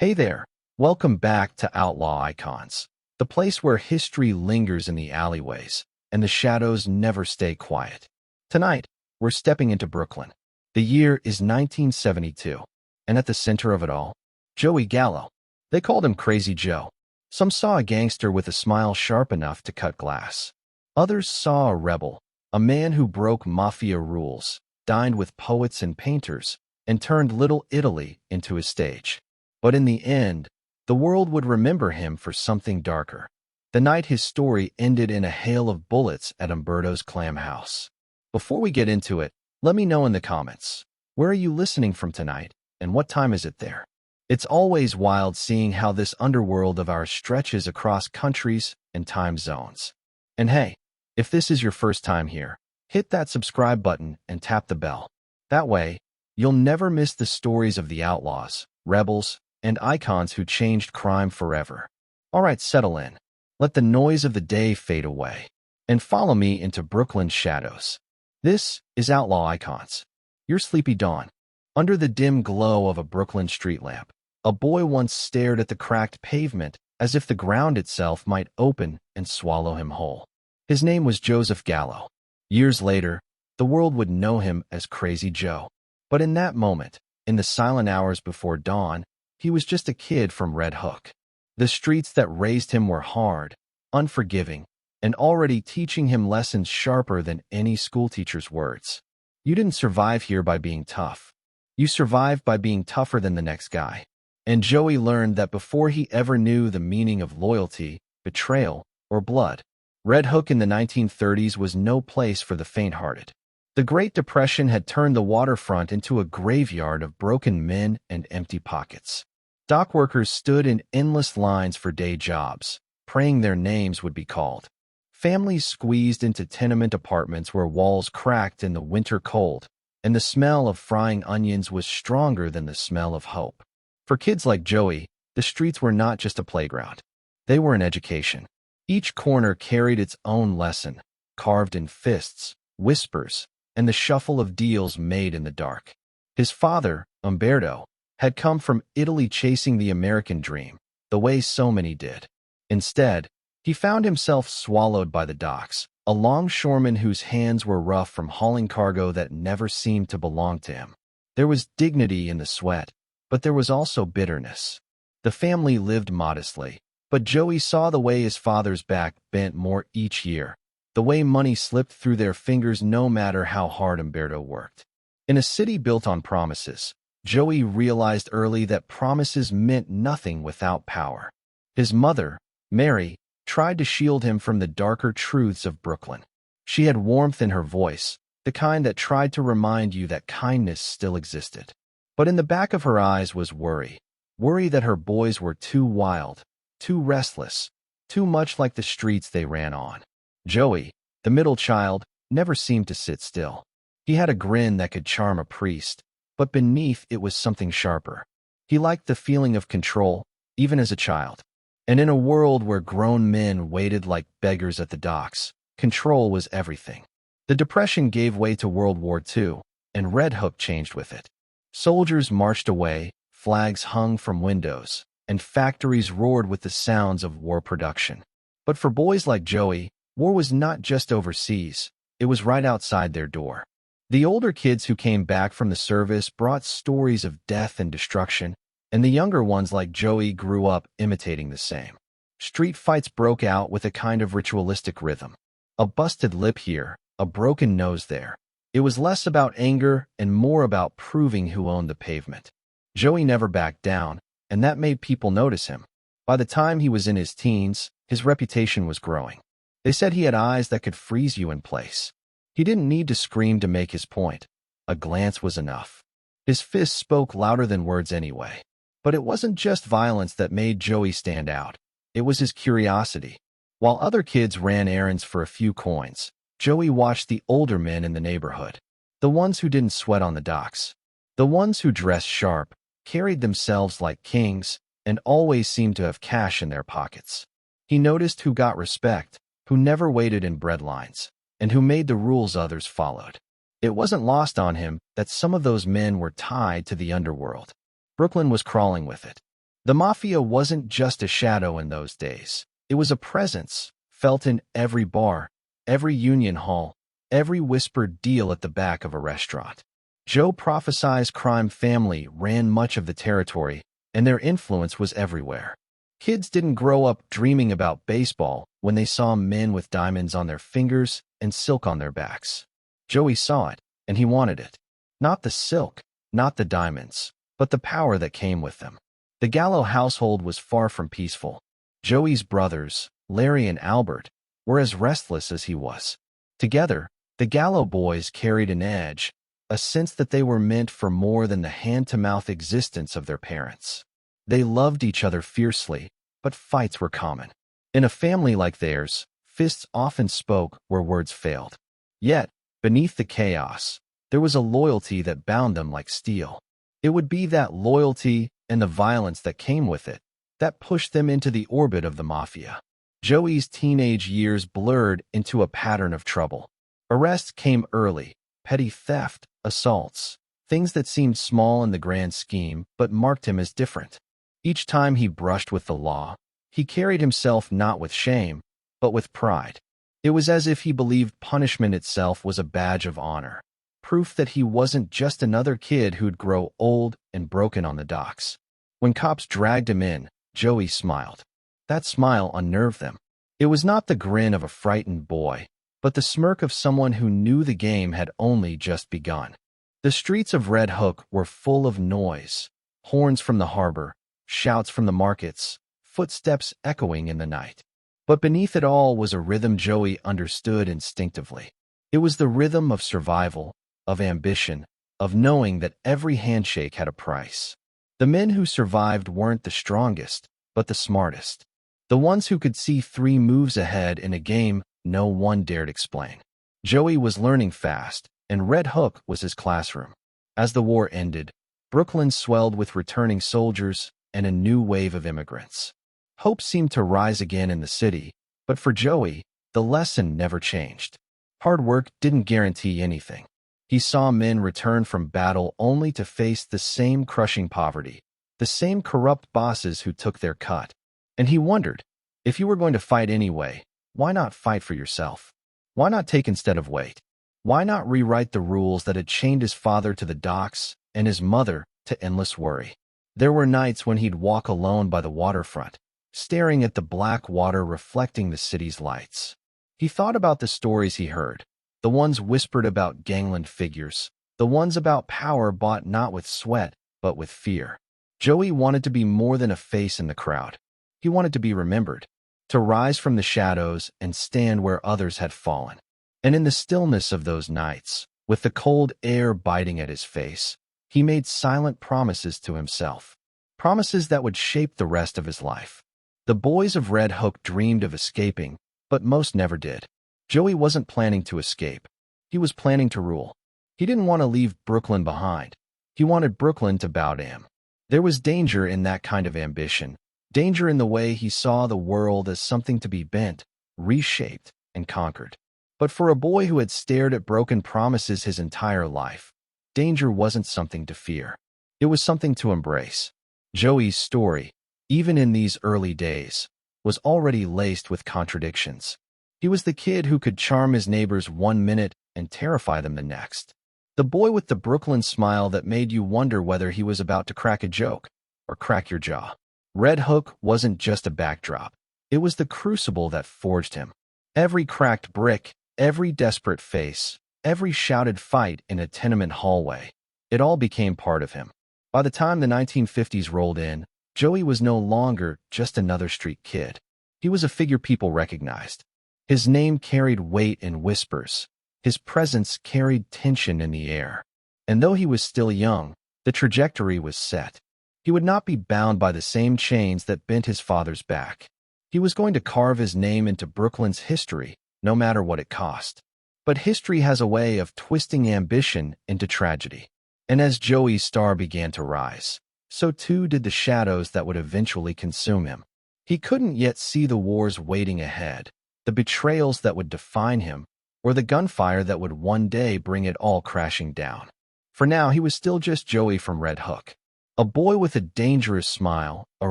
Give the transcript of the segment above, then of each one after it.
Hey there, welcome back to Outlaw Icons, the place where history lingers in the alleyways and the shadows never stay quiet. Tonight, we're stepping into Brooklyn. The year is 1972, and at the center of it all, Joey Gallo. They called him Crazy Joe. Some saw a gangster with a smile sharp enough to cut glass. Others saw a rebel, a man who broke mafia rules, dined with poets and painters, and turned Little Italy into his stage. But in the end, the world would remember him for something darker. The night his story ended in a hail of bullets at Umberto's Clam house. Before we get into it, let me know in the comments, where are you listening from tonight, and what time is it there? It's always wild seeing how this underworld of ours stretches across countries and time zones. And hey, if this is your first time here, hit that subscribe button and tap the bell. That way, you'll never miss the stories of the outlaws, rebels, and icons who changed crime forever. Alright, settle in. Let the noise of the day fade away, and follow me into Brooklyn's shadows. This is Outlaw Icons. Your sleepy dawn. Under the dim glow of a Brooklyn street lamp, a boy once stared at the cracked pavement as if the ground itself might open and swallow him whole. His name was Joseph Gallo. Years later, the world would know him as Crazy Joe. But in that moment, in the silent hours before dawn, he was just a kid from Red Hook. The streets that raised him were hard, unforgiving, and already teaching him lessons sharper than any schoolteacher's words. You didn't survive here by being tough. You survived by being tougher than the next guy. And Joey learned that before he ever knew the meaning of loyalty, betrayal, or blood. Red Hook in the 1930s was no place for the faint-hearted. The Great Depression had turned the waterfront into a graveyard of broken men and empty pockets. Dock workers stood in endless lines for day jobs, praying their names would be called. Families squeezed into tenement apartments where walls cracked in the winter cold, and the smell of frying onions was stronger than the smell of hope. For kids like Joey, the streets were not just a playground. They were an education. Each corner carried its own lesson, carved in fists, whispers, and the shuffle of deals made in the dark. His father, Umberto, had come from Italy chasing the American dream, the way so many did. Instead, he found himself swallowed by the docks, a longshoreman whose hands were rough from hauling cargo that never seemed to belong to him. There was dignity in the sweat, but there was also bitterness. The family lived modestly, but Joey saw the way his father's back bent more each year, the way money slipped through their fingers no matter how hard Umberto worked. In a city built on promises, Joey realized early that promises meant nothing without power. His mother, Mary, tried to shield him from the darker truths of Brooklyn. She had warmth in her voice, the kind that tried to remind you that kindness still existed. But in the back of her eyes was worry that her boys were too wild, too restless, too much like the streets they ran on. Joey, the middle child, never seemed to sit still. He had a grin that could charm a priest, but beneath it was something sharper. He liked the feeling of control, even as a child. And in a world where grown men waited like beggars at the docks, control was everything. The Depression gave way to World War II, and Red Hook changed with it. Soldiers marched away, flags hung from windows, and factories roared with the sounds of war production. But for boys like Joey, war was not just overseas, it was right outside their door. The older kids who came back from the service brought stories of death and destruction, and the younger ones like Joey grew up imitating the same. Street fights broke out with a kind of ritualistic rhythm. A busted lip here, a broken nose there. It was less about anger and more about proving who owned the pavement. Joey never backed down, and that made people notice him. By the time he was in his teens, his reputation was growing. They said he had eyes that could freeze you in place. He didn't need to scream to make his point. A glance was enough. His fists spoke louder than words anyway. But it wasn't just violence that made Joey stand out. It was his curiosity. While other kids ran errands for a few coins, Joey watched the older men in the neighborhood. The ones who didn't sweat on the docks. The ones who dressed sharp, carried themselves like kings, and always seemed to have cash in their pockets. He noticed who got respect, who never waited in bread lines, and who made the rules others followed. It wasn't lost on him that some of those men were tied to the underworld. Brooklyn was crawling with it. The Mafia wasn't just a shadow in those days. It was a presence, felt in every bar, every union hall, every whispered deal at the back of a restaurant. Joe Profaci's crime family ran much of the territory, and their influence was everywhere. Kids didn't grow up dreaming about baseball when they saw men with diamonds on their fingers and silk on their backs. Joey saw it, and he wanted it. Not the silk, not the diamonds, but the power that came with them. The Gallo household was far from peaceful. Joey's brothers, Larry and Albert, were as restless as he was. Together, the Gallo boys carried an edge, a sense that they were meant for more than the hand-to-mouth existence of their parents. They loved each other fiercely, but fights were common. In a family like theirs, fists often spoke where words failed. Yet, beneath the chaos, there was a loyalty that bound them like steel. It would be that loyalty and the violence that came with it that pushed them into the orbit of the Mafia. Joey's teenage years blurred into a pattern of trouble. Arrests came early, petty theft, assaults, things that seemed small in the grand scheme but marked him as different. Each time he brushed with the law, he carried himself not with shame, but with pride. It was as if he believed punishment itself was a badge of honor, proof that he wasn't just another kid who'd grow old and broken on the docks. When cops dragged him in, Joey smiled. That smile unnerved them. It was not the grin of a frightened boy, but the smirk of someone who knew the game had only just begun. The streets of Red Hook were full of noise, horns from the harbor, shouts from the markets, footsteps echoing in the night. But beneath it all was a rhythm Joey understood instinctively. It was the rhythm of survival, of ambition, of knowing that every handshake had a price. The men who survived weren't the strongest, but the smartest. The ones who could see 3 moves ahead in a game no one dared explain. Joey was learning fast, and Red Hook was his classroom. As the war ended, Brooklyn swelled with returning soldiers and a new wave of immigrants. Hope seemed to rise again in the city, but for Joey, the lesson never changed. Hard work didn't guarantee anything. He saw men return from battle only to face the same crushing poverty, the same corrupt bosses who took their cut. And he wondered, if you were going to fight anyway, why not fight for yourself? Why not take instead of wait? Why not rewrite the rules that had chained his father to the docks and his mother to endless worry? There were nights when he'd walk alone by the waterfront, staring at the black water reflecting the city's lights. He thought about the stories he heard, the ones whispered about gangland figures, the ones about power bought not with sweat, but with fear. Joey wanted to be more than a face in the crowd. He wanted to be remembered, to rise from the shadows and stand where others had fallen. And in the stillness of those nights, with the cold air biting at his face, he made silent promises to himself, promises that would shape the rest of his life. The boys of Red Hook dreamed of escaping, but most never did. Joey wasn't planning to escape. He was planning to rule. He didn't want to leave Brooklyn behind. He wanted Brooklyn to bow to him. There was danger in that kind of ambition, danger in the way he saw the world as something to be bent, reshaped, and conquered. But for a boy who had stared at broken promises his entire life, danger wasn't something to fear. It was something to embrace. Joey's story, even in these early days, was already laced with contradictions. He was the kid who could charm his neighbors one minute and terrify them the next. The boy with the Brooklyn smile that made you wonder whether he was about to crack a joke or crack your jaw. Red Hook wasn't just a backdrop. It was the crucible that forged him. Every cracked brick, every desperate face, every shouted fight in a tenement hallway, it all became part of him. By the time the 1950s rolled in, Joey was no longer just another street kid. He was a figure people recognized. His name carried weight in whispers. His presence carried tension in the air. And though he was still young, the trajectory was set. He would not be bound by the same chains that bent his father's back. He was going to carve his name into Brooklyn's history, no matter what it cost. But history has a way of twisting ambition into tragedy. And as Joey's star began to rise, so too did the shadows that would eventually consume him. He couldn't yet see the wars waiting ahead, the betrayals that would define him, or the gunfire that would one day bring it all crashing down. For now, he was still just Joey from Red Hook. A boy with a dangerous smile, a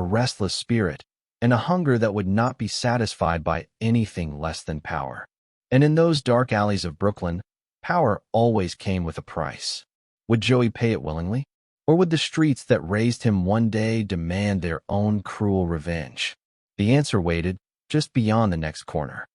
restless spirit, and a hunger that would not be satisfied by anything less than power. And in those dark alleys of Brooklyn, power always came with a price. Would Joey pay it willingly? Or would the streets that raised him one day demand their own cruel revenge? The answer waited just beyond the next corner.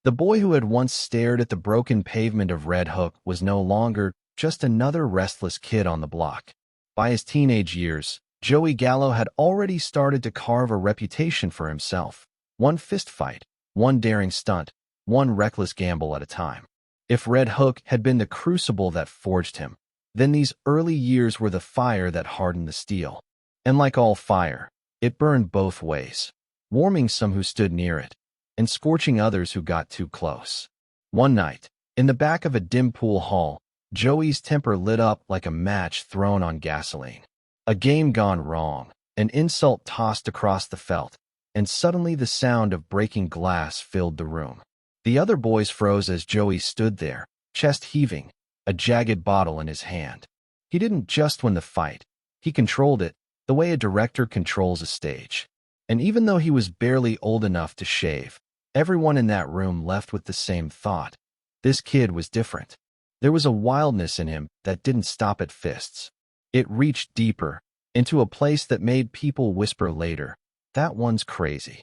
The boy who had once stared at the broken pavement of Red Hook was no longer just another restless kid on the block. By his teenage years, Joey Gallo had already started to carve a reputation for himself. One fistfight, one daring stunt, one reckless gamble at a time. If Red Hook had been the crucible that forged him, then these early years were the fire that hardened the steel. And like all fire, it burned both ways, warming some who stood near it, and scorching others who got too close. One night, in the back of a dim pool hall, Joey's temper lit up like a match thrown on gasoline. A game gone wrong, an insult tossed across the felt, and suddenly the sound of breaking glass filled the room. The other boys froze as Joey stood there, chest heaving, a jagged bottle in his hand. He didn't just win the fight, he controlled it, the way a director controls a stage. And even though he was barely old enough to shave, everyone in that room left with the same thought. This kid was different. There was a wildness in him that didn't stop at fists. It reached deeper, into a place that made people whisper later, "That one's crazy."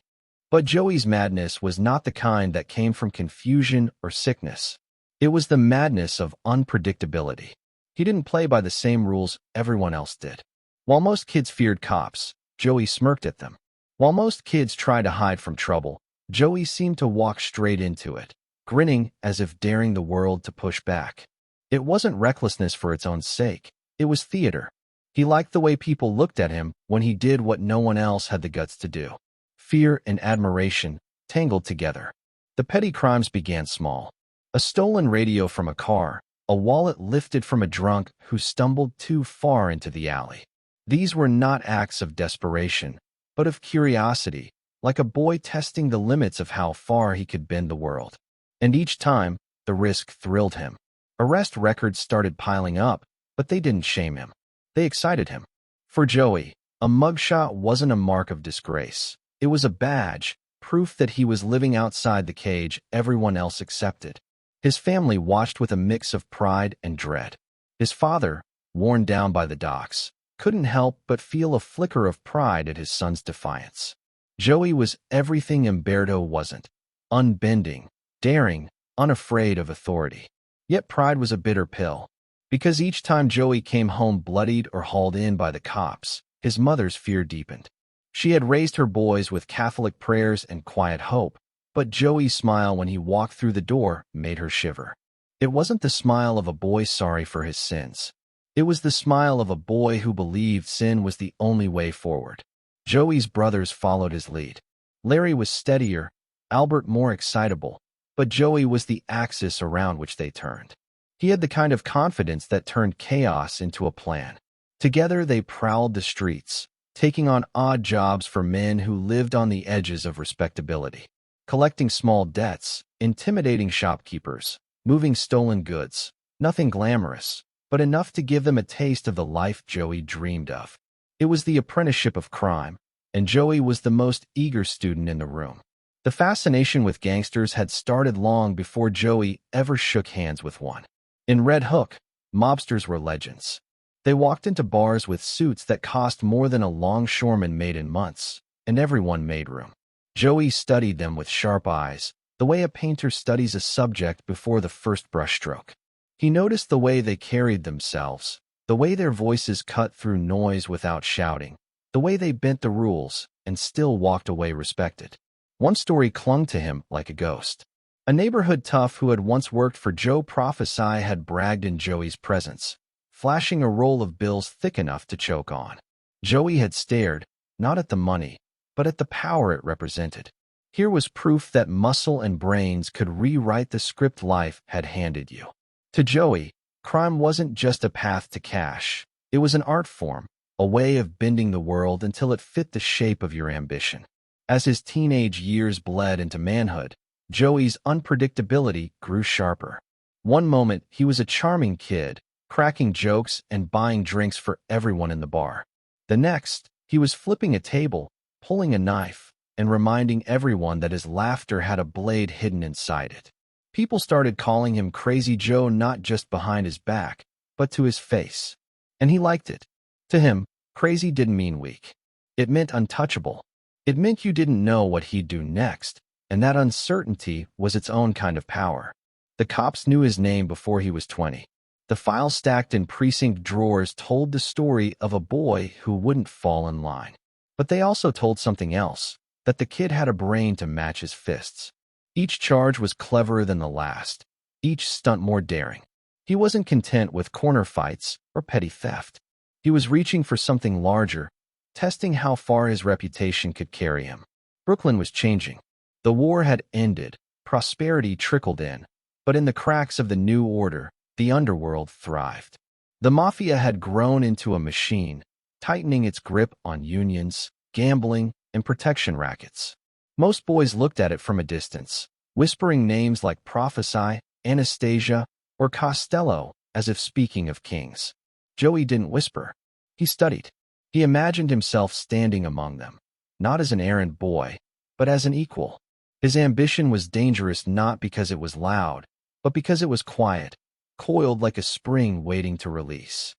But Joey's madness was not the kind that came from confusion or sickness. It was the madness of unpredictability. He didn't play by the same rules everyone else did. While most kids feared cops, Joey smirked at them. While most kids tried to hide from trouble, Joey seemed to walk straight into it, grinning as if daring the world to push back. It wasn't recklessness for its own sake. It was theater. He liked the way people looked at him when he did what no one else had the guts to do. Fear and admiration tangled together. The petty crimes began small. A stolen radio from a car, a wallet lifted from a drunk who stumbled too far into the alley. These were not acts of desperation, but of curiosity, like a boy testing the limits of how far he could bend the world. And each time, the risk thrilled him. Arrest records started piling up, but they didn't shame him. They excited him. For Joey, a mugshot wasn't a mark of disgrace. It was a badge, proof that he was living outside the cage everyone else accepted. His family watched with a mix of pride and dread. His father, worn down by the docks, couldn't help but feel a flicker of pride at his son's defiance. Joey was everything Umberto wasn't: unbending, daring, unafraid of authority. Yet pride was a bitter pill, because each time Joey came home bloodied or hauled in by the cops, his mother's fear deepened. She had raised her boys with Catholic prayers and quiet hope, but Joey's smile when he walked through the door made her shiver. It wasn't the smile of a boy sorry for his sins. It was the smile of a boy who believed sin was the only way forward. Joey's brothers followed his lead. Larry was steadier, Albert more excitable, but Joey was the axis around which they turned. He had the kind of confidence that turned chaos into a plan. Together they prowled the streets, taking on odd jobs for men who lived on the edges of respectability, collecting small debts, intimidating shopkeepers, moving stolen goods. Nothing glamorous, but enough to give them a taste of the life Joey dreamed of. It was the apprenticeship of crime, and Joey was the most eager student in the room. The fascination with gangsters had started long before Joey ever shook hands with one. In Red Hook, mobsters were legends. They walked into bars with suits that cost more than a longshoreman made in months, and everyone made room. Joey studied them with sharp eyes, the way a painter studies a subject before the first brushstroke. He noticed the way they carried themselves, the way their voices cut through noise without shouting, the way they bent the rules and still walked away respected. One story clung to him like a ghost. A neighborhood tough who had once worked for Joe Profaci had bragged in Joey's presence, flashing a roll of bills thick enough to choke on. Joey had stared, not at the money, but at the power it represented. Here was proof that muscle and brains could rewrite the script life had handed you. To Joey, crime wasn't just a path to cash. It was an art form, a way of bending the world until it fit the shape of your ambition. As his teenage years bled into manhood, Joey's unpredictability grew sharper. One moment, he was a charming kid, cracking jokes and buying drinks for everyone in the bar. The next, he was flipping a table, pulling a knife, and reminding everyone that his laughter had a blade hidden inside it. People started calling him Crazy Joe not just behind his back, but to his face. And he liked it. To him, crazy didn't mean weak. It meant untouchable. It meant you didn't know what he'd do next, and that uncertainty was its own kind of power. The cops knew his name before he was 20. The files stacked in precinct drawers told the story of a boy who wouldn't fall in line. But they also told something else, that the kid had a brain to match his fists. Each charge was cleverer than the last, each stunt more daring. He wasn't content with corner fights or petty theft. He was reaching for something larger, testing how far his reputation could carry him. Brooklyn was changing. The war had ended, prosperity trickled in, but in the cracks of the new order, the underworld thrived. The Mafia had grown into a machine, tightening its grip on unions, gambling, and protection rackets. Most boys looked at it from a distance, whispering names like Profaci, Anastasia, or Costello as if speaking of kings. Joey didn't whisper. He studied. He imagined himself standing among them, not as an errand boy, but as an equal. His ambition was dangerous not because it was loud, but because it was quiet, coiled like a spring waiting to release.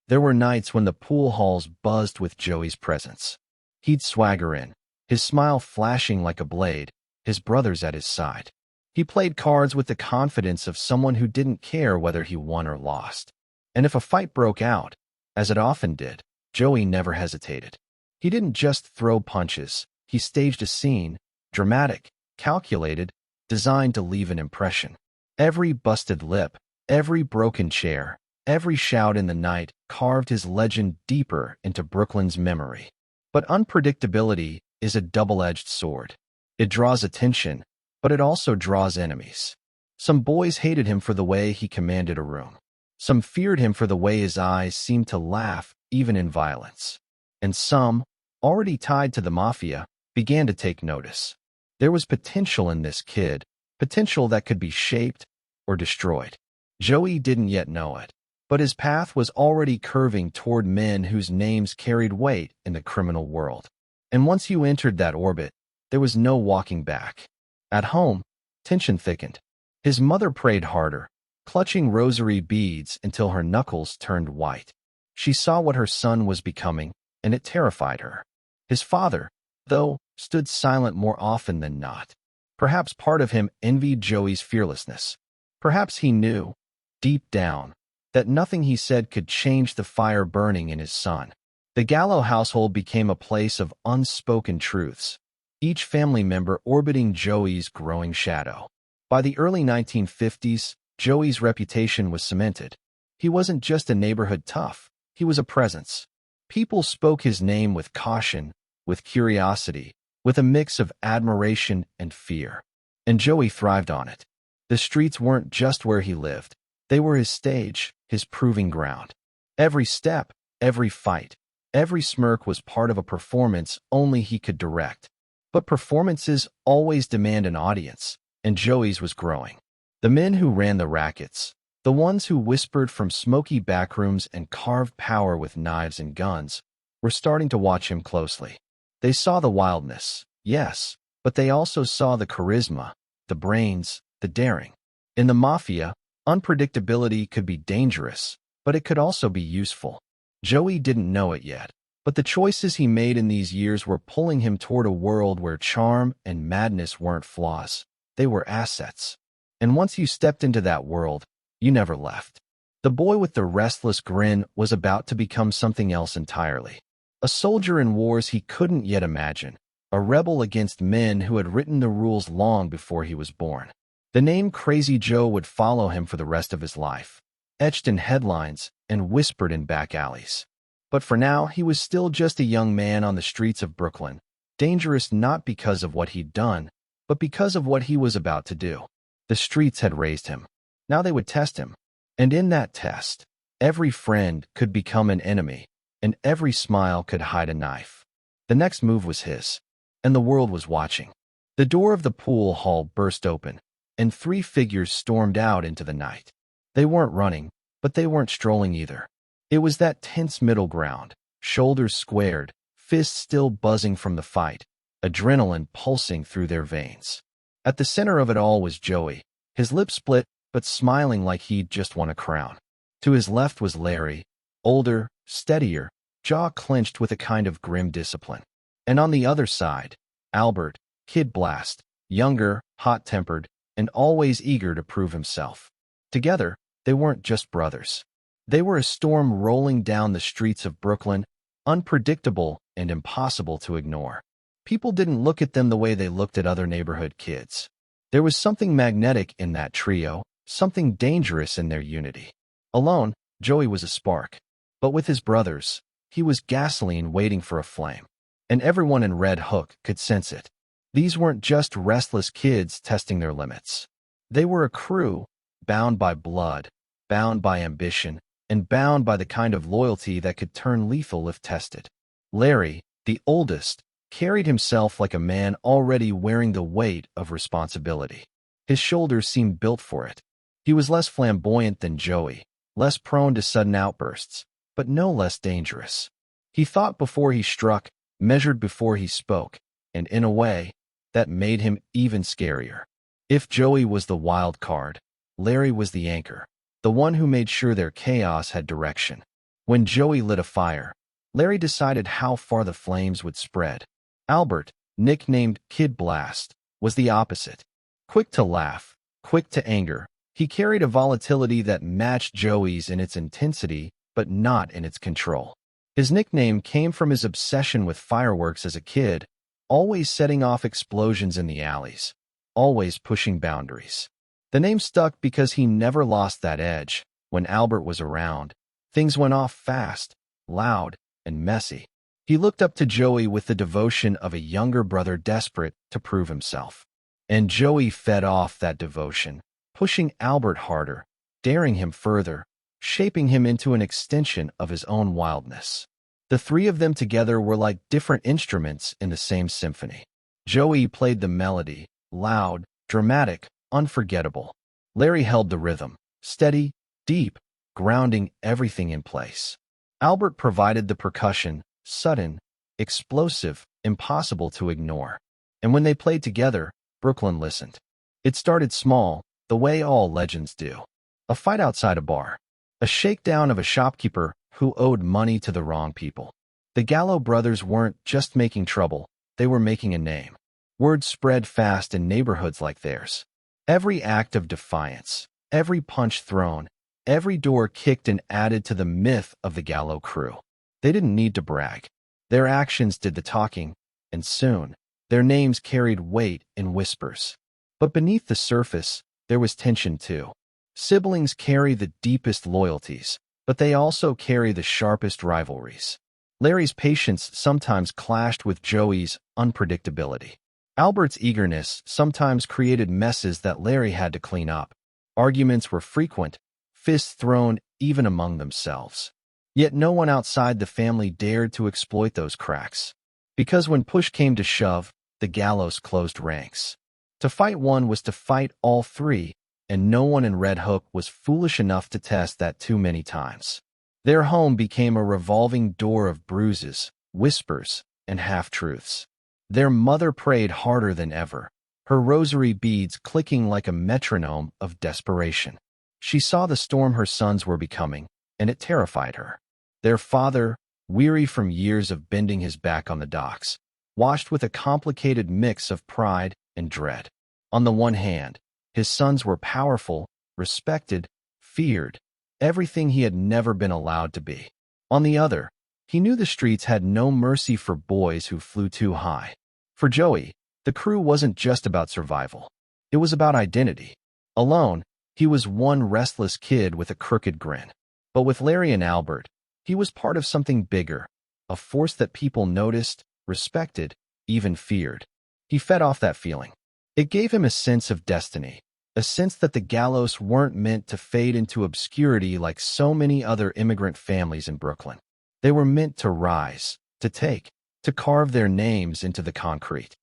There were nights when the pool halls buzzed with Joey's presence. He'd swagger in, his smile flashing like a blade, his brothers at his side. He played cards with the confidence of someone who didn't care whether he won or lost. And if a fight broke out, as it often did, Joey never hesitated. He didn't just throw punches, he staged a scene, dramatic, calculated, designed to leave an impression. Every busted lip, every broken chair, every shout in the night carved his legend deeper into Brooklyn's memory. But unpredictability is a double-edged sword. It draws attention, but it also draws enemies. Some boys hated him for the way he commanded a room. Some feared him for the way his eyes seemed to laugh, even in violence. And some, already tied to the Mafia, began to take notice. There was potential in this kid, potential that could be shaped or destroyed. Joey didn't yet know it, but his path was already curving toward men whose names carried weight in the criminal world. And once you entered that orbit, there was no walking back. At home, tension thickened. His mother prayed harder, clutching rosary beads until her knuckles turned white. She saw what her son was becoming, and it terrified her. His father, though, stood silent more often than not. Perhaps part of him envied Joey's fearlessness. Perhaps he knew, deep down, that nothing he said could change the fire burning in his son. The Gallo household became a place of unspoken truths, each family member orbiting Joey's growing shadow. By the early 1950s, Joey's reputation was cemented. He wasn't just a neighborhood tough, he was a presence. People spoke his name with caution, with curiosity, with a mix of admiration and fear. And Joey thrived on it. The streets weren't just where he lived. They were his stage, his proving ground. Every step, every fight, every smirk was part of a performance only he could direct. But performances always demand an audience, and Joey's was growing. The men who ran the rackets, the ones who whispered from smoky backrooms and carved power with knives and guns, were starting to watch him closely. They saw the wildness, yes, but they also saw the charisma, the brains, the daring. In the Mafia, unpredictability could be dangerous, but it could also be useful. Joey didn't know it yet, but the choices he made in these years were pulling him toward a world where charm and madness weren't flaws. They were assets. And once you stepped into that world, you never left. The boy with the restless grin was about to become something else entirely. A soldier in wars he couldn't yet imagine, a rebel against men who had written the rules long before he was born. The name Crazy Joe would follow him for the rest of his life, etched in headlines and whispered in back alleys. But for now, he was still just a young man on the streets of Brooklyn, dangerous not because of what he'd done, but because of what he was about to do. The streets had raised him. Now they would test him. And in that test, every friend could become an enemy, and every smile could hide a knife. The next move was his, and the world was watching. The door of the pool hall burst open, and 3 figures stormed out into the night. They weren't running, but they weren't strolling either. It was that tense middle ground, shoulders squared, fists still buzzing from the fight, adrenaline pulsing through their veins. At the center of it all was Joey, his lips split but smiling like he'd just won a crown. To his left was Larry, older, steadier, jaw clenched with a kind of grim discipline. And on the other side, Albert, Kid Blast, younger, hot-tempered, and always eager to prove himself. Together, they weren't just brothers. They were a storm rolling down the streets of Brooklyn, unpredictable and impossible to ignore. People didn't look at them the way they looked at other neighborhood kids. There was something magnetic in that trio, something dangerous in their unity. Alone, Joey was a spark. But with his brothers, he was gasoline waiting for a flame. And everyone in Red Hook could sense it. These weren't just restless kids testing their limits. They were a crew, bound by blood, bound by ambition, and bound by the kind of loyalty that could turn lethal if tested. Larry, the oldest, carried himself like a man already wearing the weight of responsibility. His shoulders seemed built for it. He was less flamboyant than Joey, less prone to sudden outbursts, but no less dangerous. He thought before he struck, measured before he spoke, and in a way, that made him even scarier. If Joey was the wild card, Larry was the anchor, the one who made sure their chaos had direction. When Joey lit a fire, Larry decided how far the flames would spread. Albert, nicknamed Kid Blast, was the opposite. Quick to laugh, quick to anger, he carried a volatility that matched Joey's in its intensity, but not in its control. His nickname came from his obsession with fireworks as a kid, always setting off explosions in the alleys, always pushing boundaries. The name stuck because he never lost that edge. When Albert was around, things went off fast, loud, and messy. He looked up to Joey with the devotion of a younger brother desperate to prove himself. And Joey fed off that devotion, pushing Albert harder, daring him further, shaping him into an extension of his own wildness. The three of them together were like different instruments in the same symphony. Joey played the melody, loud, dramatic, unforgettable. Larry held the rhythm, steady, deep, grounding everything in place. Albert provided the percussion, sudden, explosive, impossible to ignore. And when they played together, Brooklyn listened. It started small, the way all legends do. A fight outside a bar. A shakedown of a shopkeeper who owed money to the wrong people. The Gallo brothers weren't just making trouble, they were making a name. Word spread fast in neighborhoods like theirs. Every act of defiance, every punch thrown, every door kicked and added to the myth of the Gallo crew. They didn't need to brag. Their actions did the talking, and soon, their names carried weight in whispers. But beneath the surface, there was tension too. Siblings carry the deepest loyalties, but they also carry the sharpest rivalries. Larry's patience sometimes clashed with Joey's unpredictability. Albert's eagerness sometimes created messes that Larry had to clean up. Arguments were frequent, fists thrown even among themselves. Yet no one outside the family dared to exploit those cracks. Because when push came to shove, the Gallos closed ranks. To fight one was to fight all three, and no one in Red Hook was foolish enough to test that too many times. Their home became a revolving door of bruises, whispers, and half-truths. Their mother prayed harder than ever, her rosary beads clicking like a metronome of desperation. She saw the storm her sons were becoming, and it terrified her. Their father, weary from years of bending his back on the docks, washed with a complicated mix of pride and dread. On the one hand, his sons were powerful, respected, feared, everything he had never been allowed to be. On the other, he knew the streets had no mercy for boys who flew too high. For Joey, the crew wasn't just about survival. It was about identity. Alone, he was one restless kid with a crooked grin. But with Larry and Albert, he was part of something bigger, a force that people noticed, respected, even feared. He fed off that feeling. It gave him a sense of destiny, a sense that the Gallos weren't meant to fade into obscurity like so many other immigrant families in Brooklyn. They were meant to rise, to carve their names into the concrete.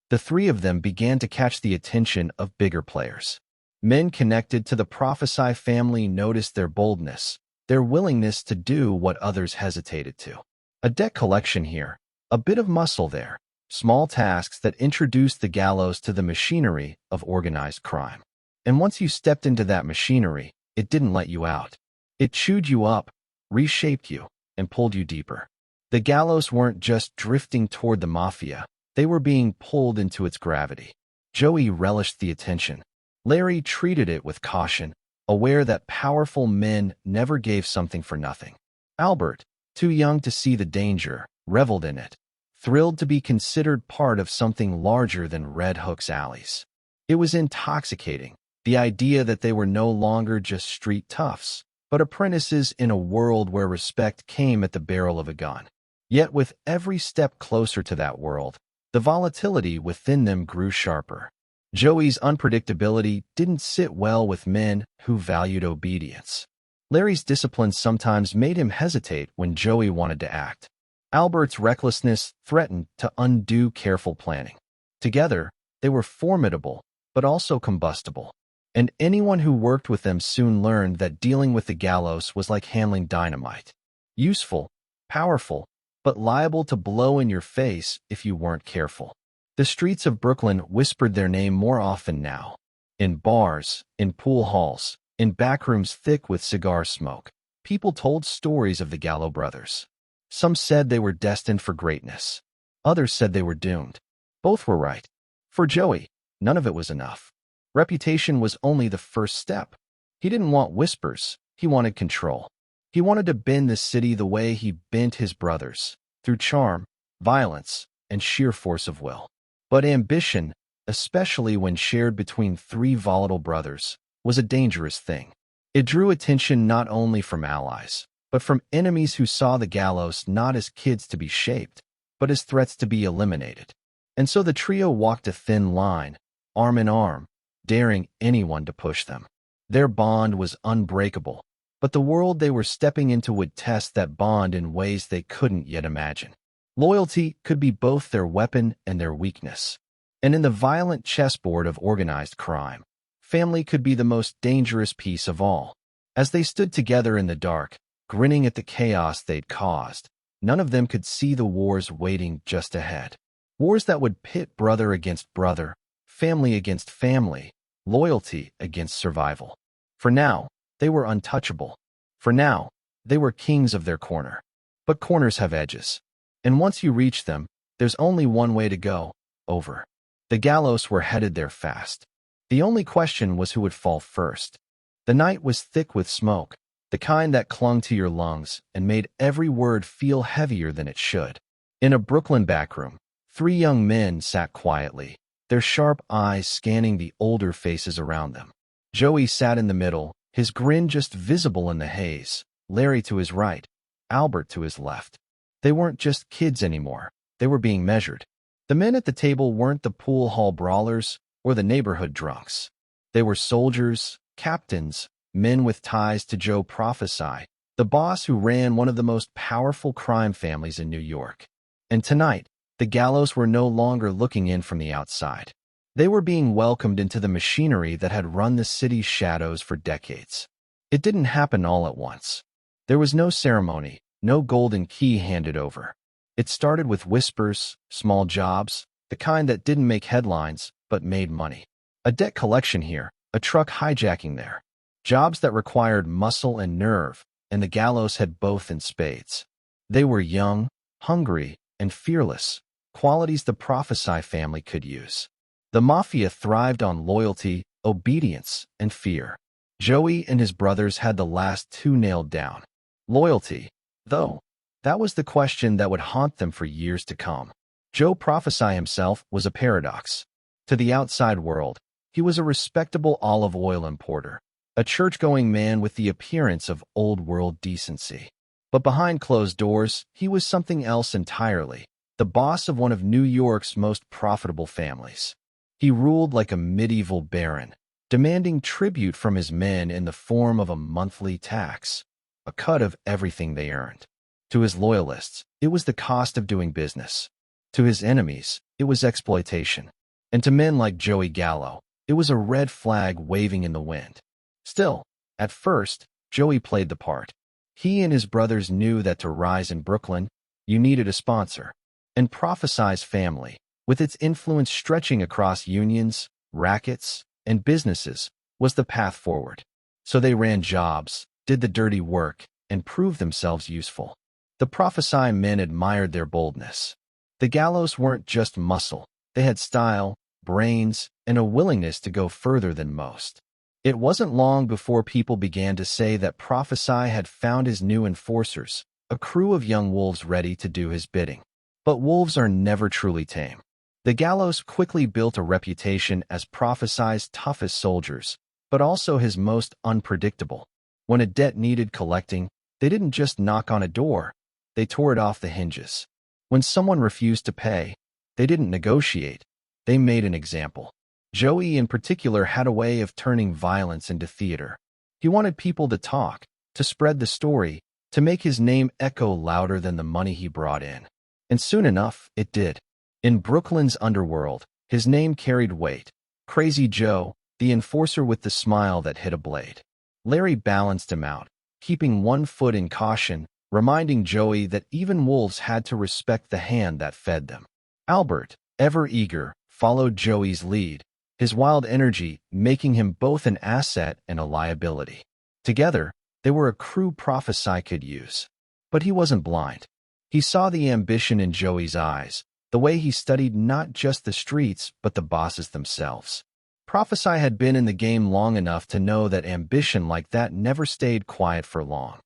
The three of them began to catch the attention of bigger players. Men connected to the Profaci family noticed their boldness, their willingness to do what others hesitated to. A debt collection here, a bit of muscle there, small tasks that introduced the gallows to the machinery of organized crime. And once you stepped into that machinery, it didn't let you out. It chewed you up, reshaped you, and pulled you deeper. The gallows weren't just drifting toward the mafia, they were being pulled into its gravity. Joey relished the attention. Larry treated it with caution, aware that powerful men never gave something for nothing. Albert, too young to see the danger, reveled in it, thrilled to be considered part of something larger than Red Hook's alleys. It was intoxicating, the idea that they were no longer just street toughs, but apprentices in a world where respect came at the barrel of a gun. Yet with every step closer to that world, the volatility within them grew sharper. Joey's unpredictability didn't sit well with men who valued obedience. Larry's discipline sometimes made him hesitate when Joey wanted to act. Albert's recklessness threatened to undo careful planning. Together, they were formidable, but also combustible. And anyone who worked with them soon learned that dealing with the gallows was like handling dynamite. Useful, powerful, but liable to blow in your face if you weren't careful. The streets of Brooklyn whispered their name more often now. In bars, in pool halls, in backrooms thick with cigar smoke, people told stories of the Gallo brothers. Some said they were destined for greatness. Others said they were doomed. Both were right. For Joey, none of it was enough. Reputation was only the first step. He didn't want whispers. He wanted control. He wanted to bend the city the way he bent his brothers, through charm, violence, and sheer force of will. But ambition, especially when shared between three volatile brothers, was a dangerous thing. It drew attention not only from allies, but from enemies who saw the gallows not as kids to be shaped, but as threats to be eliminated. And so the trio walked a thin line, arm in arm, daring anyone to push them. Their bond was unbreakable, but the world they were stepping into would test that bond in ways they couldn't yet imagine. Loyalty could be both their weapon and their weakness. And in the violent chessboard of organized crime, family could be the most dangerous piece of all. As they stood together in the dark, grinning at the chaos they'd caused, none of them could see the wars waiting just ahead. Wars that would pit brother against brother, family against family, loyalty against survival. For now, they were untouchable. For now, they were kings of their corner. But corners have edges. And once you reach them, there's only one way to go, over. The gallows were headed there fast. The only question was who would fall first. The night was thick with smoke, the kind that clung to your lungs and made every word feel heavier than it should. In a Brooklyn backroom, three young men sat quietly, their sharp eyes scanning the older faces around them. Joey sat in the middle, his grin just visible in the haze, Larry to his right, Albert to his left. They weren't just kids anymore. They were being measured. The men at the table weren't the pool hall brawlers or the neighborhood drunks. They were soldiers, captains, men with ties to Joe Profaci, the boss who ran one of the most powerful crime families in New York. And tonight, the gallows were no longer looking in from the outside. They were being welcomed into the machinery that had run the city's shadows for decades. It didn't happen all at once. There was no ceremony, no golden key handed over. It started with whispers, small jobs, the kind that didn't make headlines but made money. A debt collection here, a truck hijacking there. Jobs that required muscle and nerve, and the gallows had both in spades. They were young, hungry, and fearless, qualities the Profaci family could use. The mafia thrived on loyalty, obedience, and fear. Joey and his brothers had the last two nailed down. Loyalty, though, that was the question that would haunt them for years to come. Joe Profaci himself was a paradox. To the outside world, he was a respectable olive oil importer, a church-going man with the appearance of old-world decency. But behind closed doors, he was something else entirely, the boss of one of New York's most profitable families. He ruled like a medieval baron, demanding tribute from his men in the form of a monthly tax, a cut of everything they earned. To his loyalists, it was the cost of doing business. To his enemies, it was exploitation. And to men like Joey Gallo, it was a red flag waving in the wind. Still, at first, Joey played the part. He and his brothers knew that to rise in Brooklyn, you needed a sponsor. And Profaci's family, with its influence stretching across unions, rackets, and businesses, was the path forward. So they ran jobs, did the dirty work, and proved themselves useful. The Profaci men admired their boldness. The Gallos weren't just muscle. They had style, brains, and a willingness to go further than most. It wasn't long before people began to say that Profaci had found his new enforcers, a crew of young wolves ready to do his bidding. But wolves are never truly tame. The Gallos quickly built a reputation as Profaci's toughest soldiers, but also his most unpredictable. When a debt needed collecting, they didn't just knock on a door, they tore it off the hinges. When someone refused to pay, they didn't negotiate, they made an example. Joey in particular had a way of turning violence into theater. He wanted people to talk, to spread the story, to make his name echo louder than the money he brought in. And soon enough, it did. In Brooklyn's underworld, his name carried weight. Crazy Joe, the enforcer with the smile that hit a blade. Larry balanced him out, keeping one foot in caution, reminding Joey that even wolves had to respect the hand that fed them. Albert, ever eager, followed Joey's lead, his wild energy making him both an asset and a liability. Together, they were a crew Profaci could use. But he wasn't blind. He saw the ambition in Joey's eyes, the way he studied not just the streets but the bosses themselves. Profaci had been in the game long enough to know that ambition like that never stayed quiet for long.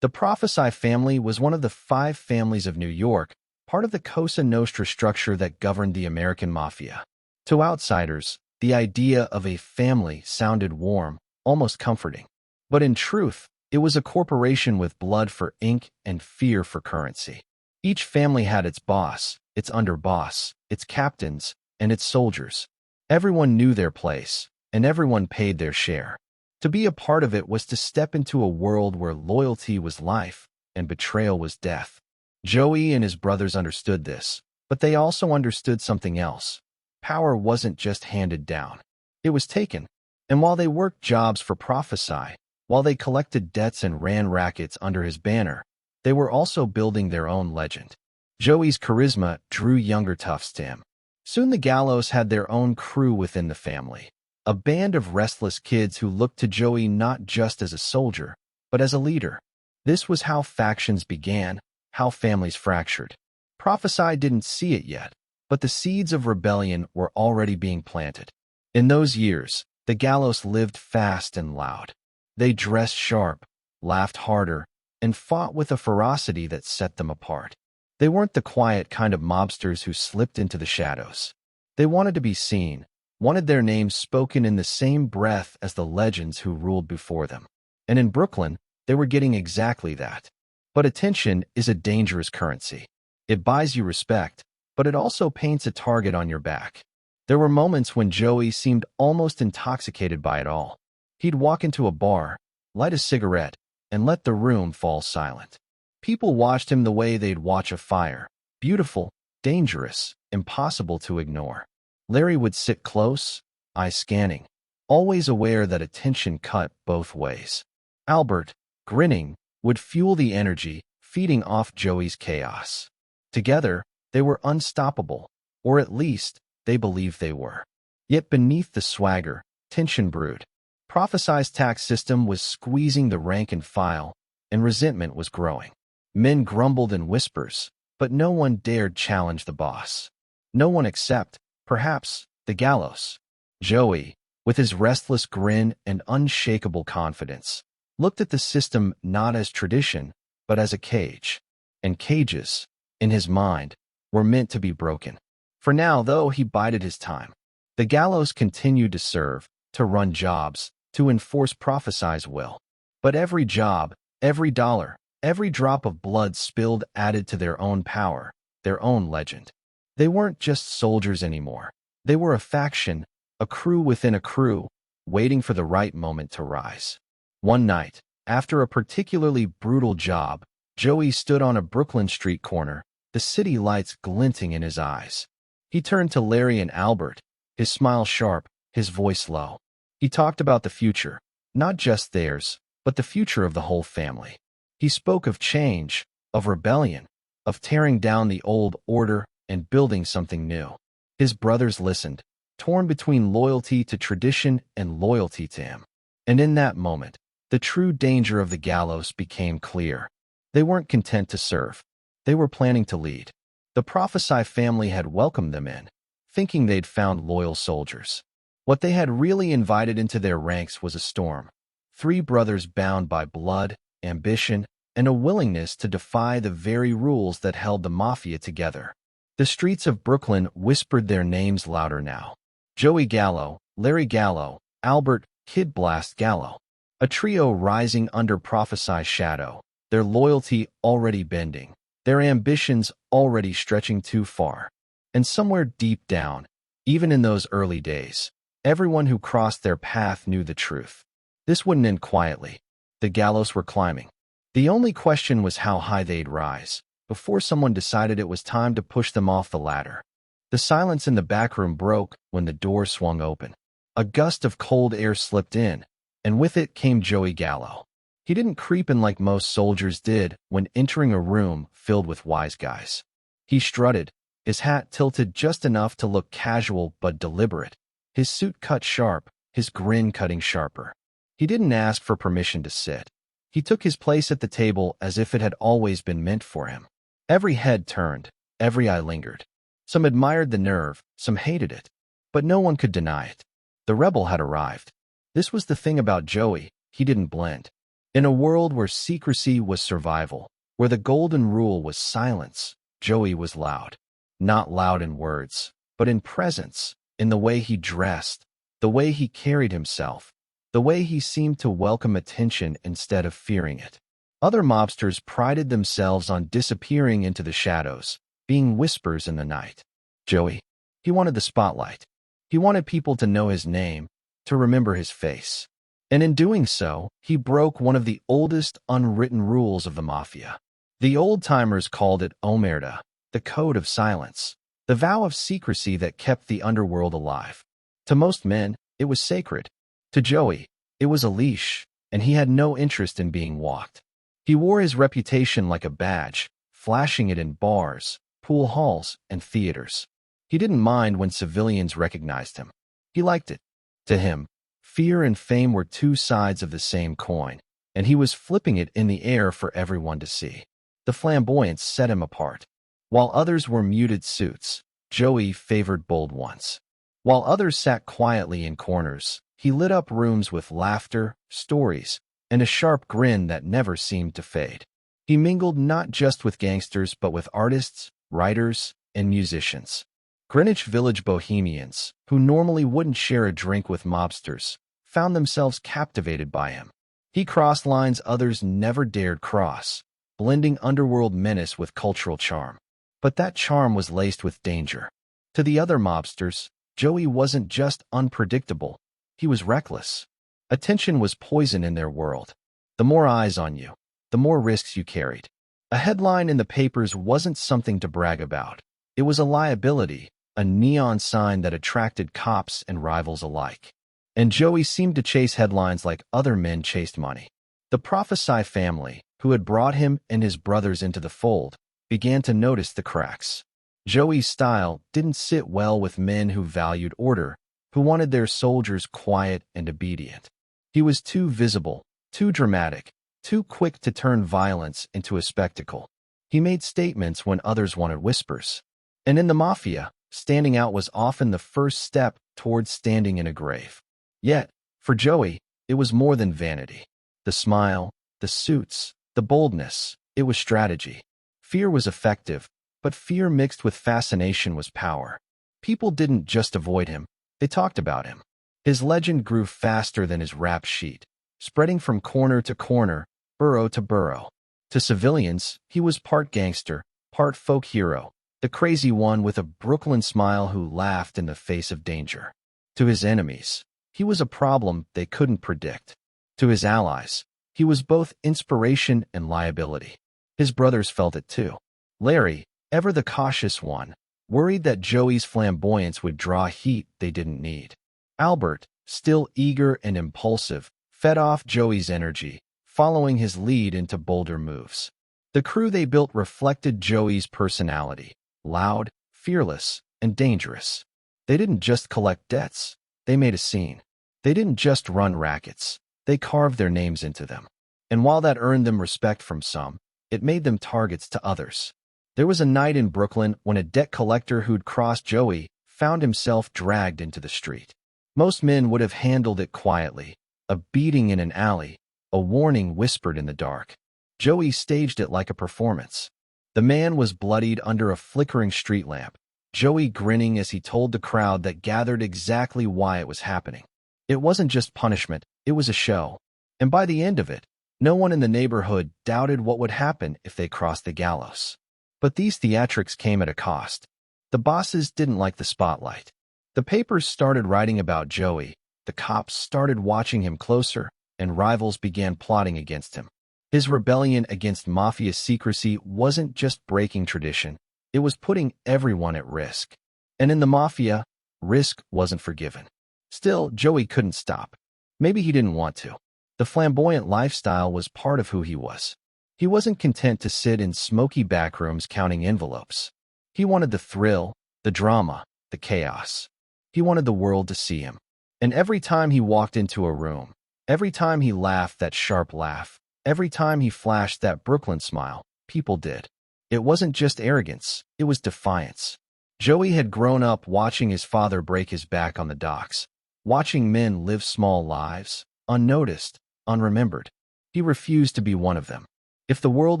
The Profaci family was one of the 5 families of New York, part of the Cosa Nostra structure that governed the American Mafia. To outsiders, the idea of a family sounded warm, almost comforting. But in truth, it was a corporation with blood for ink and fear for currency. Each family had its boss, its underboss, its captains, and its soldiers. Everyone knew their place, and everyone paid their share. To be a part of it was to step into a world where loyalty was life and betrayal was death. Joey and his brothers understood this, but they also understood something else. Power wasn't just handed down. It was taken. And while they worked jobs for Profaci, while they collected debts and ran rackets under his banner, they were also building their own legend. Joey's charisma drew younger toughs to him. Soon the Gallos had their own crew within the family, a band of restless kids who looked to Joey not just as a soldier, but as a leader. This was how factions began, how families fractured. Profaci didn't see it yet, but the seeds of rebellion were already being planted. In those years, the Gallos lived fast and loud. They dressed sharp, laughed harder, and fought with a ferocity that set them apart. They weren't the quiet kind of mobsters who slipped into the shadows. They wanted to be seen, wanted their names spoken in the same breath as the legends who ruled before them. And in Brooklyn, they were getting exactly that. But attention is a dangerous currency. It buys you respect, but it also paints a target on your back. There were moments when Joey seemed almost intoxicated by it all. He'd walk into a bar, light a cigarette, and let the room fall silent. People watched him the way they'd watch a fire. Beautiful, dangerous, impossible to ignore. Larry would sit close, eyes scanning, always aware that attention cut both ways. Albert, grinning, would fuel the energy, feeding off Joey's chaos. Together, they were unstoppable, or at least, they believed they were. Yet beneath the swagger, tension brewed. Profaci's tax system was squeezing the rank and file, and resentment was growing. Men grumbled in whispers, but no one dared challenge the boss. No one except, perhaps, the Gallos. Joey, with his restless grin and unshakable confidence, looked at the system not as tradition, but as a cage. And cages, in his mind, were meant to be broken. For now, though, he bided his time. The Gallos continued to serve, to run jobs, to enforce Profaci's will. But every job, every dollar, every drop of blood spilled added to their own power, their own legend. They weren't just soldiers anymore. They were a faction, a crew within a crew, waiting for the right moment to rise. One night, after a particularly brutal job, Joey stood on a Brooklyn street corner, the city lights glinting in his eyes. He turned to Larry and Albert, his smile sharp, his voice low. He talked about the future, not just theirs, but the future of the whole family. He spoke of change, of rebellion, of tearing down the old order and building something new. His brothers listened, torn between loyalty to tradition and loyalty to him. And in that moment, the true danger of the gallows became clear. They weren't content to serve. They were planning to lead. The Profaci family had welcomed them in, thinking they'd found loyal soldiers. What they had really invited into their ranks was a storm. 3 brothers bound by blood, ambition, and a willingness to defy the very rules that held the Mafia together. The streets of Brooklyn whispered their names louder now. Joey Gallo, Larry Gallo, Albert Kid Blast Gallo. A trio rising under Profaci's shadow, their loyalty already bending, their ambitions already stretching too far. And somewhere deep down, even in those early days, everyone who crossed their path knew the truth. This wouldn't end quietly. The gallows were climbing. The only question was how high they'd rise, before someone decided it was time to push them off the ladder. The silence in the back room broke when the door swung open. A gust of cold air slipped in, and with it came Joey Gallo. He didn't creep in like most soldiers did when entering a room filled with wise guys. He strutted, his hat tilted just enough to look casual but deliberate, his suit cut sharp, his grin cutting sharper. He didn't ask for permission to sit. He took his place at the table as if it had always been meant for him. Every head turned, every eye lingered. Some admired the nerve, some hated it. But no one could deny it. The rebel had arrived. This was the thing about Joey, he didn't blend. In a world where secrecy was survival, where the golden rule was silence, Joey was loud. Not loud in words, but in presence, in the way he dressed, the way he carried himself, the way he seemed to welcome attention instead of fearing it. Other mobsters prided themselves on disappearing into the shadows, being whispers in the night. Joey, he wanted the spotlight. He wanted people to know his name, to remember his face. And in doing so, he broke one of the oldest unwritten rules of the Mafia. The old-timers called it Omerta, the code of silence, the vow of secrecy that kept the underworld alive. To most men, it was sacred. To Joey, it was a leash, and he had no interest in being walked. He wore his reputation like a badge, flashing it in bars, pool halls, and theaters. He didn't mind when civilians recognized him. He liked it. To him, fear and fame were 2 sides of the same coin, and he was flipping it in the air for everyone to see. The flamboyance set him apart. While others wore muted suits, Joey favored bold ones. While others sat quietly in corners, he lit up rooms with laughter, stories, and a sharp grin that never seemed to fade. He mingled not just with gangsters but with artists, writers, and musicians. Greenwich Village bohemians, who normally wouldn't share a drink with mobsters, found themselves captivated by him. He crossed lines others never dared cross, blending underworld menace with cultural charm. But that charm was laced with danger. To the other mobsters, Joey wasn't just unpredictable, he was reckless. Attention was poison in their world. The more eyes on you, the more risks you carried. A headline in the papers wasn't something to brag about. It was a liability, a neon sign that attracted cops and rivals alike. And Joey seemed to chase headlines like other men chased money. The Profaci family, who had brought him and his brothers into the fold, began to notice the cracks. Joey's style didn't sit well with men who valued order, who wanted their soldiers quiet and obedient. He was too visible, too dramatic, too quick to turn violence into a spectacle. He made statements when others wanted whispers. And in the Mafia, standing out was often the first step towards standing in a grave. Yet, for Joey, it was more than vanity. The smile, the suits, the boldness, it was strategy. Fear was effective, but fear mixed with fascination was power. People didn't just avoid him, they talked about him. His legend grew faster than his rap sheet, spreading from corner to corner, borough to borough. To civilians, he was part gangster, part folk hero, the crazy one with a Brooklyn smile who laughed in the face of danger. To his enemies, he was a problem they couldn't predict. To his allies, he was both inspiration and liability. His brothers felt it too. Larry, ever the cautious one, worried that Joey's flamboyance would draw heat they didn't need. Albert, still eager and impulsive, fed off Joey's energy, following his lead into bolder moves. The crew they built reflected Joey's personality: loud, fearless, and dangerous. They didn't just collect debts, they made a scene. They didn't just run rackets, they carved their names into them. And while that earned them respect from some, it made them targets to others. There was a night in Brooklyn when a debt collector who'd crossed Joey found himself dragged into the street. Most men would have handled it quietly: a beating in an alley, a warning whispered in the dark. Joey staged it like a performance. The man was bloodied under a flickering street lamp, Joey grinning as he told the crowd that gathered exactly why it was happening. It wasn't just punishment, it was a show. And by the end of it, no one in the neighborhood doubted what would happen if they crossed the gallows. But these theatrics came at a cost. The bosses didn't like the spotlight. The papers started writing about Joey, the cops started watching him closer, and rivals began plotting against him. His rebellion against mafia secrecy wasn't just breaking tradition, it was putting everyone at risk. And in the mafia, risk wasn't forgiven. Still, Joey couldn't stop. Maybe he didn't want to. The flamboyant lifestyle was part of who he was. He wasn't content to sit in smoky backrooms counting envelopes. He wanted the thrill, the drama, the chaos. He wanted the world to see him. And every time he walked into a room, every time he laughed that sharp laugh, every time he flashed that Brooklyn smile, people did. It wasn't just arrogance, it was defiance. Joey had grown up watching his father break his back on the docks, watching men live small lives, unnoticed, unremembered. He refused to be one of them. If the world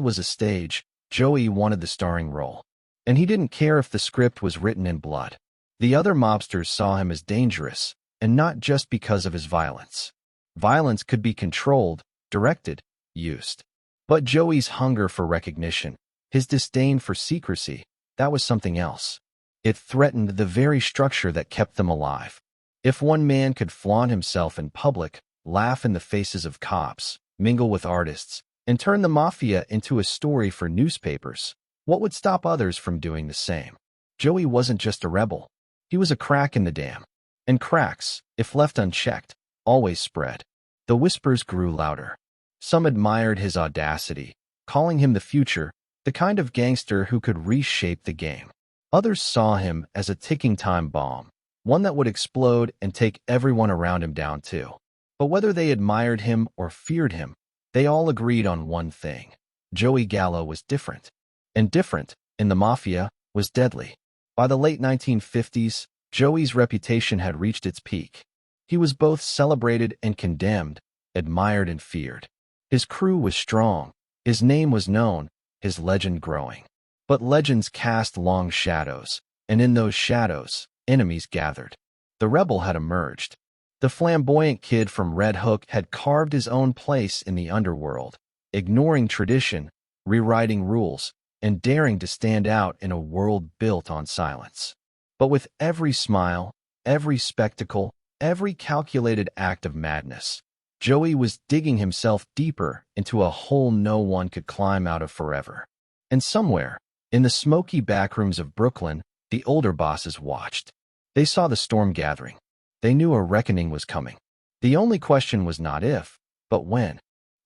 was a stage, Joey wanted the starring role. And he didn't care if the script was written in blood. The other mobsters saw him as dangerous, and not just because of his violence. Violence could be controlled, directed, used. But Joey's hunger for recognition, his disdain for secrecy, that was something else. It threatened the very structure that kept them alive. If one man could flaunt himself in public, laugh in the faces of cops, mingle with artists, and turn the mafia into a story for newspapers, what would stop others from doing the same? Joey wasn't just a rebel. He was a crack in the dam. And cracks, if left unchecked, always spread. The whispers grew louder. Some admired his audacity, calling him the future, the kind of gangster who could reshape the game. Others saw him as a ticking time bomb, one that would explode and take everyone around him down too. But whether they admired him or feared him, they all agreed on one thing: Joey Gallo was different. And different, in the mafia, was deadly. By the late 1950s, Joey's reputation had reached its peak. He was both celebrated and condemned, admired and feared. His crew was strong, his name was known, his legend growing. But legends cast long shadows, and in those shadows, enemies gathered. The rebel had emerged. The flamboyant kid from Red Hook had carved his own place in the underworld, ignoring tradition, rewriting rules, and daring to stand out in a world built on silence. But with every smile, every spectacle, every calculated act of madness, Joey was digging himself deeper into a hole no one could climb out of forever. And somewhere, in the smoky backrooms of Brooklyn, the older bosses watched. They saw the storm gathering. They knew a reckoning was coming. The only question was not if, but when.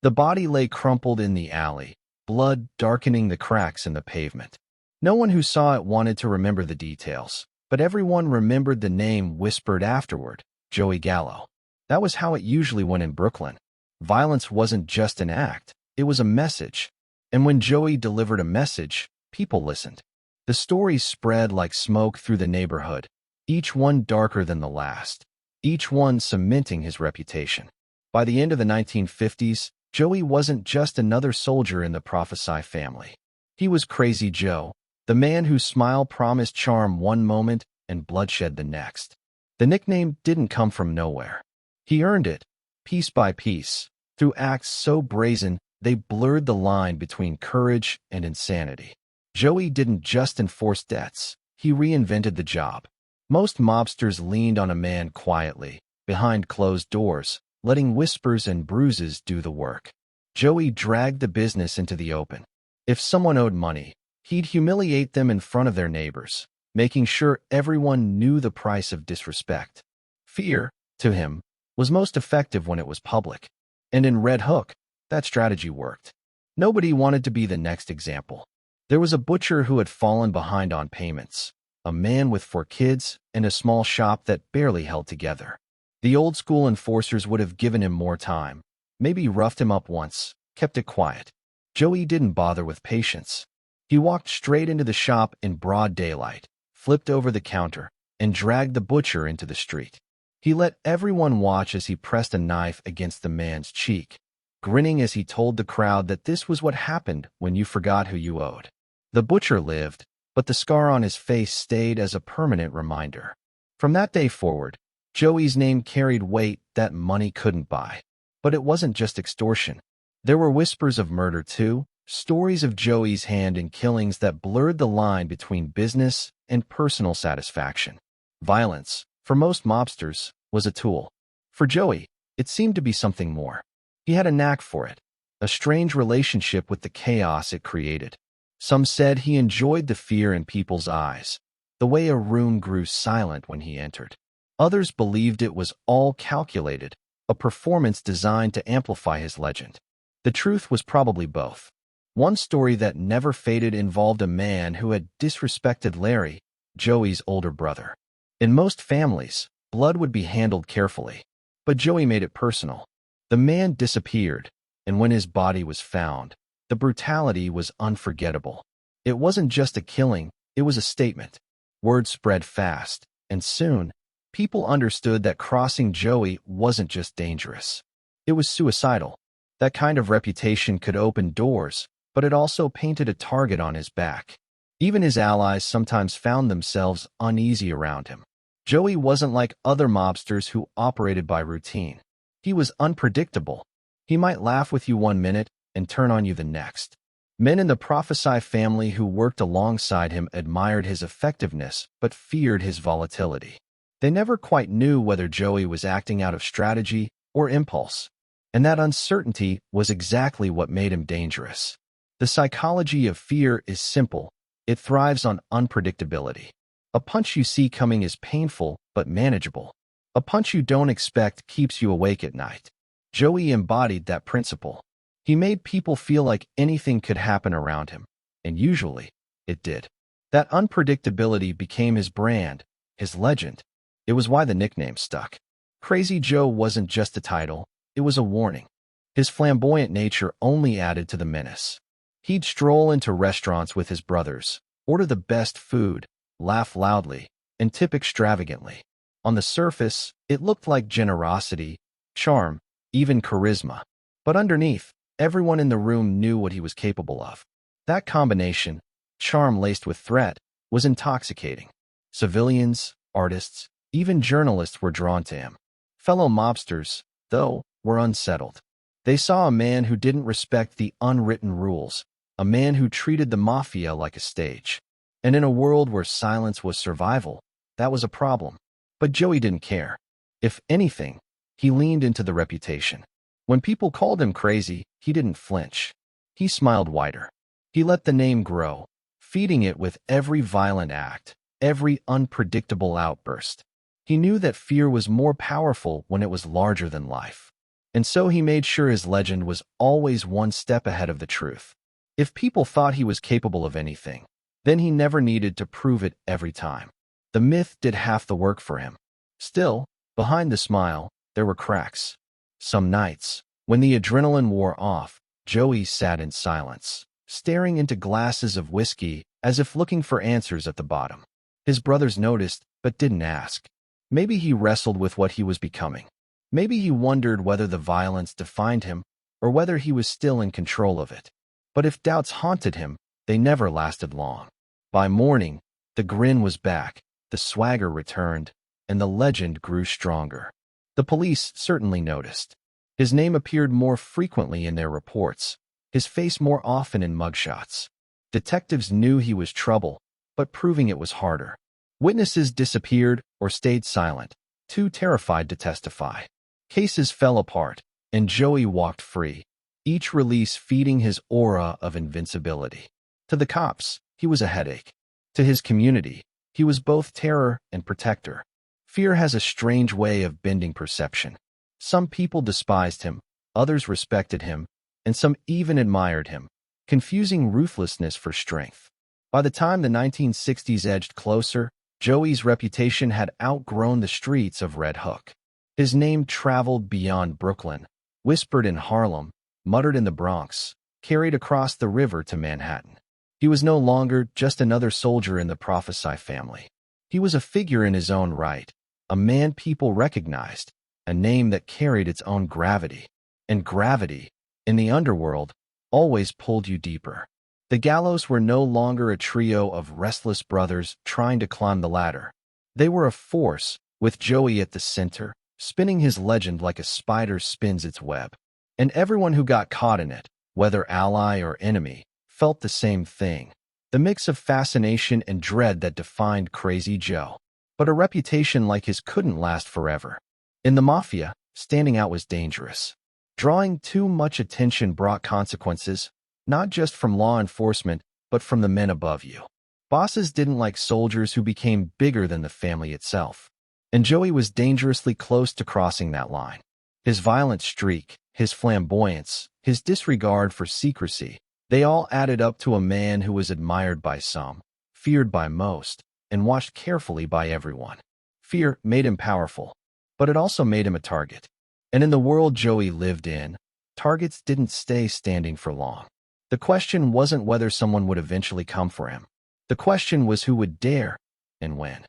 The body lay crumpled in the alley, blood darkening the cracks in the pavement. No one who saw it wanted to remember the details, but everyone remembered the name whispered afterward: Joey Gallo. That was how it usually went in Brooklyn. Violence wasn't just an act, it was a message. And when Joey delivered a message, people listened. The stories spread like smoke through the neighborhood, each one darker than the last, each one cementing his reputation. By the end of the 1950s, Joey wasn't just another soldier in the Profaci family. He was Crazy Joe, the man whose smile promised charm one moment and bloodshed the next. The nickname didn't come from nowhere. He earned it, piece by piece, through acts so brazen they blurred the line between courage and insanity. Joey didn't just enforce debts, he reinvented the job. Most mobsters leaned on a man quietly, behind closed doors, letting whispers and bruises do the work. Joey dragged the business into the open. If someone owed money, he'd humiliate them in front of their neighbors, making sure everyone knew the price of disrespect. Fear, to him, was most effective when it was public. And in Red Hook, that strategy worked. Nobody wanted to be the next example. There was a butcher who had fallen behind on payments, a man with 4 kids, and a small shop that barely held together. The old-school enforcers would have given him more time, maybe roughed him up once, kept it quiet. Joey didn't bother with patience. He walked straight into the shop in broad daylight, flipped over the counter, and dragged the butcher into the street. He let everyone watch as he pressed a knife against the man's cheek, grinning as he told the crowd that this was what happened when you forgot who you owed. The butcher lived, but the scar on his face stayed as a permanent reminder. From that day forward, Joey's name carried weight that money couldn't buy. But it wasn't just extortion. There were whispers of murder too, stories of Joey's hand in killings that blurred the line between business and personal satisfaction. Violence, for most mobsters, was a tool. For Joey, it seemed to be something more. He had a knack for it, a strange relationship with the chaos it created. Some said he enjoyed the fear in people's eyes, the way a room grew silent when he entered. Others believed it was all calculated, a performance designed to amplify his legend. The truth was probably both. One story that never faded involved a man who had disrespected Larry, Joey's older brother. In most families, blood would be handled carefully, but Joey made it personal. The man disappeared, and when his body was found, the brutality was unforgettable. It wasn't just a killing, it was a statement. Word spread fast, and soon, people understood that crossing Joey wasn't just dangerous. It was suicidal. That kind of reputation could open doors, but it also painted a target on his back. Even his allies sometimes found themselves uneasy around him. Joey wasn't like other mobsters who operated by routine. He was unpredictable. He might laugh with you one minute and turn on you the next. Men in the Profaci family who worked alongside him admired his effectiveness but feared his volatility. They never quite knew whether Joey was acting out of strategy or impulse, and that uncertainty was exactly what made him dangerous. The psychology of fear is simple. It thrives on unpredictability. A punch you see coming is painful but manageable. A punch you don't expect keeps you awake at night. Joey embodied that principle. He made people feel like anything could happen around him, and usually, it did. That unpredictability became his brand, his legend. It was why the nickname stuck. Crazy Joe wasn't just a title, it was a warning. His flamboyant nature only added to the menace. He'd stroll into restaurants with his brothers, order the best food, laugh loudly, and tip extravagantly. On the surface, it looked like generosity, charm, even charisma. But underneath, everyone in the room knew what he was capable of. That combination, charm laced with threat, was intoxicating. Civilians, artists, even journalists were drawn to him. Fellow mobsters, though, were unsettled. They saw a man who didn't respect the unwritten rules, a man who treated the mafia like a stage. And in a world where silence was survival, that was a problem. But Joey didn't care. If anything, he leaned into the reputation. When people called him crazy, he didn't flinch. He smiled wider. He let the name grow, feeding it with every violent act, every unpredictable outburst. He knew that fear was more powerful when it was larger than life. And so he made sure his legend was always one step ahead of the truth. If people thought he was capable of anything, then he never needed to prove it every time. The myth did half the work for him. Still, behind the smile, there were cracks. Some nights, when the adrenaline wore off, Joey sat in silence, staring into glasses of whiskey as if looking for answers at the bottom. His brothers noticed, but didn't ask. Maybe he wrestled with what he was becoming. Maybe he wondered whether the violence defined him or whether he was still in control of it. But if doubts haunted him, they never lasted long. By morning, the grin was back, the swagger returned, and the legend grew stronger. The police certainly noticed. His name appeared more frequently in their reports, his face more often in mugshots. Detectives knew he was trouble, but proving it was harder. Witnesses disappeared or stayed silent, too terrified to testify. Cases fell apart, and Joey walked free, each release feeding his aura of invincibility. To the cops, he was a headache. To his community, he was both terror and protector. Fear has a strange way of bending perception. Some people despised him, others respected him, and some even admired him, confusing ruthlessness for strength. By the time the 1960s edged closer, Joey's reputation had outgrown the streets of Red Hook. His name traveled beyond Brooklyn, whispered in Harlem, muttered in the Bronx, carried across the river to Manhattan. He was no longer just another soldier in the Profaci family. He was a figure in his own right, a man people recognized, a name that carried its own gravity. And gravity, in the underworld, always pulled you deeper. The Gallos were no longer a trio of restless brothers trying to climb the ladder. They were a force, with Joey at the center, spinning his legend like a spider spins its web. And everyone who got caught in it, whether ally or enemy, felt the same thing, the mix of fascination and dread that defined Crazy Joe. But a reputation like his couldn't last forever. In the Mafia, standing out was dangerous. Drawing too much attention brought consequences, not just from law enforcement, but from the men above you. Bosses didn't like soldiers who became bigger than the family itself. And Joey was dangerously close to crossing that line. His violent streak, his flamboyance, his disregard for secrecy, they all added up to a man who was admired by some, feared by most, and watched carefully by everyone. Fear made him powerful, but it also made him a target. And in the world Joey lived in, targets didn't stay standing for long. The question wasn't whether someone would eventually come for him. The question was who would dare, and when.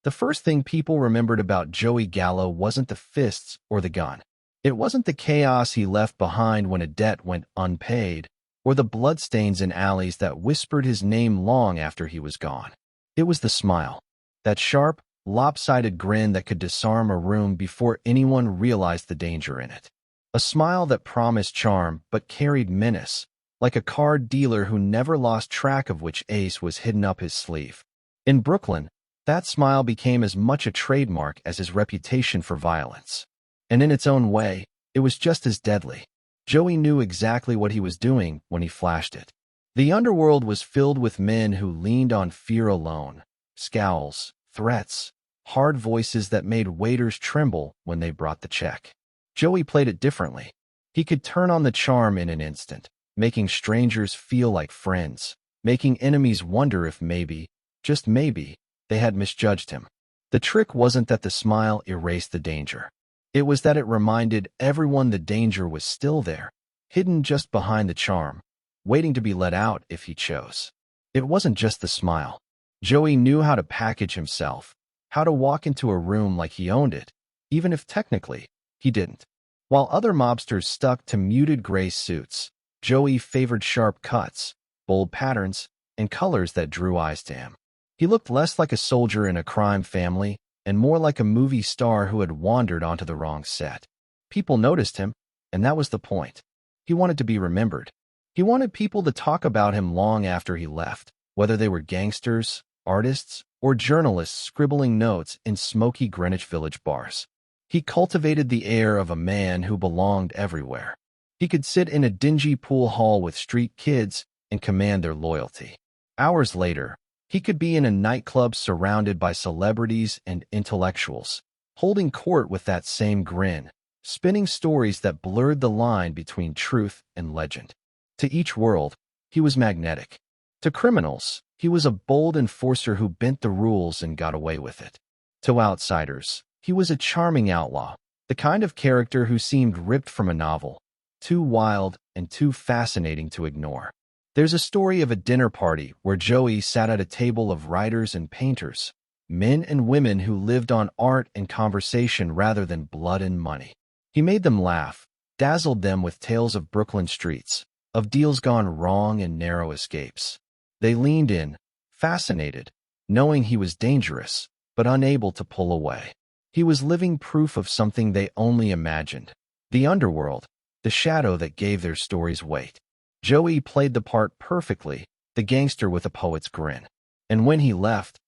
The first thing people remembered about Joey Gallo wasn't the fists or the gun. It wasn't the chaos he left behind when a debt went unpaid, or the bloodstains in alleys that whispered his name long after he was gone. It was the smile, that sharp, lopsided grin that could disarm a room before anyone realized the danger in it. A smile that promised charm but carried menace, like a card dealer who never lost track of which ace was hidden up his sleeve. In Brooklyn, that smile became as much a trademark as his reputation for violence. And in its own way, it was just as deadly. Joey knew exactly what he was doing when he flashed it. The underworld was filled with men who leaned on fear alone, scowls, threats, hard voices that made waiters tremble when they brought the check. Joey played it differently. He could turn on the charm in an instant, making strangers feel like friends, making enemies wonder if maybe, just maybe, they had misjudged him. The trick wasn't that the smile erased the danger. It was that it reminded everyone the danger was still there, hidden just behind the charm, waiting to be let out if he chose. It wasn't just the smile. Joey knew how to package himself, how to walk into a room like he owned it, even if technically he didn't. While other mobsters stuck to muted gray suits, Joey favored sharp cuts, bold patterns, and colors that drew eyes to him. He looked less like a soldier in a crime family and more like a movie star who had wandered onto the wrong set. People noticed him, and that was the point. He wanted to be remembered. He wanted people to talk about him long after he left, whether they were gangsters, artists, or journalists scribbling notes in smoky Greenwich Village bars. He cultivated the air of a man who belonged everywhere. He could sit in a dingy pool hall with street kids and command their loyalty. Hours later, he could be in a nightclub surrounded by celebrities and intellectuals, holding court with that same grin, spinning stories that blurred the line between truth and legend. To each world, he was magnetic. To criminals, he was a bold enforcer who bent the rules and got away with it. To outsiders, he was a charming outlaw, the kind of character who seemed ripped from a novel, too wild and too fascinating to ignore. There's a story of a dinner party where Joey sat at a table of writers and painters, men and women who lived on art and conversation rather than blood and money. He made them laugh, dazzled them with tales of Brooklyn streets, of deals gone wrong and narrow escapes. They leaned in, fascinated, knowing he was dangerous, but unable to pull away. He was living proof of something they only imagined. The underworld, the shadow that gave their stories weight. Joey played the part perfectly, the gangster with a poet's grin. And when he left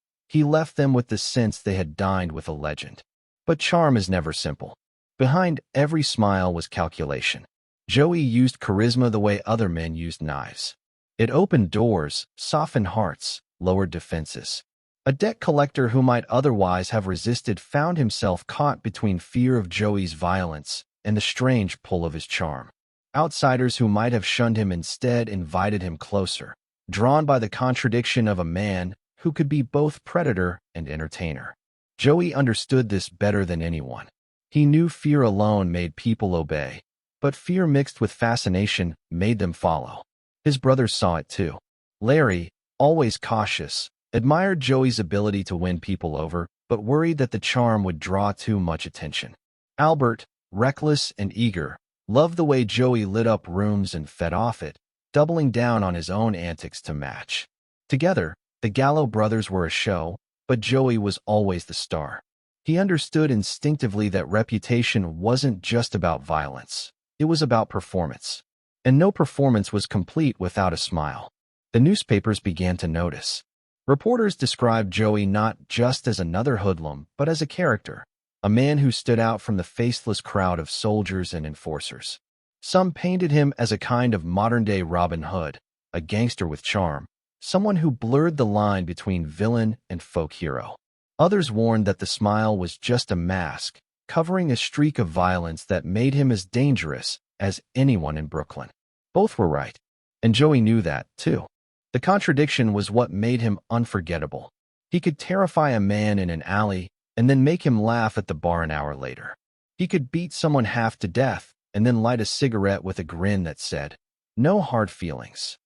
them with the sense they had dined with a legend. But charm is never simple. Behind every smile was calculation. Joey used charisma the way other men used knives. It opened doors, softened hearts, lowered defenses. A debt collector who might otherwise have resisted found himself caught between fear of Joey's violence and the strange pull of his charm. Outsiders who might have shunned him instead invited him closer, drawn by the contradiction of a man who could be both predator and entertainer. Joey understood this better than anyone. He knew fear alone made people obey, but fear mixed with fascination made them follow. His brothers saw it too. Larry, always cautious, admired Joey's ability to win people over, but worried that the charm would draw too much attention. Albert, reckless and eager, loved the way Joey lit up rooms and fed off it, doubling down on his own antics to match. Together, the Gallo brothers were a show, but Joey was always the star. He understood instinctively that reputation wasn't just about violence. It was about performance. And no performance was complete without a smile. The newspapers began to notice. Reporters described Joey not just as another hoodlum, but as a character, a man who stood out from the faceless crowd of soldiers and enforcers. Some painted him as a kind of modern-day Robin Hood, a gangster with charm, someone who blurred the line between villain and folk hero. Others warned that the smile was just a mask, covering a streak of violence that made him as dangerous as anyone in Brooklyn. Both were right, and Joey knew that, too. The contradiction was what made him unforgettable. He could terrify a man in an alley and then make him laugh at the bar an hour later. He could beat someone half to death and then light a cigarette with a grin that said, "No hard feelings."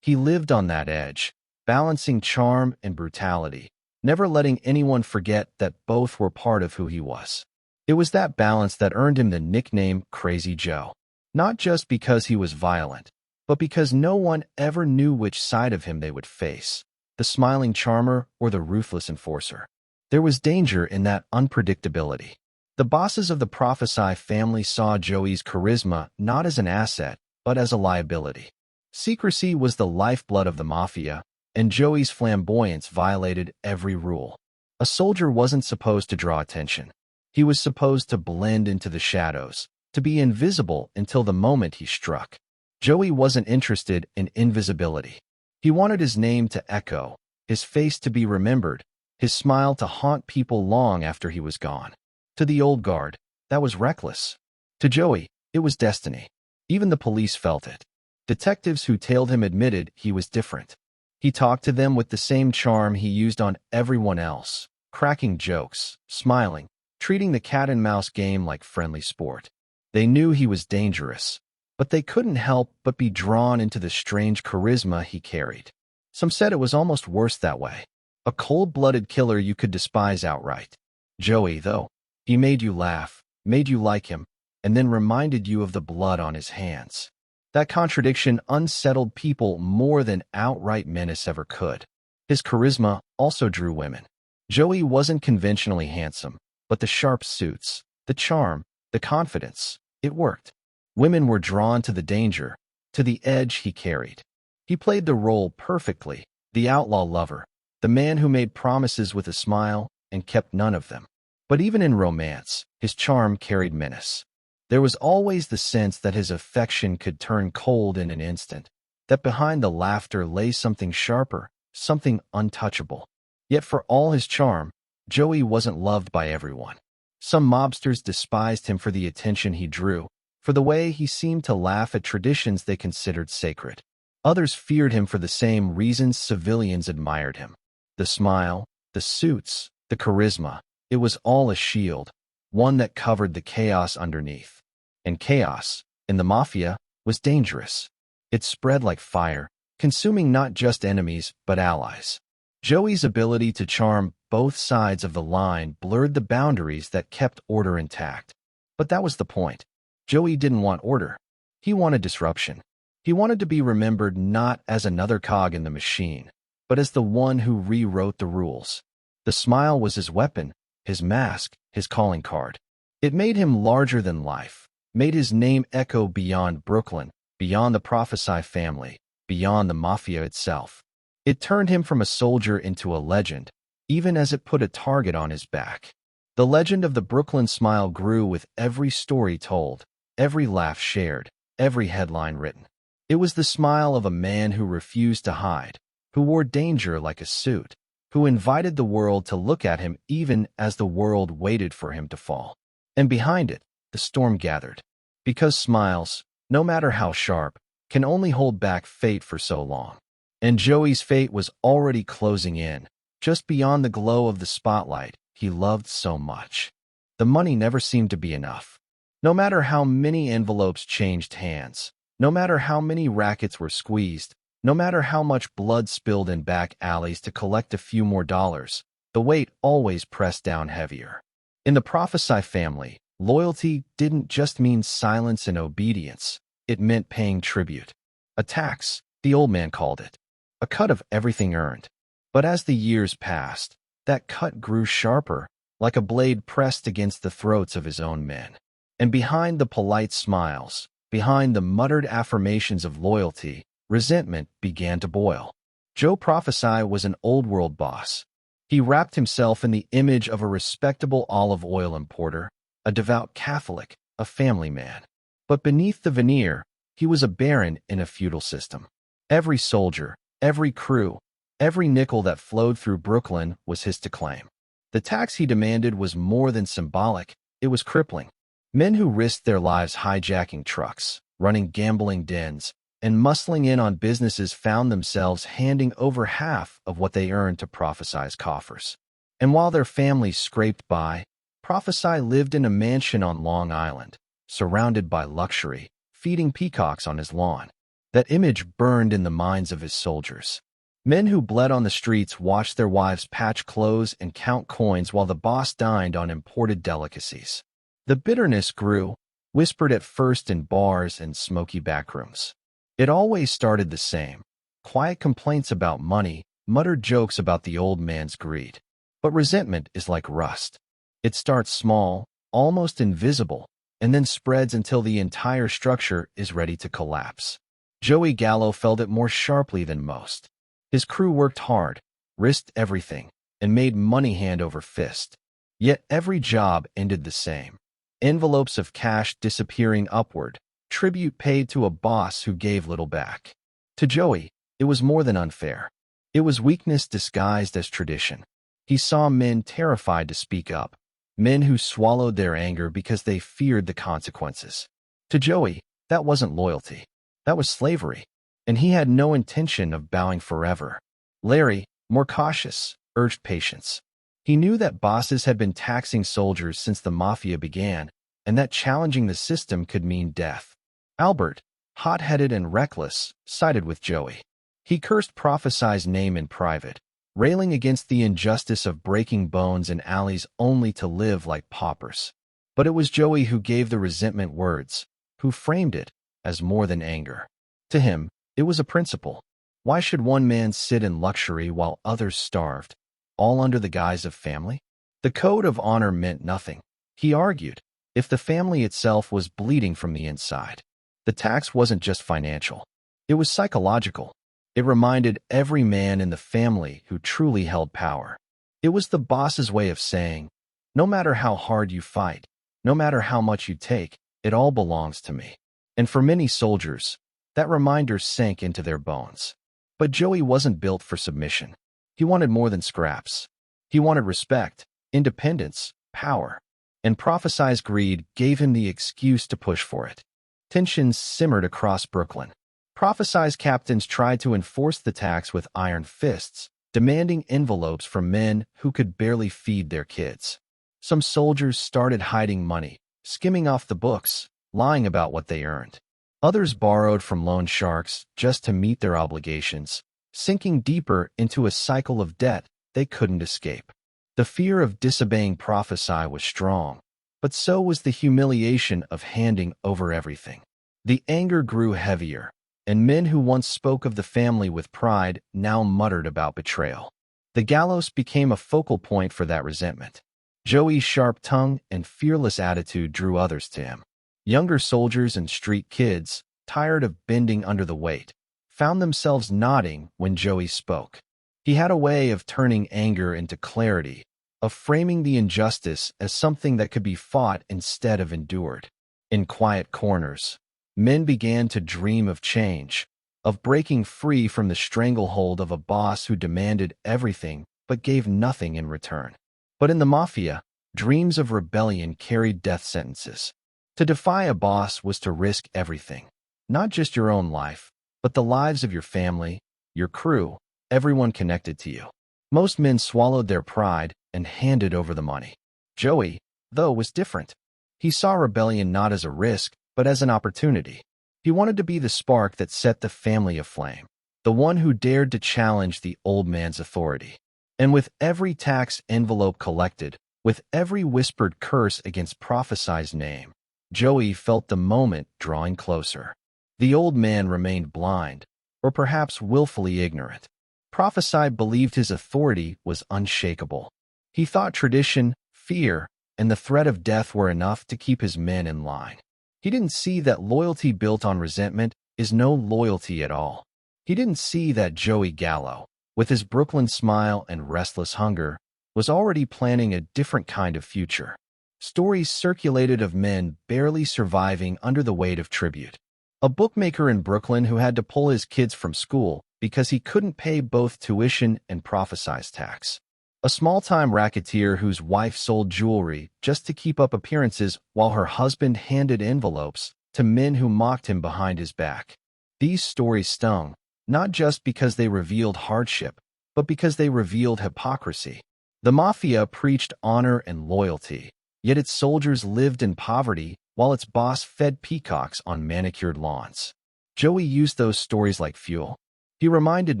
He lived on that edge, balancing charm and brutality, never letting anyone forget that both were part of who he was. It was that balance that earned him the nickname Crazy Joe, not just because he was violent, but because no one ever knew which side of him they would face, the smiling charmer or the ruthless enforcer. There was danger in that unpredictability. The bosses of the Profaci family saw Joey's charisma not as an asset, but as a liability. Secrecy was the lifeblood of the Mafia, and Joey's flamboyance violated every rule. A soldier wasn't supposed to draw attention. He was supposed to blend into the shadows, to be invisible until the moment he struck. Joey wasn't interested in invisibility. He wanted his name to echo, his face to be remembered, his smile to haunt people long after he was gone. To the old guard, that was reckless. To Joey, it was destiny. Even the police felt it. Detectives who tailed him admitted he was different. He talked to them with the same charm he used on everyone else, cracking jokes, smiling, treating the cat-and-mouse game like friendly sport. They knew he was dangerous, but they couldn't help but be drawn into the strange charisma he carried. Some said it was almost worse that way. A cold-blooded killer you could despise outright. Joey, though, he made you laugh, made you like him, and then reminded you of the blood on his hands. That contradiction unsettled people more than outright menace ever could. His charisma also drew women. Joey wasn't conventionally handsome, but the sharp suits, the charm, the confidence, it worked. Women were drawn to the danger, to the edge he carried. He played the role perfectly, the outlaw lover, the man who made promises with a smile and kept none of them. But even in romance, his charm carried menace. There was always the sense that his affection could turn cold in an instant, that behind the laughter lay something sharper, something untouchable. Yet for all his charm, Joey wasn't loved by everyone. Some mobsters despised him for the attention he drew, for the way he seemed to laugh at traditions they considered sacred. Others feared him for the same reasons civilians admired him. The smile, the suits, the charisma, it was all a shield, one that covered the chaos underneath. And chaos, in the Mafia, was dangerous. It spread like fire, consuming not just enemies, but allies. Joey's ability to charm both sides of the line blurred the boundaries that kept order intact. But that was the point. Joey didn't want order. He wanted disruption. He wanted to be remembered not as another cog in the machine, but as the one who rewrote the rules. The smile was his weapon, his mask, his calling card. It made him larger than life, made his name echo beyond Brooklyn, beyond the Profaci family, beyond the Mafia itself. It turned him from a soldier into a legend, even as it put a target on his back. The legend of the Brooklyn Smile grew with every story told, every laugh shared, every headline written. It was the smile of a man who refused to hide, who wore danger like a suit, who invited the world to look at him even as the world waited for him to fall. And behind it, the storm gathered. Because smiles, no matter how sharp, can only hold back fate for so long. And Joey's fate was already closing in, just beyond the glow of the spotlight he loved so much. The money never seemed to be enough. No matter how many envelopes changed hands, no matter how many rackets were squeezed, no matter how much blood spilled in back alleys to collect a few more dollars, the weight always pressed down heavier. In the Profaci family, loyalty didn't just mean silence and obedience. It meant paying tribute. A tax, the old man called it. A cut of everything earned. But as the years passed, that cut grew sharper, like a blade pressed against the throats of his own men. And behind the polite smiles, behind the muttered affirmations of loyalty, resentment began to boil. Joe Profaci was an old-world boss. He wrapped himself in the image of a respectable olive oil importer, a devout Catholic, a family man. But beneath the veneer, he was a baron in a feudal system. Every soldier, every crew, every nickel that flowed through Brooklyn was his to claim. The tax he demanded was more than symbolic, it was crippling. Men who risked their lives hijacking trucks, running gambling dens, and muscling in on businesses found themselves handing over half of what they earned to Profaci's coffers. And while their families scraped by, Profaci lived in a mansion on Long Island, surrounded by luxury, feeding peacocks on his lawn. That image burned in the minds of his soldiers. Men who bled on the streets watched their wives patch clothes and count coins while the boss dined on imported delicacies. The bitterness grew, whispered at first in bars and smoky backrooms. It always started the same. Quiet complaints about money, muttered jokes about the old man's greed. But resentment is like rust. It starts small, almost invisible, and then spreads until the entire structure is ready to collapse. Joey Gallo felt it more sharply than most. His crew worked hard, risked everything, and made money hand over fist. Yet every job ended the same. Envelopes of cash disappearing upward, tribute paid to a boss who gave little back. To Joey, it was more than unfair. It was weakness disguised as tradition. He saw men terrified to speak up, men who swallowed their anger because they feared the consequences. To Joey, that wasn't loyalty. That was slavery, and he had no intention of bowing forever. Larry, more cautious, urged patience. He knew that bosses had been taxing soldiers since the Mafia began, and that challenging the system could mean death. Albert, hot-headed and reckless, sided with Joey. He cursed Profaci's name in private, railing against the injustice of breaking bones in alleys only to live like paupers. But it was Joey who gave the resentment words, who framed it as more than anger. To him, it was a principle. Why should one man sit in luxury while others starved, all under the guise of family? The code of honor meant nothing. He argued, if the family itself was bleeding from the inside. The tax wasn't just financial. It was psychological. It reminded every man in the family who truly held power. It was the boss's way of saying, no matter how hard you fight, no matter how much you take, it all belongs to me. And for many soldiers, that reminder sank into their bones. But Joey wasn't built for submission. He wanted more than scraps. He wanted respect, independence, power. And Profaci's greed gave him the excuse to push for it. Tensions simmered across Brooklyn. Profaci's captains tried to enforce the tax with iron fists, demanding envelopes from men who could barely feed their kids. Some soldiers started hiding money, skimming off the books, lying about what they earned. Others borrowed from loan sharks just to meet their obligations, sinking deeper into a cycle of debt they couldn't escape. The fear of disobeying Profaci was strong, but so was the humiliation of handing over everything. The anger grew heavier, and men who once spoke of the family with pride now muttered about betrayal. The gallows became a focal point for that resentment. Joey's sharp tongue and fearless attitude drew others to him. Younger soldiers and street kids, tired of bending under the weight, found themselves nodding when Joey spoke. He had a way of turning anger into clarity, of framing the injustice as something that could be fought instead of endured. In quiet corners, men began to dream of change, of breaking free from the stranglehold of a boss who demanded everything but gave nothing in return. But in the Mafia, dreams of rebellion carried death sentences. To defy a boss was to risk everything. Not just your own life, but the lives of your family, your crew, everyone connected to you. Most men swallowed their pride and handed over the money. Joey, though, was different. He saw rebellion not as a risk, but as an opportunity. He wanted to be the spark that set the family aflame, the one who dared to challenge the old man's authority. And with every tax envelope collected, with every whispered curse against Profaci's name, Joey felt the moment drawing closer. The old man remained blind, or perhaps willfully ignorant. Profaci believed his authority was unshakable. He thought tradition, fear, and the threat of death were enough to keep his men in line. He didn't see that loyalty built on resentment is no loyalty at all. He didn't see that Joey Gallo, with his Brooklyn smile and restless hunger, was already planning a different kind of future. Stories circulated of men barely surviving under the weight of tribute. A bookmaker in Brooklyn who had to pull his kids from school because he couldn't pay both tuition and Profaci's tax. A small-time racketeer whose wife sold jewelry just to keep up appearances while her husband handed envelopes to men who mocked him behind his back. These stories stung, not just because they revealed hardship, but because they revealed hypocrisy. The Mafia preached honor and loyalty, yet its soldiers lived in poverty while its boss fed peacocks on manicured lawns. Joey used those stories like fuel. He reminded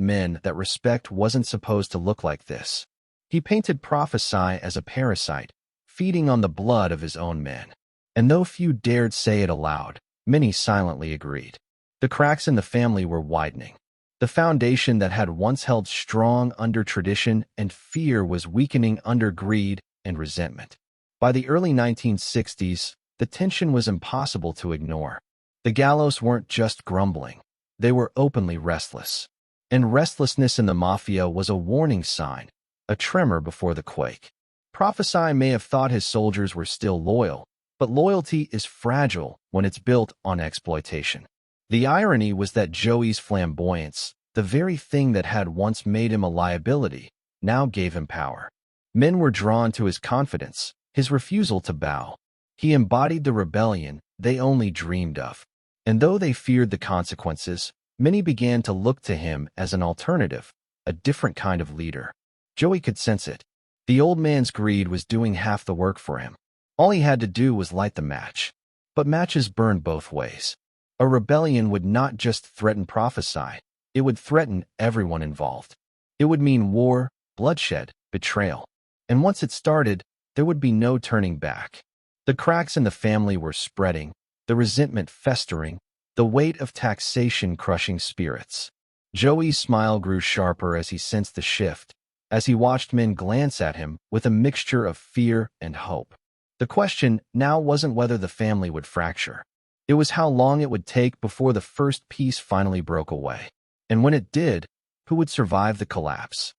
men that respect wasn't supposed to look like this. He painted Profaci as a parasite, feeding on the blood of his own men. And though few dared say it aloud, many silently agreed. The cracks in the family were widening. The foundation that had once held strong under tradition and fear was weakening under greed and resentment. By the early 1960s, the tension was impossible to ignore. The Gallos weren't just grumbling. They were openly restless. And restlessness in the Mafia was a warning sign, a tremor before the quake. Profaci may have thought his soldiers were still loyal, but loyalty is fragile when it's built on exploitation. The irony was that Joey's flamboyance, the very thing that had once made him a liability, now gave him power. Men were drawn to his confidence, his refusal to bow. He embodied the rebellion they only dreamed of. And though they feared the consequences, many began to look to him as an alternative, a different kind of leader. Joey could sense it. The old man's greed was doing half the work for him. All he had to do was light the match. But matches burned both ways. A rebellion would not just threaten Profaci, it would threaten everyone involved. It would mean war, bloodshed, betrayal. And once it started, there would be no turning back. The cracks in the family were spreading, the resentment festering, the weight of taxation crushing spirits. Joey's smile grew sharper as he sensed the shift, as he watched men glance at him with a mixture of fear and hope. The question now wasn't whether the family would fracture. It was how long it would take before the first piece finally broke away. And when it did, who would survive the collapse?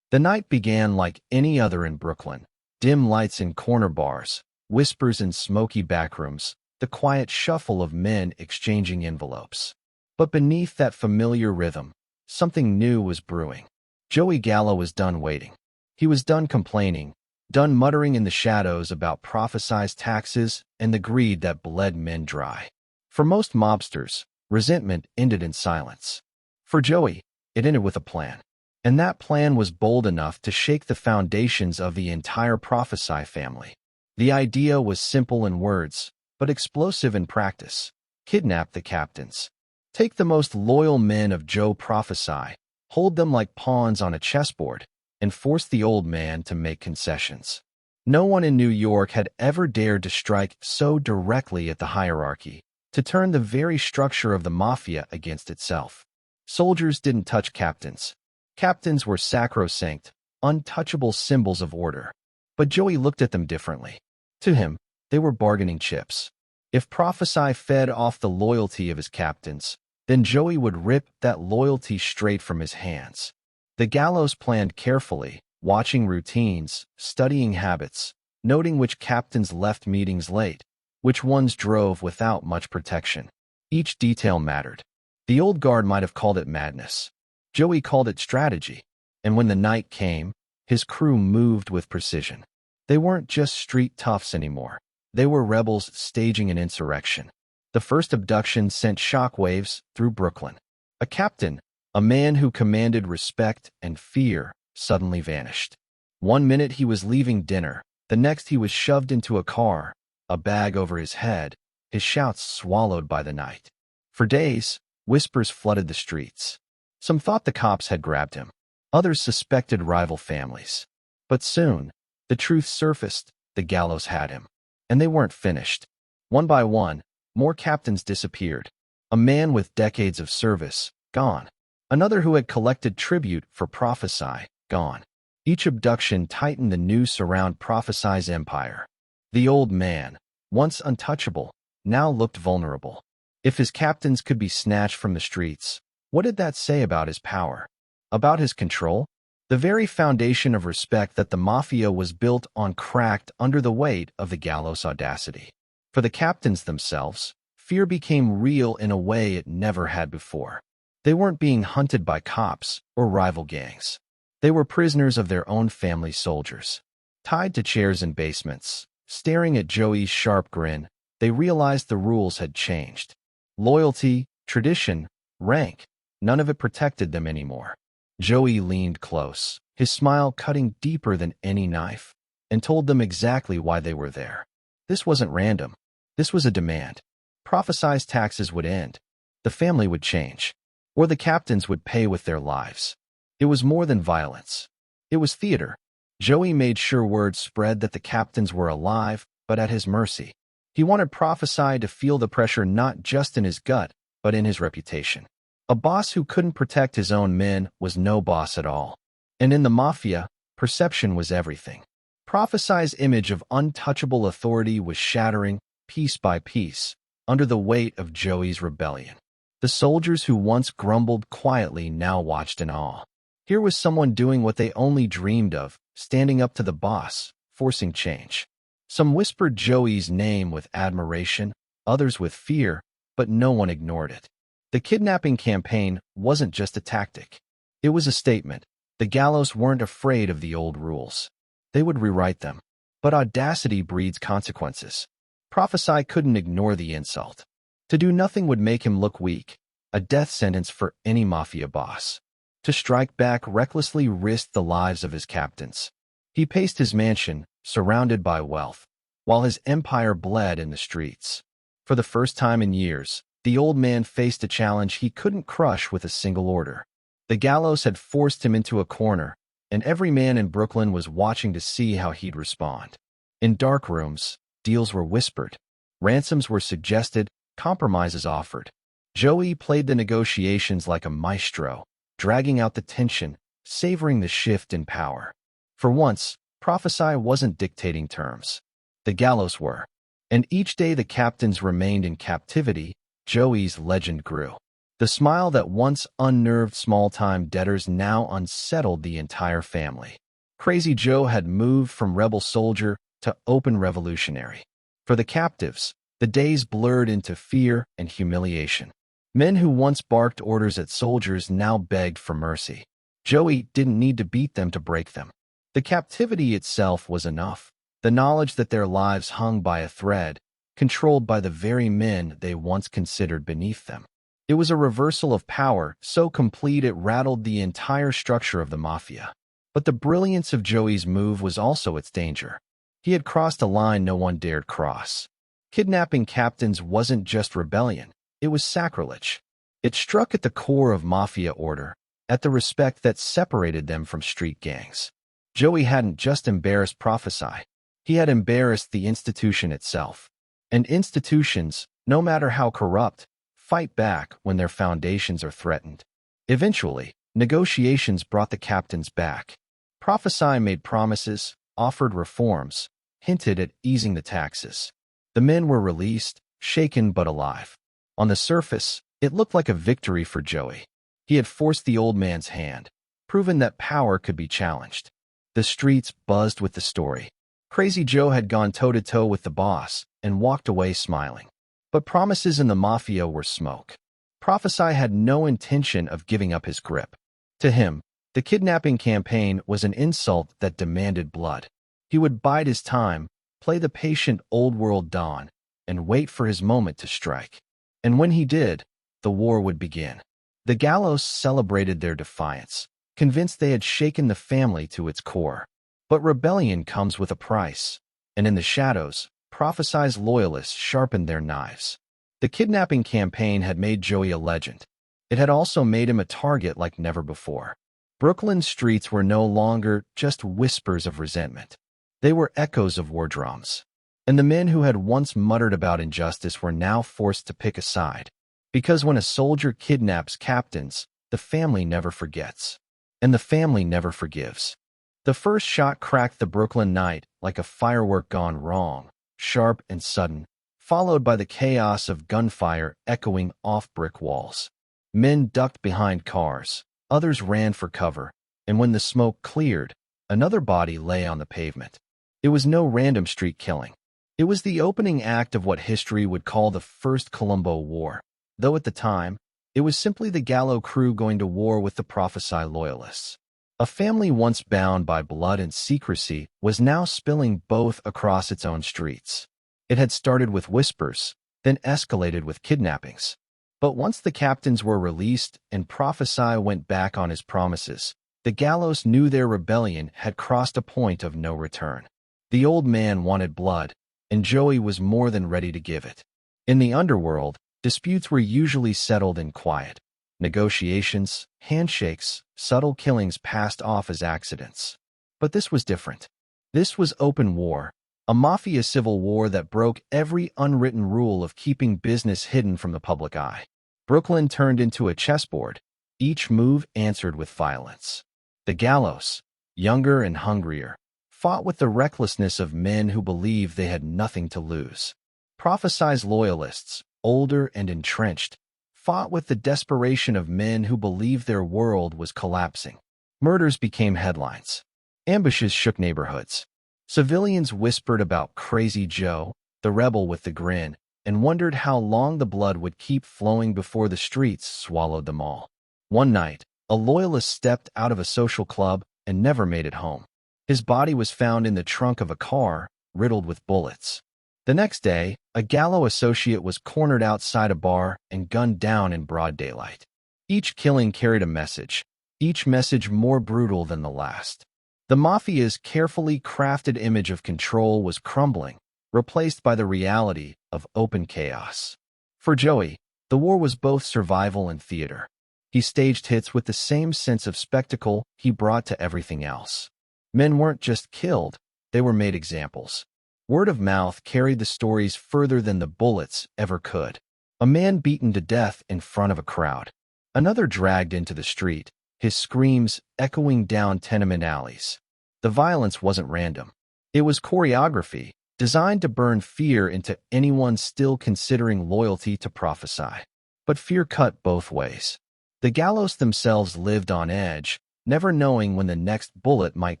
The night began like any other in Brooklyn. Dim lights in corner bars, whispers in smoky backrooms, the quiet shuffle of men exchanging envelopes. But beneath that familiar rhythm, something new was brewing. Joey Gallo was done waiting. He was done complaining, done muttering in the shadows about Profaci's taxes and the greed that bled men dry. For most mobsters, resentment ended in silence. For Joey, it ended with a plan. And that plan was bold enough to shake the foundations of the entire Profaci family. The idea was simple in words, but explosive in practice. Kidnap the captains. Take the most loyal men of Joe Profaci, hold them like pawns on a chessboard, and force the old man to make concessions. No one in New York had ever dared to strike so directly at the hierarchy, to turn the very structure of the Mafia against itself. Soldiers didn't touch captains. Captains were sacrosanct, untouchable symbols of order. But Joey looked at them differently. To him, they were bargaining chips. If Profaci fed off the loyalty of his captains, then Joey would rip that loyalty straight from his hands. The Gallos planned carefully, watching routines, studying habits, noting which captains left meetings late, which ones drove without much protection. Each detail mattered. The old guard might have called it madness. Joey called it strategy. And when the night came, his crew moved with precision. They weren't just street toughs anymore. They were rebels staging an insurrection. The first abduction sent shockwaves through Brooklyn. A captain, a man who commanded respect and fear, suddenly vanished. One minute he was leaving dinner, the next he was shoved into a car, a bag over his head, his shouts swallowed by the night. For days, whispers flooded the streets. Some thought the cops had grabbed him. Others suspected rival families. But soon, the truth surfaced: the gallows had him. And they weren't finished. One by one, more captains disappeared. A man with decades of service, gone. Another who had collected tribute for Profaci, gone. Each abduction tightened the noose around Profaci's empire. The old man, once untouchable, now looked vulnerable. If his captains could be snatched from the streets, what did that say about his power? About his control? The very foundation of respect that the Mafia was built on cracked under the weight of the gallows' audacity. For the captains themselves, fear became real in a way it never had before. They weren't being hunted by cops or rival gangs. They were prisoners of their own family soldiers. Tied to chairs in basements, staring at Joey's sharp grin, they realized the rules had changed. Loyalty, tradition, rank, none of it protected them anymore. Joey leaned close, his smile cutting deeper than any knife, and told them exactly why they were there. This wasn't random. This was a demand. Profaci's taxes would end. The family would change. Or the captains would pay with their lives. It was more than violence. It was theater. Joey made sure word spread that the captains were alive, but at his mercy. He wanted Profaci to feel the pressure not just in his gut, but in his reputation. A boss who couldn't protect his own men was no boss at all. And in the Mafia, perception was everything. Profaci's image of untouchable authority was shattering, piece by piece, under the weight of Joey's rebellion. The soldiers who once grumbled quietly now watched in awe. Here was someone doing what they only dreamed of, standing up to the boss, forcing change. Some whispered Joey's name with admiration, others with fear, but no one ignored it. The kidnapping campaign wasn't just a tactic. It was a statement. The gallows weren't afraid of the old rules. They would rewrite them. But audacity breeds consequences. Profaci couldn't ignore the insult. To do nothing would make him look weak, a death sentence for any Mafia boss. To strike back recklessly risked the lives of his captains. He paced his mansion, surrounded by wealth, while his empire bled in the streets. For the first time in years, the old man faced a challenge he couldn't crush with a single order. The gallows had forced him into a corner, and every man in Brooklyn was watching to see how he'd respond. In dark rooms, deals were whispered. Ransoms were suggested, compromises offered. Joey played the negotiations like a maestro, dragging out the tension, savoring the shift in power. For once, Profaci wasn't dictating terms. The gallows were. And each day the captains remained in captivity, Joey's legend grew. The smile that once unnerved small-time debtors now unsettled the entire family. Crazy Joe had moved from rebel soldier to open revolutionary. For the captives, the days blurred into fear and humiliation. Men who once barked orders at soldiers now begged for mercy. Joey didn't need to beat them to break them. The captivity itself was enough. The knowledge that their lives hung by a thread, controlled by the very men they once considered beneath them. It was a reversal of power so complete it rattled the entire structure of the Mafia. But the brilliance of Joey's move was also its danger. He had crossed a line no one dared cross. Kidnapping captains wasn't just rebellion, it was sacrilege. It struck at the core of Mafia order, at the respect that separated them from street gangs. Joey hadn't just embarrassed Profaci, he had embarrassed the institution itself. And institutions, no matter how corrupt, fight back when their foundations are threatened. Eventually, negotiations brought the captains back. Profaci made promises, offered reforms, hinted at easing the taxes. The men were released, shaken but alive. On the surface, it looked like a victory for Joey. He had forced the old man's hand, proven that power could be challenged. The streets buzzed with the story. Crazy Joe had gone toe-to-toe with the boss and walked away smiling. But promises in the Mafia were smoke. Profaci had no intention of giving up his grip. To him, the kidnapping campaign was an insult that demanded blood. He would bide his time, play the patient old-world Don, and wait for his moment to strike. And when he did, the war would begin. The Gallos celebrated their defiance, convinced they had shaken the family to its core. But rebellion comes with a price, and in the shadows, Profaci's loyalists sharpened their knives. The kidnapping campaign had made Joey a legend. It had also made him a target like never before. Brooklyn's streets were no longer just whispers of resentment. They were echoes of war drums. And the men who had once muttered about injustice were now forced to pick a side. Because when a soldier kidnaps captains, the family never forgets. And the family never forgives. The first shot cracked the Brooklyn night like a firework gone wrong, sharp and sudden, followed by the chaos of gunfire echoing off brick walls. Men ducked behind cars, others ran for cover, and when the smoke cleared, another body lay on the pavement. It was no random street killing. It was the opening act of what history would call the First Colombo War, though at the time, it was simply the Gallo crew going to war with the Profaci loyalists. A family once bound by blood and secrecy was now spilling both across its own streets. It had started with whispers, then escalated with kidnappings. But once the captains were released and Profaci went back on his promises, the Gallos knew their rebellion had crossed a point of no return. The old man wanted blood, and Joey was more than ready to give it. In the underworld, disputes were usually settled in quiet. Negotiations, handshakes, subtle killings passed off as accidents. But this was different. This was open war, a mafia civil war that broke every unwritten rule of keeping business hidden from the public eye. Brooklyn turned into a chessboard, each move answered with violence. The Gallos, younger and hungrier, fought with the recklessness of men who believed they had nothing to lose. Profaci's loyalists, older and entrenched, fought with the desperation of men who believed their world was collapsing. Murders became headlines. Ambushes shook neighborhoods. Civilians whispered about Crazy Joe, the rebel with the grin, and wondered how long the blood would keep flowing before the streets swallowed them all. One night, a loyalist stepped out of a social club and never made it home. His body was found in the trunk of a car, riddled with bullets. The next day, a Gallo associate was cornered outside a bar and gunned down in broad daylight. Each killing carried a message, each message more brutal than the last. The Mafia's carefully crafted image of control was crumbling, replaced by the reality of open chaos. For Joey, the war was both survival and theater. He staged hits with the same sense of spectacle he brought to everything else. Men weren't just killed, they were made examples. Word of mouth carried the stories further than the bullets ever could. A man beaten to death in front of a crowd. Another dragged into the street, his screams echoing down tenement alleys. The violence wasn't random. It was choreography, designed to burn fear into anyone still considering loyalty to Profaci. But fear cut both ways. The Gallos themselves lived on edge, never knowing when the next bullet might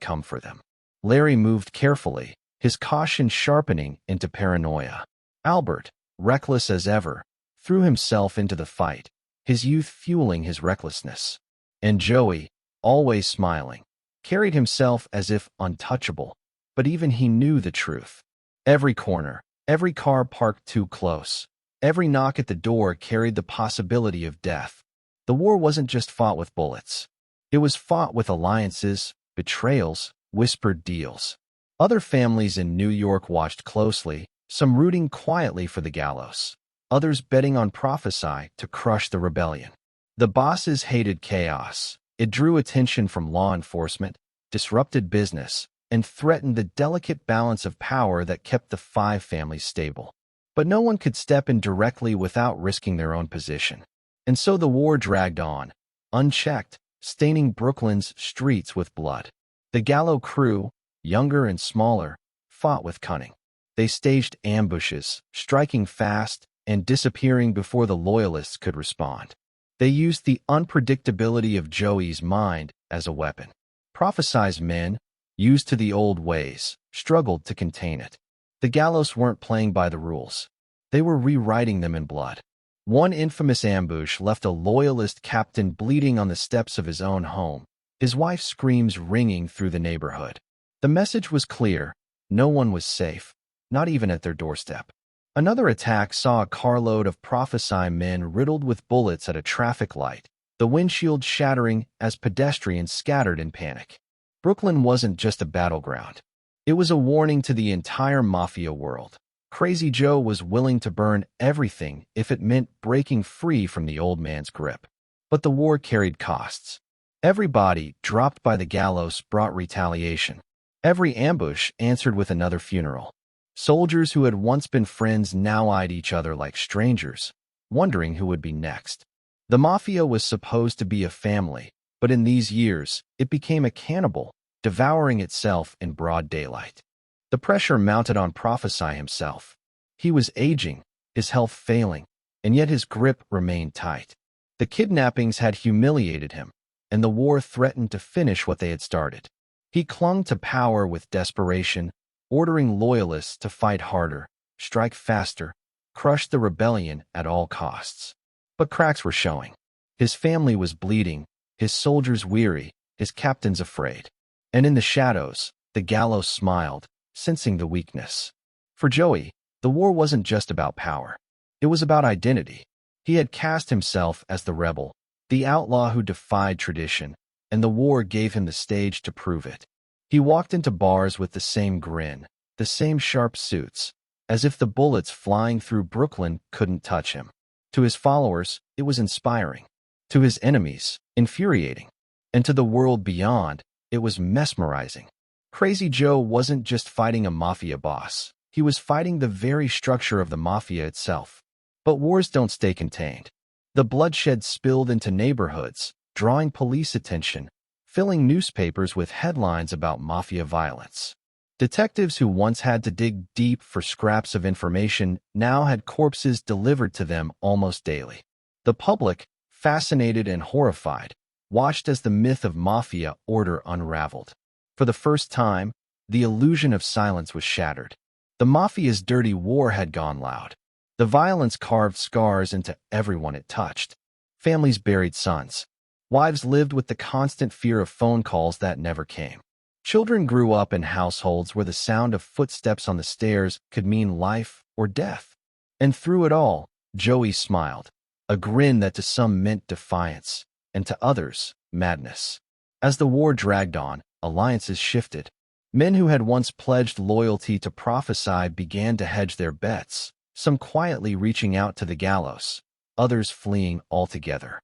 come for them. Larry moved carefully, his caution sharpening into paranoia. Albert, reckless as ever, threw himself into the fight, his youth fueling his recklessness. And Joey, always smiling, carried himself as if untouchable, but even he knew the truth. Every corner, every car parked too close, every knock at the door carried the possibility of death. The war wasn't just fought with bullets. It was fought with alliances, betrayals, whispered deals. Other families in New York watched closely, some rooting quietly for the Gallos, others betting on Profaci to crush the rebellion. The bosses hated chaos. It drew attention from law enforcement, disrupted business, and threatened the delicate balance of power that kept the five families stable. But no one could step in directly without risking their own position. And so the war dragged on, unchecked, staining Brooklyn's streets with blood. The Gallo crew, younger and smaller, fought with cunning. They staged ambushes, striking fast and disappearing before the loyalists could respond. They used the unpredictability of Joey's mind as a weapon. Profaci's men, used to the old ways, struggled to contain it. The Gallos weren't playing by the rules. They were rewriting them in blood. One infamous ambush left a loyalist captain bleeding on the steps of his own home, his wife's screams ringing through the neighborhood. The message was clear: no one was safe, not even at their doorstep. Another attack saw a carload of Profaci men riddled with bullets at a traffic light, the windshield shattering as pedestrians scattered in panic. Brooklyn wasn't just a battleground. It was a warning to the entire mafia world. Crazy Joe was willing to burn everything if it meant breaking free from the old man's grip. But the war carried costs. Every body dropped by the gallows brought retaliation. Every ambush answered with another funeral. Soldiers who had once been friends now eyed each other like strangers, wondering who would be next. The mafia was supposed to be a family, but in these years, it became a cannibal, devouring itself in broad daylight. The pressure mounted on Profaci himself. He was aging, his health failing, and yet his grip remained tight. The kidnappings had humiliated him, and the war threatened to finish what they had started. He clung to power with desperation, ordering loyalists to fight harder, strike faster, crush the rebellion at all costs. But cracks were showing. His family was bleeding, his soldiers weary, his captains afraid. And in the shadows, the Gallo smiled, sensing the weakness. For Joey, the war wasn't just about power. It was about identity. He had cast himself as the rebel, the outlaw who defied tradition, and the war gave him the stage to prove it. He walked into bars with the same grin, the same sharp suits, as if the bullets flying through Brooklyn couldn't touch him. To his followers, it was inspiring. To his enemies, infuriating. And to the world beyond, it was mesmerizing. Crazy Joe wasn't just fighting a mafia boss. He was fighting the very structure of the mafia itself. But wars don't stay contained. The bloodshed spilled into neighborhoods, drawing police attention, filling newspapers with headlines about mafia violence. Detectives who once had to dig deep for scraps of information now had corpses delivered to them almost daily. The public, fascinated and horrified, watched as the myth of mafia order unraveled. For the first time, the illusion of silence was shattered. The mafia's dirty war had gone loud. The violence carved scars into everyone it touched. Families buried sons. Wives lived with the constant fear of phone calls that never came. Children grew up in households where the sound of footsteps on the stairs could mean life or death. And through it all, Joey smiled, a grin that to some meant defiance, and to others, madness. As the war dragged on, alliances shifted. Men who had once pledged loyalty to Profaci began to hedge their bets, some quietly reaching out to the gallows, others fleeing altogether.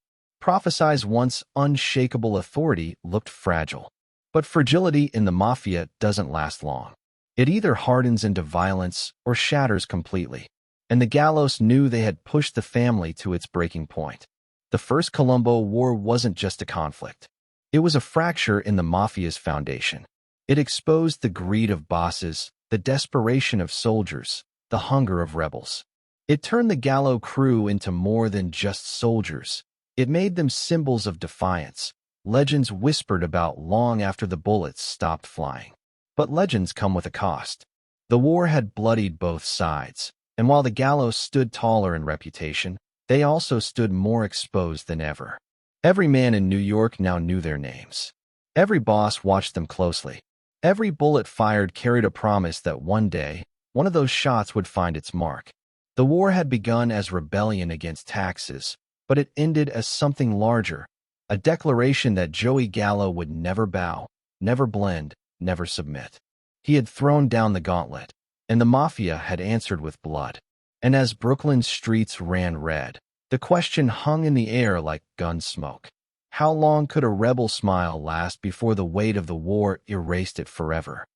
Profaci's once unshakable authority looked fragile. But fragility in the mafia doesn't last long. It either hardens into violence or shatters completely. And the gallows knew they had pushed the family to its breaking point. The First Colombo War wasn't just a conflict. It was a fracture in the mafia's foundation. It exposed the greed of bosses, the desperation of soldiers, the hunger of rebels. It turned the Gallo crew into more than just soldiers. It made them symbols of defiance, legends whispered about long after the bullets stopped flying. But legends come with a cost. The war had bloodied both sides, and while the gallows stood taller in reputation, they also stood more exposed than ever. Every man in New York now knew their names. Every boss watched them closely. Every bullet fired carried a promise that one day, one of those shots would find its mark. The war had begun as rebellion against taxes, but it ended as something larger, a declaration that Joey Gallo would never bow, never blend, never submit. He had thrown down the gauntlet, and the mafia had answered with blood. And as Brooklyn's streets ran red, the question hung in the air like gun smoke. How long could a rebel smile last before the weight of the war erased it forever?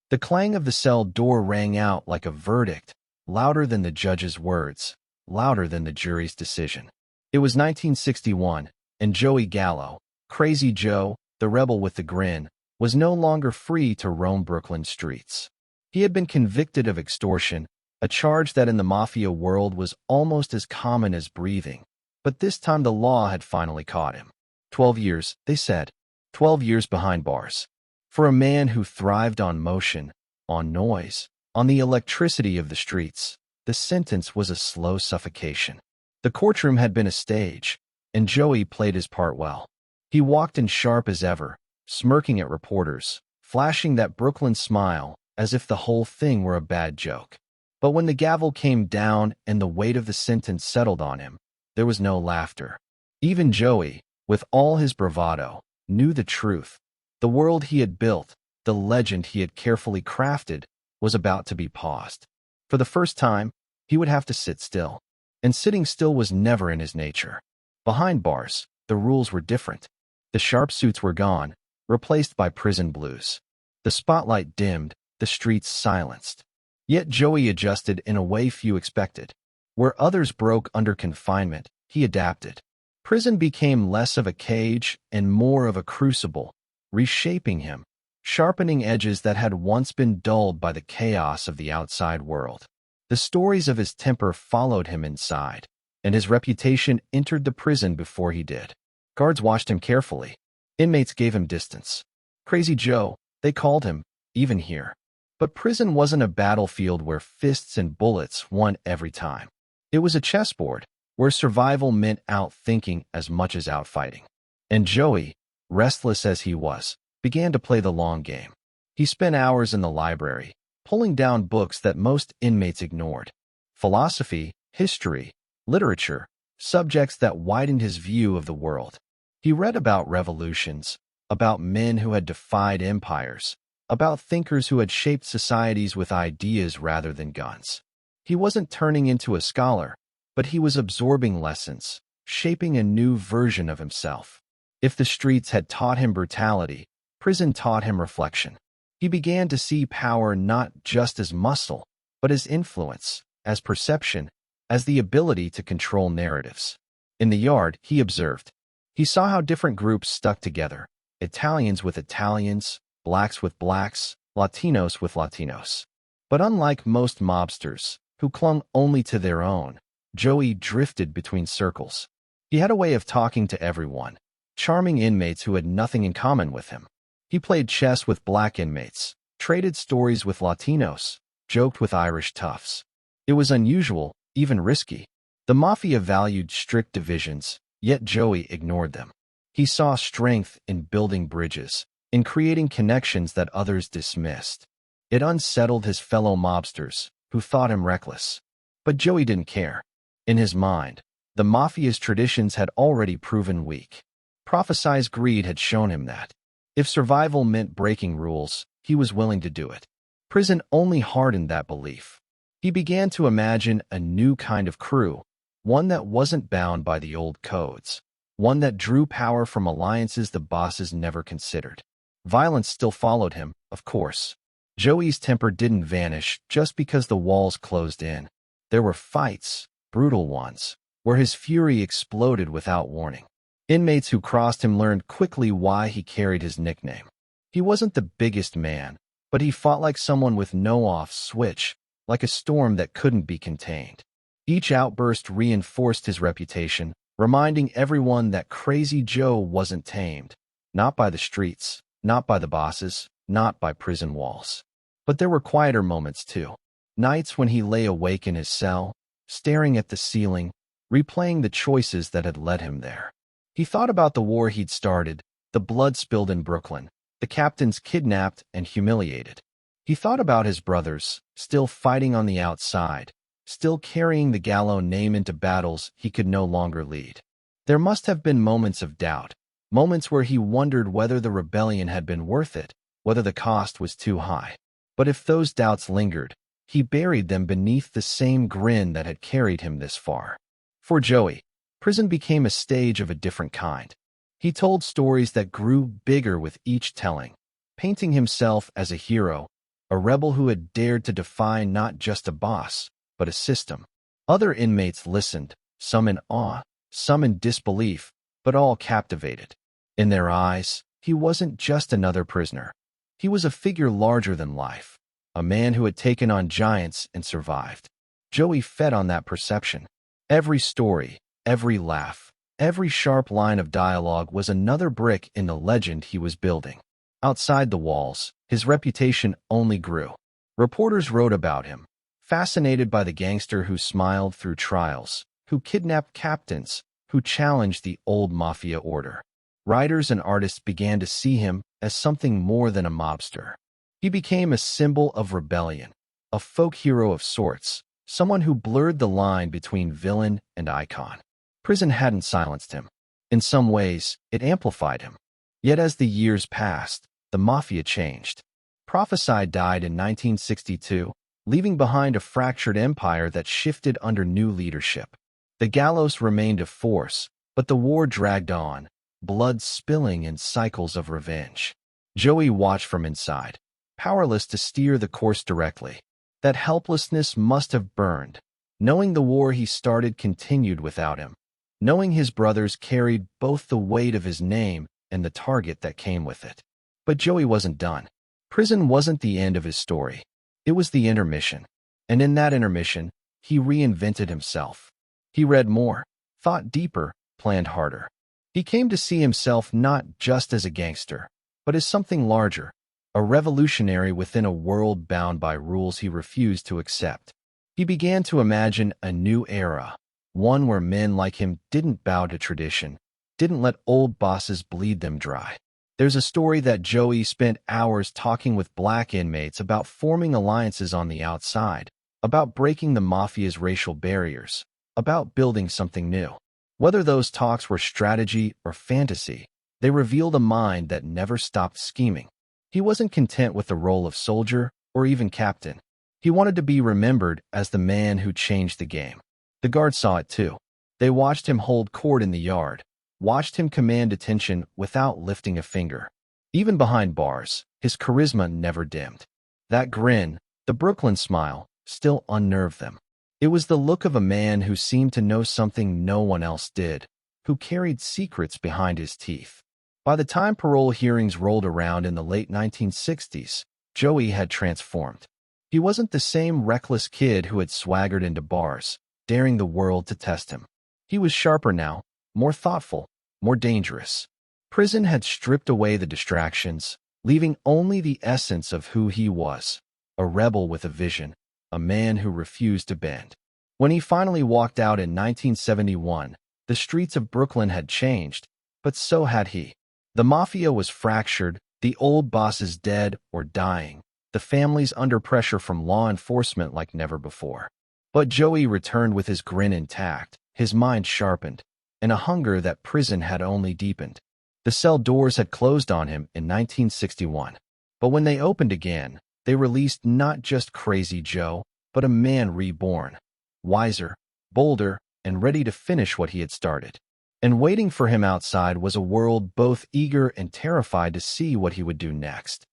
The clang of the cell door rang out like a verdict, louder than the judge's words, louder than the jury's decision. It was 1961, and Joey Gallo, Crazy Joe, the rebel with the grin, was no longer free to roam Brooklyn streets. He had been convicted of extortion, a charge that in the mafia world was almost as common as breathing. But this time the law had finally caught him. 12 years, they said. 12 years behind bars. For a man who thrived on motion, on noise, on the electricity of the streets, the sentence was a slow suffocation. The courtroom had been a stage, and Joey played his part well. He walked in sharp as ever, smirking at reporters, flashing that Brooklyn smile as if the whole thing were a bad joke. But when the gavel came down and the weight of the sentence settled on him, there was no laughter. Even Joey, with all his bravado, knew the truth. The world he had built, the legend he had carefully crafted, was about to be paused. For the first time, he would have to sit still. And sitting still was never in his nature. Behind bars, the rules were different. The sharp suits were gone, replaced by prison blues. The spotlight dimmed, the streets silenced. Yet Joey adjusted in a way few expected. Where others broke under confinement, he adapted. Prison became less of a cage and more of a crucible, reshaping him, sharpening edges that had once been dulled by the chaos of the outside world. The stories of his temper followed him inside, and his reputation entered the prison before he did. Guards watched him carefully. Inmates gave him distance. Crazy Joe, they called him, even here. But prison wasn't a battlefield where fists and bullets won every time. It was a chessboard, where survival meant outthinking as much as outfighting. And Joey, restless as he was, began to play the long game. He spent hours in the library, pulling down books that most inmates ignored. Philosophy, history, literature, subjects that widened his view of the world. He read about revolutions, about men who had defied empires, about thinkers who had shaped societies with ideas rather than guns. He wasn't turning into a scholar, but he was absorbing lessons, shaping a new version of himself. If the streets had taught him brutality, prison taught him reflection. He began to see power not just as muscle, but as influence, as perception, as the ability to control narratives. In the yard, he observed. He saw how different groups stuck together, Italians with Italians, blacks with blacks, Latinos with Latinos. But unlike most mobsters, who clung only to their own, Joey drifted between circles. He had a way of talking to everyone, charming inmates who had nothing in common with him. He played chess with black inmates, traded stories with Latinos, joked with Irish toughs. It was unusual, even risky. The Mafia valued strict divisions, yet Joey ignored them. He saw strength in building bridges, in creating connections that others dismissed. It unsettled his fellow mobsters, who thought him reckless. But Joey didn't care. In his mind, the Mafia's traditions had already proven weak. Profaci's greed had shown him that. If survival meant breaking rules, he was willing to do it. Prison only hardened that belief. He began to imagine a new kind of crew, one that wasn't bound by the old codes, one that drew power from alliances the bosses never considered. Violence still followed him, of course. Joey's temper didn't vanish just because the walls closed in. There were fights, brutal ones, where his fury exploded without warning. Inmates who crossed him learned quickly why he carried his nickname. He wasn't the biggest man, but he fought like someone with no off switch, like a storm that couldn't be contained. Each outburst reinforced his reputation, reminding everyone that Crazy Joe wasn't tamed, not by the streets, not by the bosses, not by prison walls. But there were quieter moments too. Nights when he lay awake in his cell, staring at the ceiling, replaying the choices that had led him there. He thought about the war he'd started, the blood spilled in Brooklyn, the captains kidnapped and humiliated. He thought about his brothers, still fighting on the outside, still carrying the Gallo name into battles he could no longer lead. There must have been moments of doubt, moments where he wondered whether the rebellion had been worth it, whether the cost was too high. But if those doubts lingered, he buried them beneath the same grin that had carried him this far. For Joey, prison became a stage of a different kind. He told stories that grew bigger with each telling, painting himself as a hero, a rebel who had dared to defy not just a boss, but a system. Other inmates listened, some in awe, some in disbelief, but all captivated. In their eyes, he wasn't just another prisoner. He was a figure larger than life, a man who had taken on giants and survived. Joey fed on that perception. Every story, every laugh, every sharp line of dialogue was another brick in the legend he was building. Outside the walls, his reputation only grew. Reporters wrote about him, fascinated by the gangster who smiled through trials, who kidnapped captains, who challenged the old mafia order. Writers and artists began to see him as something more than a mobster. He became a symbol of rebellion, a folk hero of sorts, someone who blurred the line between villain and icon. Prison hadn't silenced him. In some ways, it amplified him. Yet as the years passed, the Mafia changed. Profaci died in 1962, leaving behind a fractured empire that shifted under new leadership. The Gallos remained a force, but the war dragged on, blood spilling in cycles of revenge. Joey watched from inside, powerless to steer the course directly. That helplessness must have burned, knowing the war he started continued without him, knowing his brothers carried both the weight of his name and the target that came with it. But Joey wasn't done. Prison wasn't the end of his story. It was the intermission. And in that intermission, he reinvented himself. He read more, thought deeper, planned harder. He came to see himself not just as a gangster, but as something larger, a revolutionary within a world bound by rules he refused to accept. He began to imagine a new era, one where men like him didn't bow to tradition, didn't let old bosses bleed them dry. There's a story that Joey spent hours talking with black inmates about forming alliances on the outside, about breaking the Mafia's racial barriers, about building something new. Whether those talks were strategy or fantasy, they revealed a mind that never stopped scheming. He wasn't content with the role of soldier or even captain. He wanted to be remembered as the man who changed the game. The guards saw it too. They watched him hold court in the yard, watched him command attention without lifting a finger. Even behind bars, his charisma never dimmed. That grin, the Brooklyn smile, still unnerved them. It was the look of a man who seemed to know something no one else did, who carried secrets behind his teeth. By the time parole hearings rolled around in the late 1960s, Joey had transformed. He wasn't the same reckless kid who had swaggered into bars, daring the world to test him. He was sharper now, more thoughtful, more dangerous. Prison had stripped away the distractions, leaving only the essence of who he was, a rebel with a vision, a man who refused to bend. When he finally walked out in 1971, the streets of Brooklyn had changed, but so had he. The Mafia was fractured, the old bosses dead or dying, the families under pressure from law enforcement like never before. But Joey returned with his grin intact, his mind sharpened, and a hunger that prison had only deepened. The cell doors had closed on him in 1961, but when they opened again, they released not just Crazy Joe, but a man reborn, wiser, bolder, and ready to finish what he had started. And waiting for him outside was a world both eager and terrified to see what he would do next.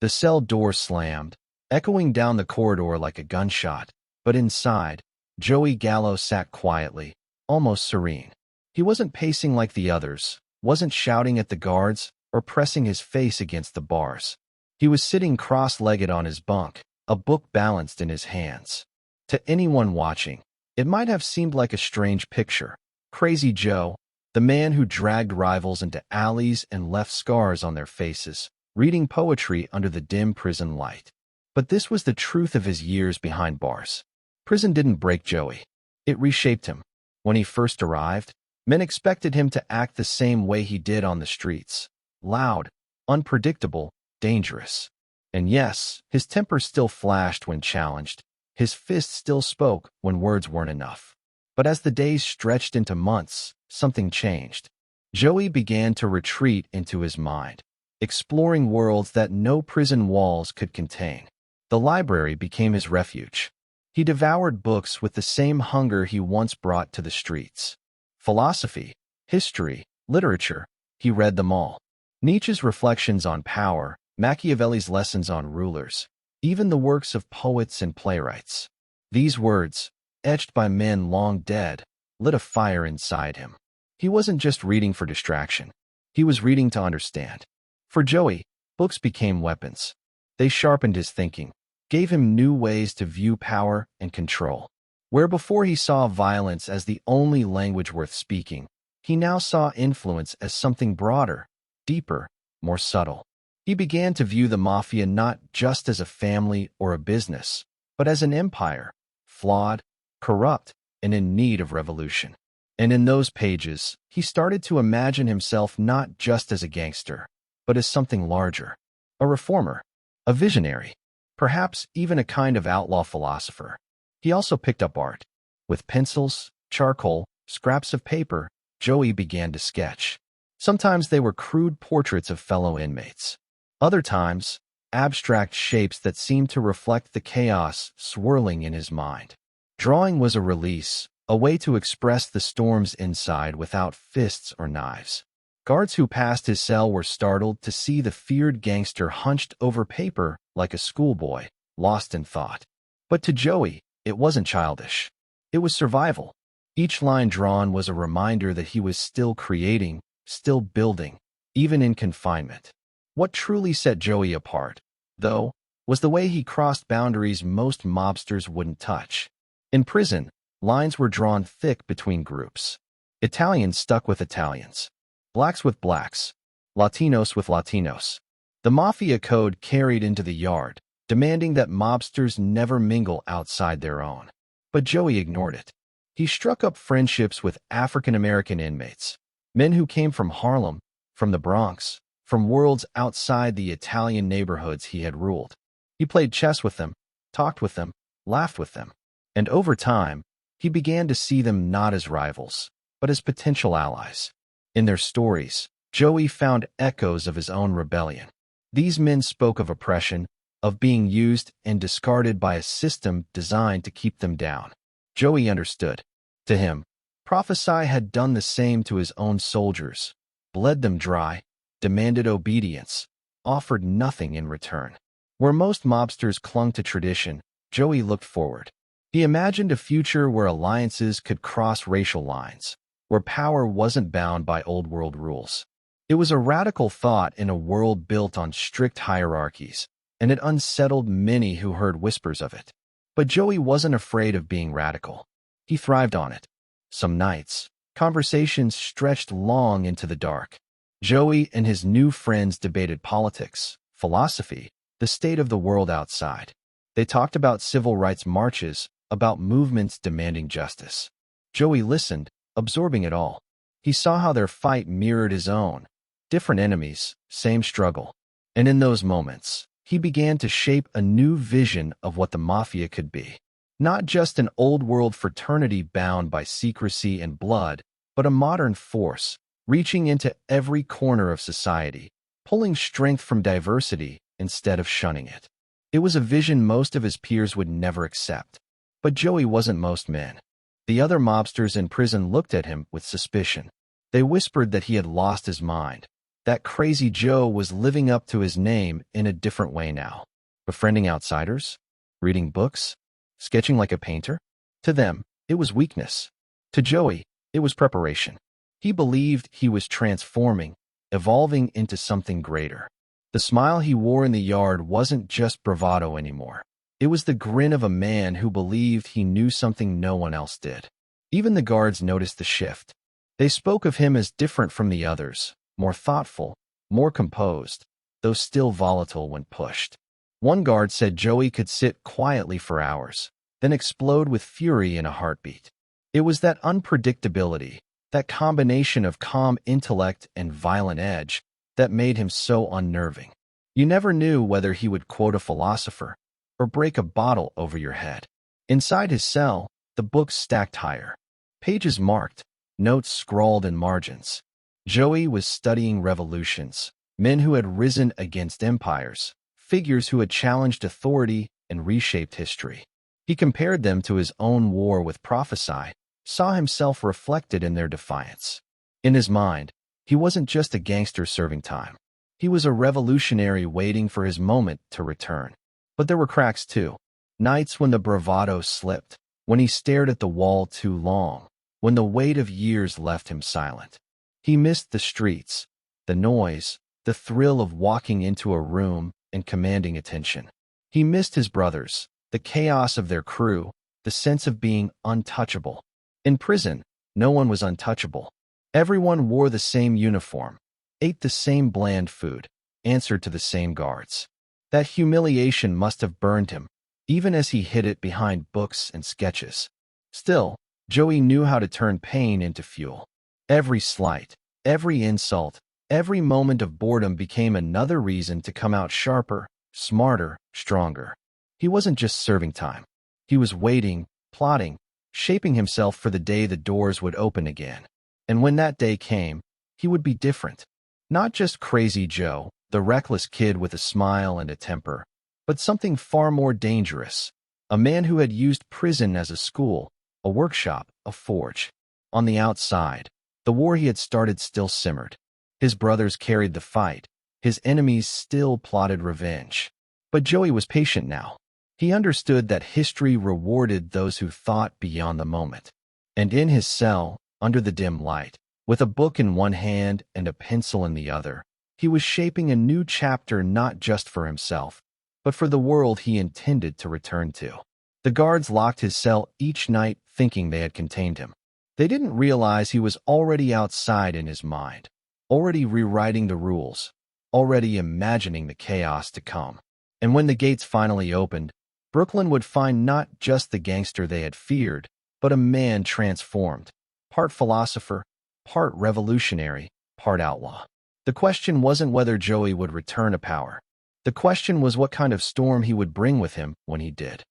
The cell door slammed, echoing down the corridor like a gunshot, but inside, Joey Gallo sat quietly, almost serene. He wasn't pacing like the others, wasn't shouting at the guards, or pressing his face against the bars. He was sitting cross-legged on his bunk, a book balanced in his hands. To anyone watching, it might have seemed like a strange picture. Crazy Joe, the man who dragged rivals into alleys and left scars on their faces, reading poetry under the dim prison light. But this was the truth of his years behind bars. Prison didn't break Joey. It reshaped him. When he first arrived, men expected him to act the same way he did on the streets. Loud, unpredictable, dangerous. And yes, his temper still flashed when challenged. His fists still spoke when words weren't enough. But as the days stretched into months, something changed. Joey began to retreat into his mind, exploring worlds that no prison walls could contain. The library became his refuge. He devoured books with the same hunger he once brought to the streets. Philosophy, history, literature, he read them all. Nietzsche's reflections on power, Machiavelli's lessons on rulers, even the works of poets and playwrights. These words, etched by men long dead, lit a fire inside him. He wasn't just reading for distraction. He was reading to understand. For Joey, books became weapons. They sharpened his thinking, gave him new ways to view power and control. Where before he saw violence as the only language worth speaking, he now saw influence as something broader, deeper, more subtle. He began to view the Mafia not just as a family or a business, but as an empire, flawed, corrupt, and in need of revolution. And in those pages, he started to imagine himself not just as a gangster, but as something larger, a reformer, a visionary. perhaps even a kind of outlaw philosopher. He also picked up art. With pencils, charcoal, scraps of paper, Joey began to sketch. Sometimes they were crude portraits of fellow inmates. Other times, abstract shapes that seemed to reflect the chaos swirling in his mind. Drawing was a release, a way to express the storms inside without fists or knives. Guards who passed his cell were startled to see the feared gangster hunched over paper like a schoolboy, lost in thought. But to Joey, it wasn't childish. It was survival. Each line drawn was a reminder that he was still creating, still building, even in confinement. What truly set Joey apart, though, was the way he crossed boundaries most mobsters wouldn't touch. In prison, lines were drawn thick between groups. Italians stuck with Italians. Blacks with blacks. Latinos with Latinos. The Mafia code carried into the yard, demanding that mobsters never mingle outside their own. But Joey ignored it. He struck up friendships with African-American inmates, men who came from Harlem, from the Bronx, from worlds outside the Italian neighborhoods he had ruled. He played chess with them, talked with them, laughed with them. And over time, he began to see them not as rivals, but as potential allies. In their stories, Joey found echoes of his own rebellion. These men spoke of oppression, of being used and discarded by a system designed to keep them down. Joey understood. To him, Profaci had done the same to his own soldiers, bled them dry, demanded obedience, offered nothing in return. Where most mobsters clung to tradition, Joey looked forward. He imagined a future where alliances could cross racial lines, where power wasn't bound by old-world rules. It was a radical thought in a world built on strict hierarchies, and it unsettled many who heard whispers of it. But Joey wasn't afraid of being radical. He thrived on it. Some nights, conversations stretched long into the dark. Joey and his new friends debated politics, philosophy, the state of the world outside. They talked about civil rights marches, about movements demanding justice. Joey listened, absorbing it all. He saw how their fight mirrored his own. Different enemies, same struggle. And in those moments, he began to shape a new vision of what the Mafia could be. Not just an old-world fraternity bound by secrecy and blood, but a modern force, reaching into every corner of society, pulling strength from diversity instead of shunning it. It was a vision most of his peers would never accept. But Joey wasn't most men. The other mobsters in prison looked at him with suspicion. They whispered that he had lost his mind, that Crazy Joe was living up to his name in a different way now. Befriending outsiders? Reading books? Sketching like a painter? To them, it was weakness. To Joey, it was preparation. He believed he was transforming, evolving into something greater. The smile he wore in the yard wasn't just bravado anymore. It was the grin of a man who believed he knew something no one else did. Even the guards noticed the shift. They spoke of him as different from the others, more thoughtful, more composed, though still volatile when pushed. One guard said Joey could sit quietly for hours, then explode with fury in a heartbeat. It was that unpredictability, that combination of calm intellect and violent edge, that made him so unnerving. You never knew whether he would quote a philosopher or break a bottle over your head. Inside his cell, the books stacked higher, pages marked, notes scrawled in margins. Joey was studying revolutions, men who had risen against empires, figures who had challenged authority and reshaped history. He compared them to his own war with Profaci, saw himself reflected in their defiance. In his mind, he wasn't just a gangster serving time. He was a revolutionary waiting for his moment to return. But there were cracks too. Nights when the bravado slipped, when he stared at the wall too long, when the weight of years left him silent. He missed the streets, the noise, the thrill of walking into a room and commanding attention. He missed his brothers, the chaos of their crew, the sense of being untouchable. In prison, no one was untouchable. Everyone wore the same uniform, ate the same bland food, answered to the same guards. That humiliation must have burned him, even as he hid it behind books and sketches. Still, Joey knew how to turn pain into fuel. Every slight, every insult, every moment of boredom became another reason to come out sharper, smarter, stronger. He wasn't just serving time. He was waiting, plotting, shaping himself for the day the doors would open again. And when that day came, he would be different. Not just Crazy Joe, the reckless kid with a smile and a temper, but something far more dangerous. A man who had used prison as a school, a workshop, a forge. On the outside, the war he had started still simmered. His brothers carried the fight. His enemies still plotted revenge. But Joey was patient now. He understood that history rewarded those who thought beyond the moment. And in his cell, under the dim light, with a book in one hand and a pencil in the other, he was shaping a new chapter not just for himself, but for the world he intended to return to. The guards locked his cell each night thinking they had contained him. They didn't realize he was already outside in his mind, already rewriting the rules, already imagining the chaos to come. And when the gates finally opened, Brooklyn would find not just the gangster they had feared, but a man transformed, part philosopher, part revolutionary, part outlaw. The question wasn't whether Joey would return to power. The question was what kind of storm he would bring with him when he did.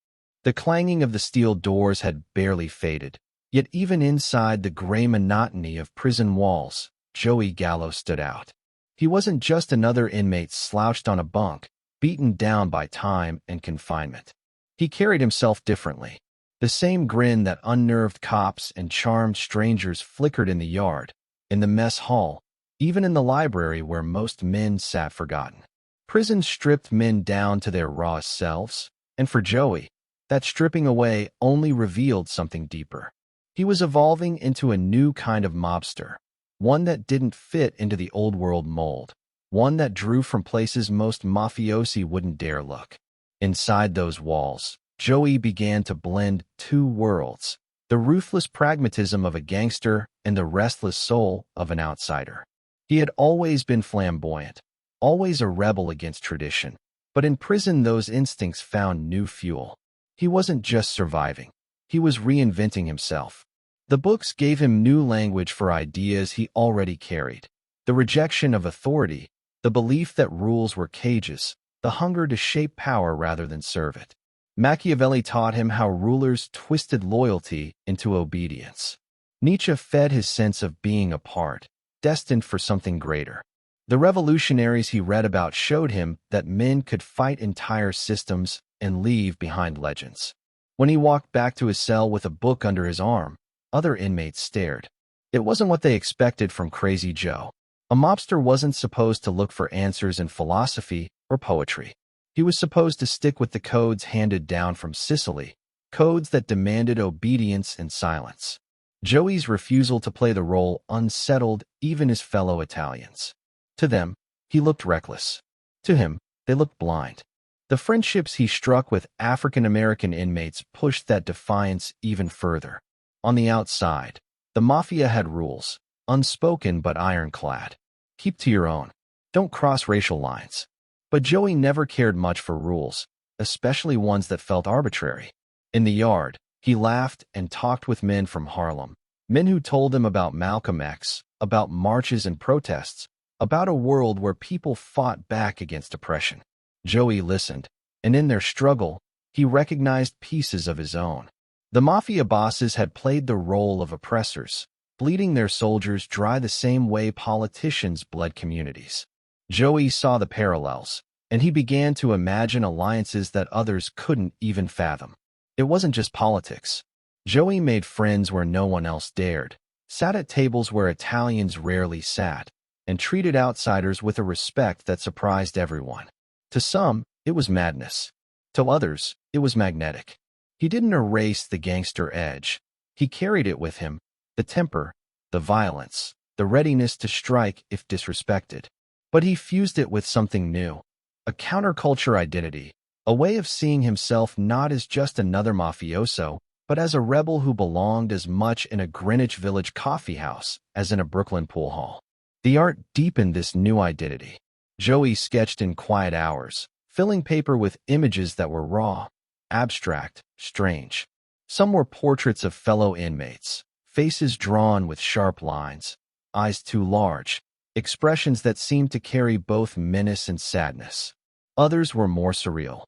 The clanging of the steel doors had barely faded, yet even inside the gray monotony of prison walls, Joey Gallo stood out. He wasn't just another inmate slouched on a bunk, beaten down by time and confinement. He carried himself differently. The same grin that unnerved cops and charmed strangers flickered in the yard, in the mess hall, even in the library where most men sat forgotten. Prison stripped men down to their rawest selves, and for Joey, that stripping away only revealed something deeper. He was evolving into a new kind of mobster, one that didn't fit into the old world mold, one that drew from places most mafiosi wouldn't dare look. Inside those walls, Joey began to blend two worlds, the ruthless pragmatism of a gangster and the restless soul of an outsider. He had always been flamboyant, always a rebel against tradition, but in prison those instincts found new fuel. He wasn't just surviving, he was reinventing himself. The books gave him new language for ideas he already carried, the rejection of authority, the belief that rules were cages, the hunger to shape power rather than serve it. Machiavelli taught him how rulers twisted loyalty into obedience. Nietzsche fed his sense of being a part, destined for something greater. The revolutionaries he read about showed him that men could fight entire systems and leave behind legends. When he walked back to his cell with a book under his arm, other inmates stared. It wasn't what they expected from Crazy Joe. A mobster wasn't supposed to look for answers in philosophy or poetry. He was supposed to stick with the codes handed down from Sicily, codes that demanded obedience and silence. Joey's refusal to play the role unsettled even his fellow Italians. To them, he looked reckless. To him, they looked blind. The friendships he struck with African-American inmates pushed that defiance even further. On the outside, the Mafia had rules, unspoken but ironclad. Keep to your own. Don't cross racial lines. But Joey never cared much for rules, especially ones that felt arbitrary. In the yard, he laughed and talked with men from Harlem, men who told him about Malcolm X, about marches and protests, about a world where people fought back against oppression. Joey listened, and in their struggle, he recognized pieces of his own. The Mafia bosses had played the role of oppressors, bleeding their soldiers dry the same way politicians bled communities. Joey saw the parallels, and he began to imagine alliances that others couldn't even fathom. It wasn't just politics. Joey made friends where no one else dared, sat at tables where Italians rarely sat, and treated outsiders with a respect that surprised everyone. To some, it was madness. To others, it was magnetic. He didn't erase the gangster edge. He carried it with him, the temper, the violence, the readiness to strike if disrespected. But he fused it with something new, a counterculture identity, a way of seeing himself not as just another mafioso, but as a rebel who belonged as much in a Greenwich Village coffeehouse as in a Brooklyn pool hall. The art deepened this new identity. Joey sketched in quiet hours, filling paper with images that were raw, abstract, strange. Some were portraits of fellow inmates, faces drawn with sharp lines, eyes too large, expressions that seemed to carry both menace and sadness. Others were more surreal.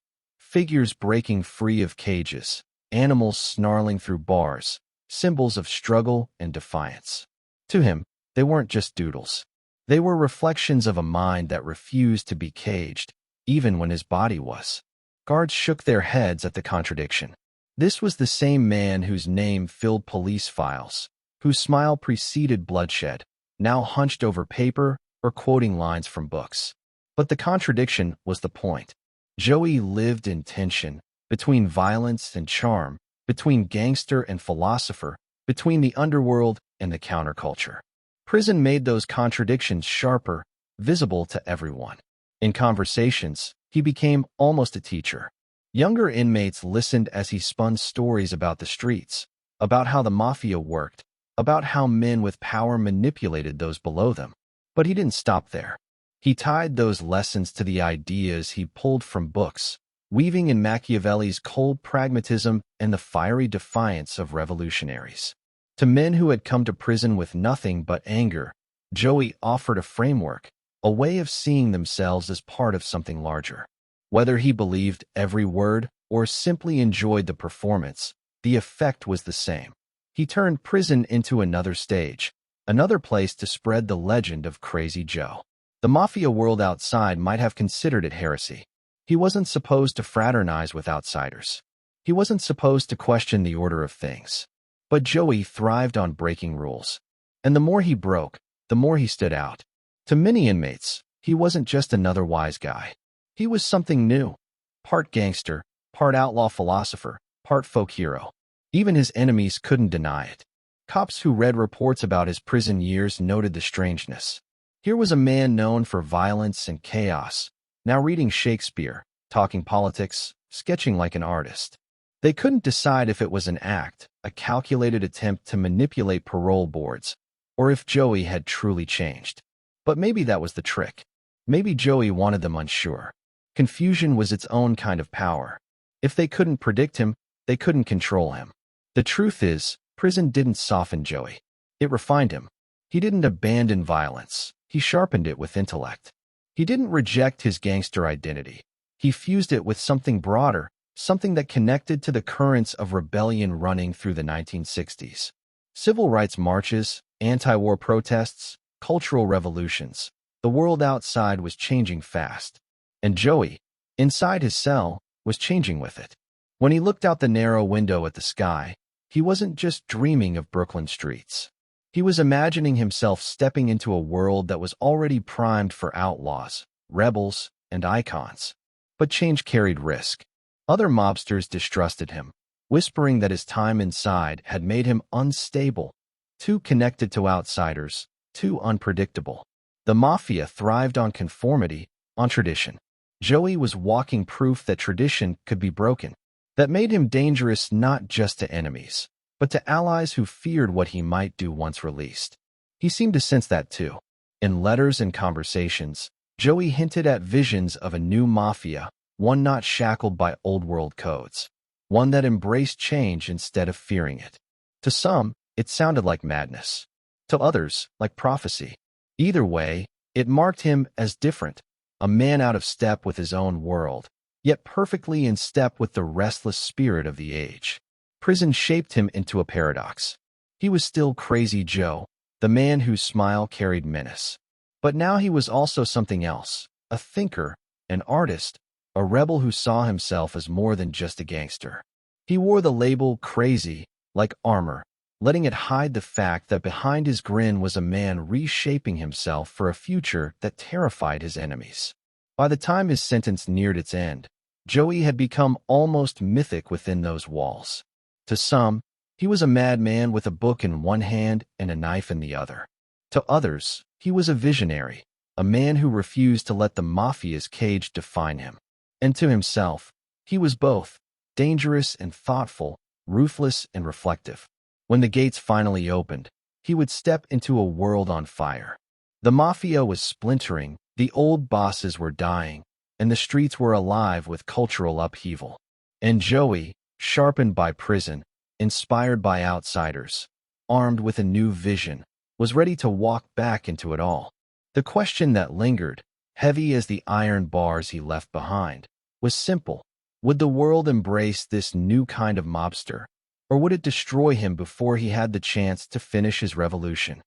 Figures breaking free of cages, animals snarling through bars, symbols of struggle and defiance. To him, they weren't just doodles. They were reflections of a mind that refused to be caged, even when his body was. Guards shook their heads at the contradiction. This was the same man whose name filled police files, whose smile preceded bloodshed, now hunched over paper or quoting lines from books. But the contradiction was the point. Joey lived in tension, between violence and charm, between gangster and philosopher, between the underworld and the counterculture. Prison made those contradictions sharper, visible to everyone. In conversations, he became almost a teacher. Younger inmates listened as he spun stories about the streets, about how the mafia worked, about how men with power manipulated those below them. But he didn't stop there. He tied those lessons to the ideas he pulled from books, weaving in Machiavelli's cold pragmatism and the fiery defiance of revolutionaries. To men who had come to prison with nothing but anger, Joey offered a framework, a way of seeing themselves as part of something larger. Whether he believed every word or simply enjoyed the performance, the effect was the same. He turned prison into another stage, another place to spread the legend of Crazy Joe. The mafia world outside might have considered it heresy. He wasn't supposed to fraternize with outsiders. He wasn't supposed to question the order of things. But Joey thrived on breaking rules. And the more he broke, the more he stood out. To many inmates, he wasn't just another wise guy. He was something new. Part gangster, part outlaw philosopher, part folk hero. Even his enemies couldn't deny it. Cops who read reports about his prison years noted the strangeness. Here was a man known for violence and chaos, now reading Shakespeare, talking politics, sketching like an artist. They couldn't decide if it was an act, a calculated attempt to manipulate parole boards, or if Joey had truly changed. But maybe that was the trick. Maybe Joey wanted them unsure. Confusion was its own kind of power. If they couldn't predict him, they couldn't control him. The truth is, prison didn't soften Joey. It refined him. He didn't abandon violence. He sharpened it with intellect. He didn't reject his gangster identity. He fused it with something broader, something that connected to the currents of rebellion running through the 1960s. Civil rights marches, anti-war protests, cultural revolutions. The world outside was changing fast. And Joey, inside his cell, was changing with it. When he looked out the narrow window at the sky, he wasn't just dreaming of Brooklyn streets. He was imagining himself stepping into a world that was already primed for outlaws, rebels, and icons. But change carried risk. Other mobsters distrusted him, whispering that his time inside had made him unstable, too connected to outsiders, too unpredictable. The mafia thrived on conformity, on tradition. Joey was walking proof that tradition could be broken. That made him dangerous not just to enemies, but to allies who feared what he might do once released. He seemed to sense that too. In letters and conversations, Joey hinted at visions of a new mafia, one not shackled by old-world codes, one that embraced change instead of fearing it. To some, it sounded like madness. To others, like prophecy. Either way, it marked him as different, a man out of step with his own world, yet perfectly in step with the restless spirit of the age. Prison shaped him into a paradox. He was still Crazy Joe, the man whose smile carried menace. But now he was also something else, a thinker, an artist, a rebel who saw himself as more than just a gangster. He wore the label crazy, like armor, letting it hide the fact that behind his grin was a man reshaping himself for a future that terrified his enemies. By the time his sentence neared its end, Joey had become almost mythic within those walls. To some, he was a madman with a book in one hand and a knife in the other. To others, he was a visionary, a man who refused to let the mafia's cage define him. And to himself, he was both, dangerous and thoughtful, ruthless and reflective. When the gates finally opened, he would step into a world on fire. The mafia was splintering, the old bosses were dying, and the streets were alive with cultural upheaval. And Joey, sharpened by prison, inspired by outsiders, armed with a new vision, was ready to walk back into it all. The question that lingered, heavy as the iron bars he left behind, was simple. Would the world embrace this new kind of mobster, or would it destroy him before he had the chance to finish his revolution?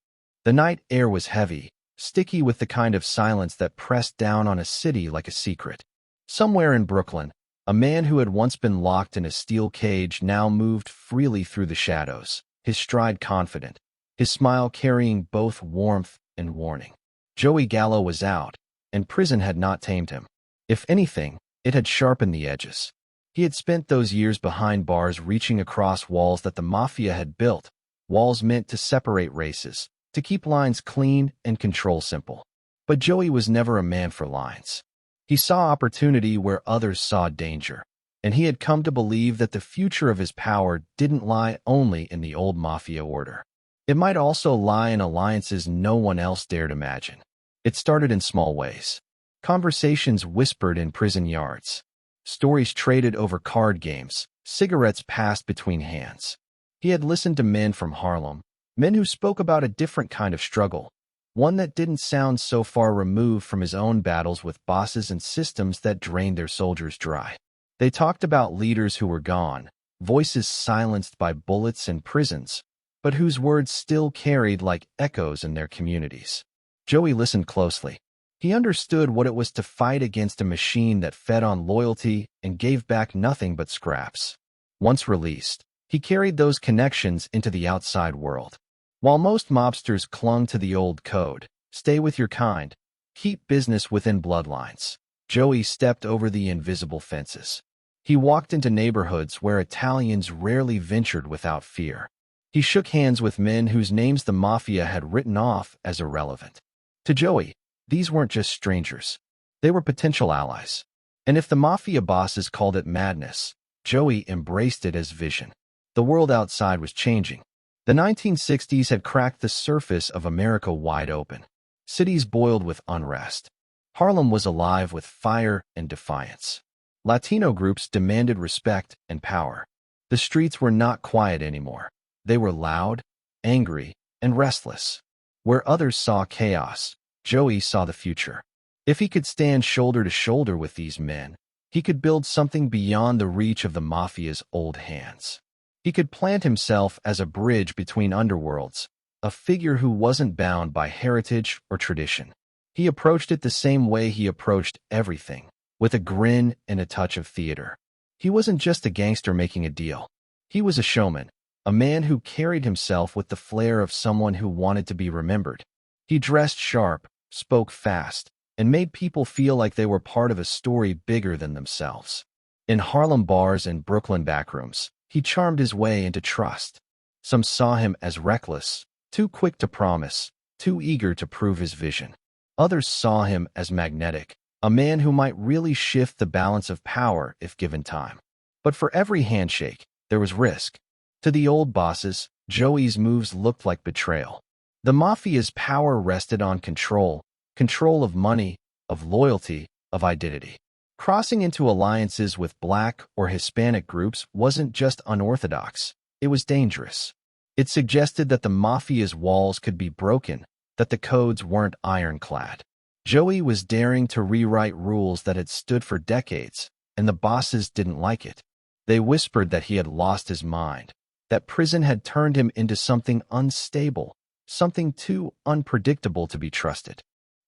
The night air was heavy, sticky with the kind of silence that pressed down on a city like a secret. Somewhere in Brooklyn, a man who had once been locked in a steel cage now moved freely through the shadows, his stride confident, his smile carrying both warmth and warning. Joey Gallo was out, and prison had not tamed him. If anything, it had sharpened the edges. He had spent those years behind bars reaching across walls that the Mafia had built, walls meant to separate races, to keep lines clean and control simple. But Joey was never a man for lines. He saw opportunity where others saw danger, and he had come to believe that the future of his power didn't lie only in the old Mafia order. It might also lie in alliances no one else dared imagine. It started in small ways. Conversations whispered in prison yards. Stories traded over card games, cigarettes passed between hands. He had listened to men from Harlem, men who spoke about a different kind of struggle, one that didn't sound so far removed from his own battles with bosses and systems that drained their soldiers dry. They talked about leaders who were gone, voices silenced by bullets and prisons, but whose words still carried like echoes in their communities. Joey listened closely. He understood what it was to fight against a machine that fed on loyalty and gave back nothing but scraps. Once released, he carried those connections into the outside world. While most mobsters clung to the old code, stay with your kind, keep business within bloodlines, Joey stepped over the invisible fences. He walked into neighborhoods where Italians rarely ventured without fear. He shook hands with men whose names the Mafia had written off as irrelevant. To Joey, these weren't just strangers. They were potential allies. And if the Mafia bosses called it madness, Joey embraced it as vision. The world outside was changing. The 1960s had cracked the surface of America wide open. Cities boiled with unrest. Harlem was alive with fire and defiance. Latino groups demanded respect and power. The streets were not quiet anymore. They were loud, angry, and restless. Where others saw chaos, Joey saw the future. If he could stand shoulder to shoulder with these men, he could build something beyond the reach of the Mafia's old hands. He could plant himself as a bridge between underworlds, a figure who wasn't bound by heritage or tradition. He approached it the same way he approached everything, with a grin and a touch of theater. He wasn't just a gangster making a deal. He was a showman, a man who carried himself with the flair of someone who wanted to be remembered. He dressed sharp, spoke fast, and made people feel like they were part of a story bigger than themselves. In Harlem bars and Brooklyn backrooms, he charmed his way into trust. Some saw him as reckless, too quick to promise, too eager to prove his vision. Others saw him as magnetic, a man who might really shift the balance of power if given time. But for every handshake, there was risk. To the old bosses, Joey's moves looked like betrayal. The Mafia's power rested on control of money, of loyalty, of identity. Crossing into alliances with Black or Hispanic groups wasn't just unorthodox, it was dangerous. It suggested that the Mafia's walls could be broken, that the codes weren't ironclad. Joey was daring to rewrite rules that had stood for decades, and the bosses didn't like it. They whispered that he had lost his mind, that prison had turned him into something unstable, something too unpredictable to be trusted.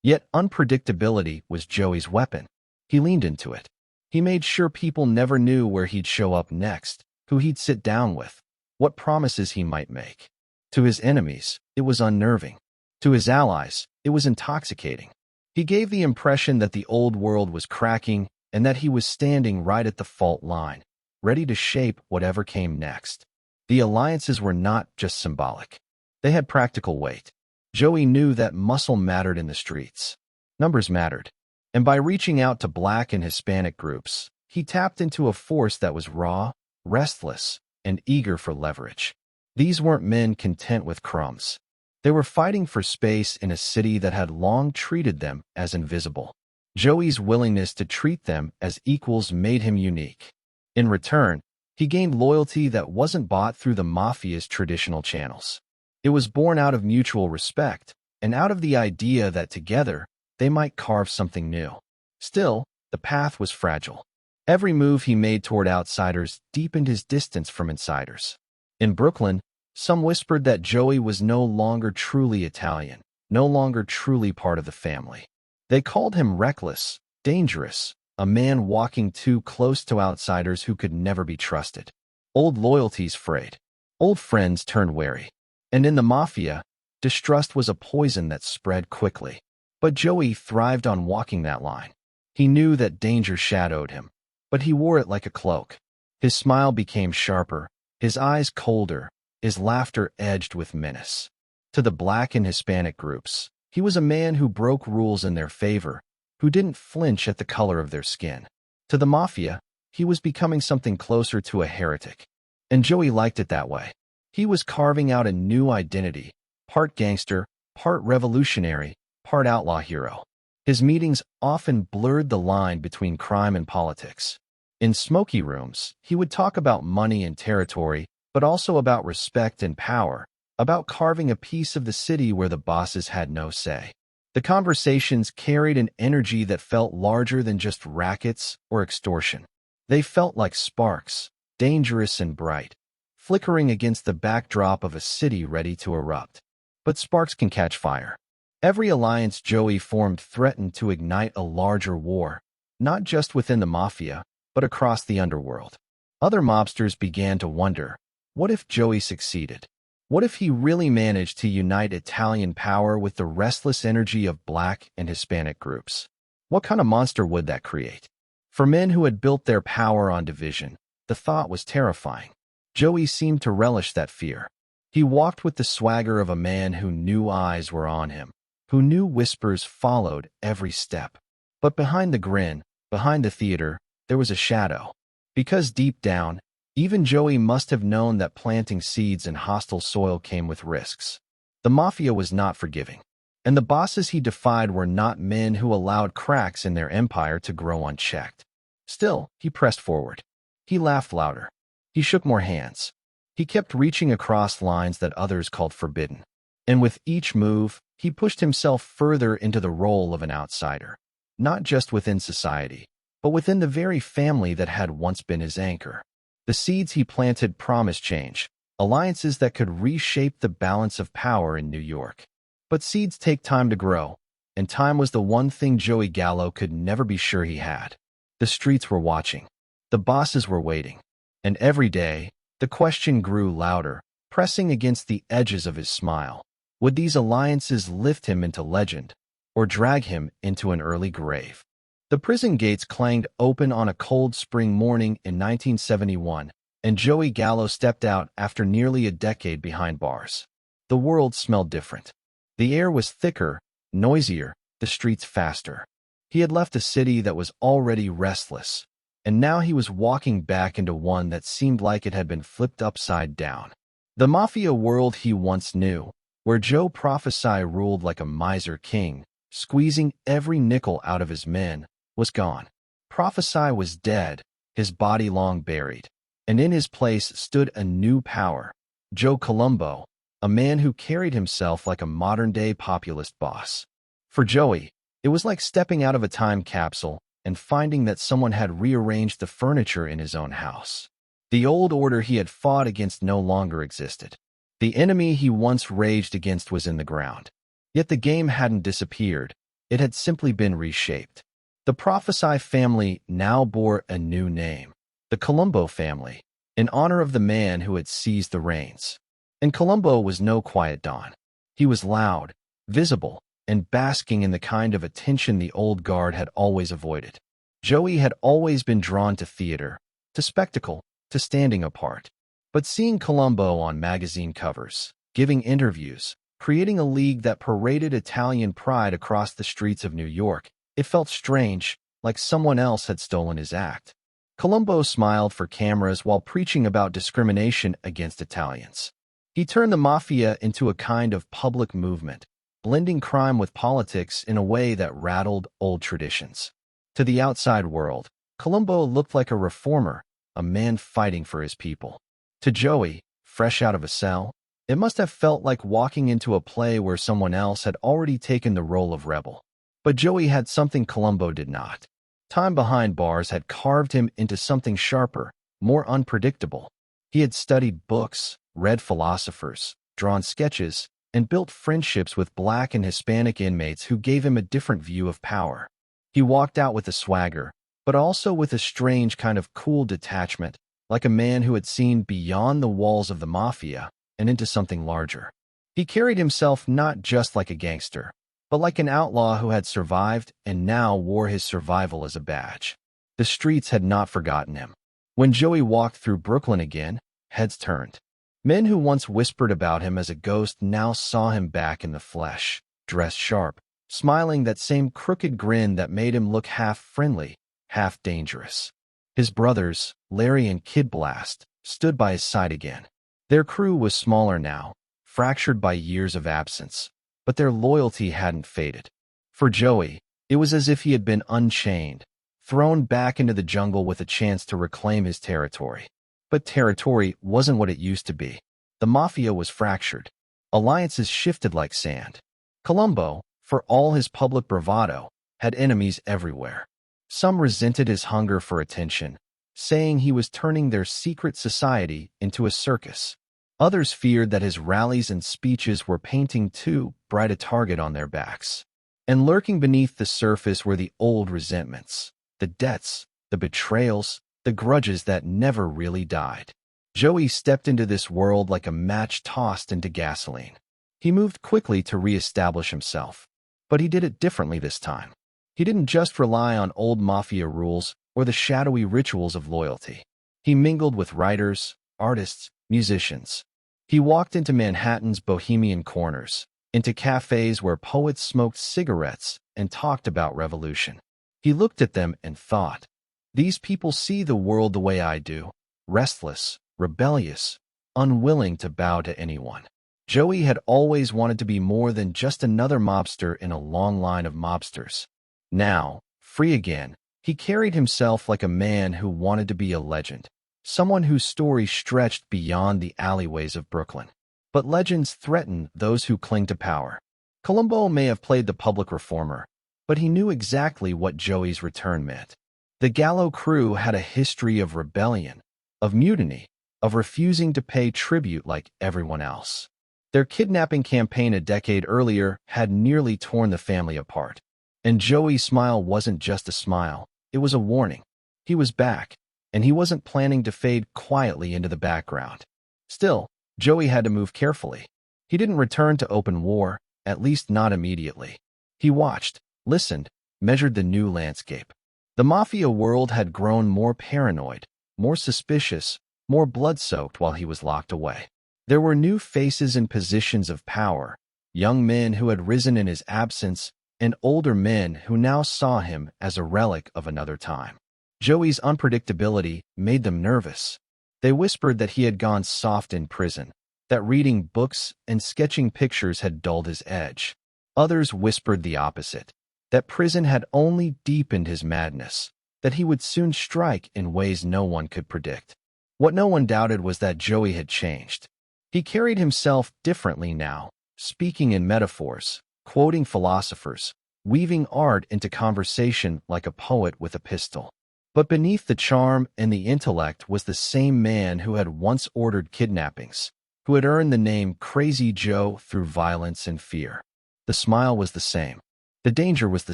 Yet unpredictability was Joey's weapon. He leaned into it. He made sure people never knew where he'd show up next, who he'd sit down with, what promises he might make. To his enemies, it was unnerving. To his allies, it was intoxicating. He gave the impression that the old world was cracking and that he was standing right at the fault line, ready to shape whatever came next. The alliances were not just symbolic. They had practical weight. Joey knew that muscle mattered in the streets. Numbers mattered. And by reaching out to Black and Hispanic groups, he tapped into a force that was raw, restless, and eager for leverage. These weren't men content with crumbs. They were fighting for space in a city that had long treated them as invisible. Joey's willingness to treat them as equals made him unique. In return, he gained loyalty that wasn't bought through the Mafia's traditional channels. It was born out of mutual respect, and out of the idea that together, they might carve something new. Still, the path was fragile. Every move he made toward outsiders deepened his distance from insiders. In Brooklyn, some whispered that Joey was no longer truly Italian, no longer truly part of the family. They called him reckless, dangerous, a man walking too close to outsiders who could never be trusted. Old loyalties frayed. Old friends turned wary. And in the Mafia, distrust was a poison that spread quickly. But Joey thrived on walking that line. He knew that danger shadowed him, but he wore it like a cloak. His smile became sharper, his eyes colder, his laughter edged with menace. To the Black and Hispanic groups, he was a man who broke rules in their favor, who didn't flinch at the color of their skin. To the Mafia, he was becoming something closer to a heretic. And Joey liked it that way. He was carving out a new identity, part gangster, part revolutionary, part outlaw hero. His meetings often blurred the line between crime and politics. In smoky rooms, he would talk about money and territory, but also about respect and power, about carving a piece of the city where the bosses had no say. The conversations carried an energy that felt larger than just rackets or extortion. They felt like sparks, dangerous and bright, flickering against the backdrop of a city ready to erupt. But sparks can catch fire. Every alliance Joey formed threatened to ignite a larger war, not just within the Mafia, but across the underworld. Other mobsters began to wonder, what if Joey succeeded? What if he really managed to unite Italian power with the restless energy of Black and Hispanic groups? What kind of monster would that create? For men who had built their power on division, the thought was terrifying. Joey seemed to relish that fear. He walked with the swagger of a man who knew eyes were on him, who knew whispers followed every step. But behind the grin, behind the theater, there was a shadow. Because deep down, even Joey must have known that planting seeds in hostile soil came with risks. The Mafia was not forgiving, and the bosses he defied were not men who allowed cracks in their empire to grow unchecked. Still, he pressed forward. He laughed louder. He shook more hands. He kept reaching across lines that others called forbidden. And with each move, he pushed himself further into the role of an outsider, not just within society, but within the very family that had once been his anchor. The seeds he planted promised change, alliances that could reshape the balance of power in New York. But seeds take time to grow, and time was the one thing Joey Gallo could never be sure he had. The streets were watching. The bosses were waiting. And every day, the question grew louder, pressing against the edges of his smile. Would these alliances lift him into legend, or drag him into an early grave? The prison gates clanged open on a cold spring morning in 1971, and Joey Gallo stepped out after nearly a decade behind bars. The world smelled different. The air was thicker, noisier, the streets faster. He had left a city that was already restless, and now he was walking back into one that seemed like it had been flipped upside down. The Mafia world he once knew, where Joe Profaci ruled like a miser king, squeezing every nickel out of his men, was gone. Profaci was dead, his body long buried, and in his place stood a new power, Joe Colombo, a man who carried himself like a modern-day populist boss. For Joey, it was like stepping out of a time capsule and finding that someone had rearranged the furniture in his own house. The old order he had fought against no longer existed. The enemy he once raged against was in the ground. Yet the game hadn't disappeared, it had simply been reshaped. The Profaci family now bore a new name, the Colombo family, in honor of the man who had seized the reins. And Colombo was no quiet don. He was loud, visible, and basking in the kind of attention the old guard had always avoided. Joey had always been drawn to theater, to spectacle, to standing apart. But seeing Colombo on magazine covers, giving interviews, creating a league that paraded Italian pride across the streets of New York, it felt strange, like someone else had stolen his act. Colombo smiled for cameras while preaching about discrimination against Italians. He turned the Mafia into a kind of public movement, blending crime with politics in a way that rattled old traditions. To the outside world, Colombo looked like a reformer, a man fighting for his people. To Joey, fresh out of a cell, it must have felt like walking into a play where someone else had already taken the role of rebel. But Joey had something Colombo did not. Time behind bars had carved him into something sharper, more unpredictable. He had studied books, read philosophers, drawn sketches, and built friendships with Black and Hispanic inmates who gave him a different view of power. He walked out with a swagger, but also with a strange kind of cool detachment, like a man who had seen beyond the walls of the Mafia and into something larger. He carried himself not just like a gangster, but like an outlaw who had survived and now wore his survival as a badge. The streets had not forgotten him. When Joey walked through Brooklyn again, heads turned. Men who once whispered about him as a ghost now saw him back in the flesh, dressed sharp, smiling that same crooked grin that made him look half friendly, half dangerous. His brothers, Larry and Kid Blast, stood by his side again. Their crew was smaller now, fractured by years of absence, but their loyalty hadn't faded. For Joey, it was as if he had been unchained, thrown back into the jungle with a chance to reclaim his territory. But territory wasn't what it used to be. The Mafia was fractured. Alliances shifted like sand. Colombo, for all his public bravado, had enemies everywhere. Some resented his hunger for attention, saying he was turning their secret society into a circus. Others feared that his rallies and speeches were painting too bright a target on their backs. And lurking beneath the surface were the old resentments, the debts, the betrayals, the grudges that never really died. Joey stepped into this world like a match tossed into gasoline. He moved quickly to re-establish himself, but he did it differently this time. He didn't just rely on old Mafia rules or the shadowy rituals of loyalty. He mingled with writers, artists, musicians. He walked into Manhattan's bohemian corners, into cafes where poets smoked cigarettes and talked about revolution. He looked at them and thought, "These people see the world the way I do, restless, rebellious, unwilling to bow to anyone." Joey had always wanted to be more than just another mobster in a long line of mobsters. Now, free again, he carried himself like a man who wanted to be a legend, someone whose story stretched beyond the alleyways of Brooklyn. But legends threaten those who cling to power. Colombo may have played the public reformer, but he knew exactly what Joey's return meant. The Gallo crew had a history of rebellion, of mutiny, of refusing to pay tribute like everyone else. Their kidnapping campaign a decade earlier had nearly torn the family apart. And Joey's smile wasn't just a smile, it was a warning. He was back, and he wasn't planning to fade quietly into the background. Still, Joey had to move carefully. He didn't return to open war, at least not immediately. He watched, listened, measured the new landscape. The Mafia world had grown more paranoid, more suspicious, more blood-soaked while he was locked away. There were new faces in positions of power, young men who had risen in his absence, and older men who now saw him as a relic of another time. Joey's unpredictability made them nervous. They whispered that he had gone soft in prison, that reading books and sketching pictures had dulled his edge. Others whispered the opposite, that prison had only deepened his madness, that he would soon strike in ways no one could predict. What no one doubted was that Joey had changed. He carried himself differently now, speaking in metaphors, quoting philosophers, weaving art into conversation like a poet with a pistol. But beneath the charm and the intellect was the same man who had once ordered kidnappings, who had earned the name Crazy Joe through violence and fear. The smile was the same, the danger was the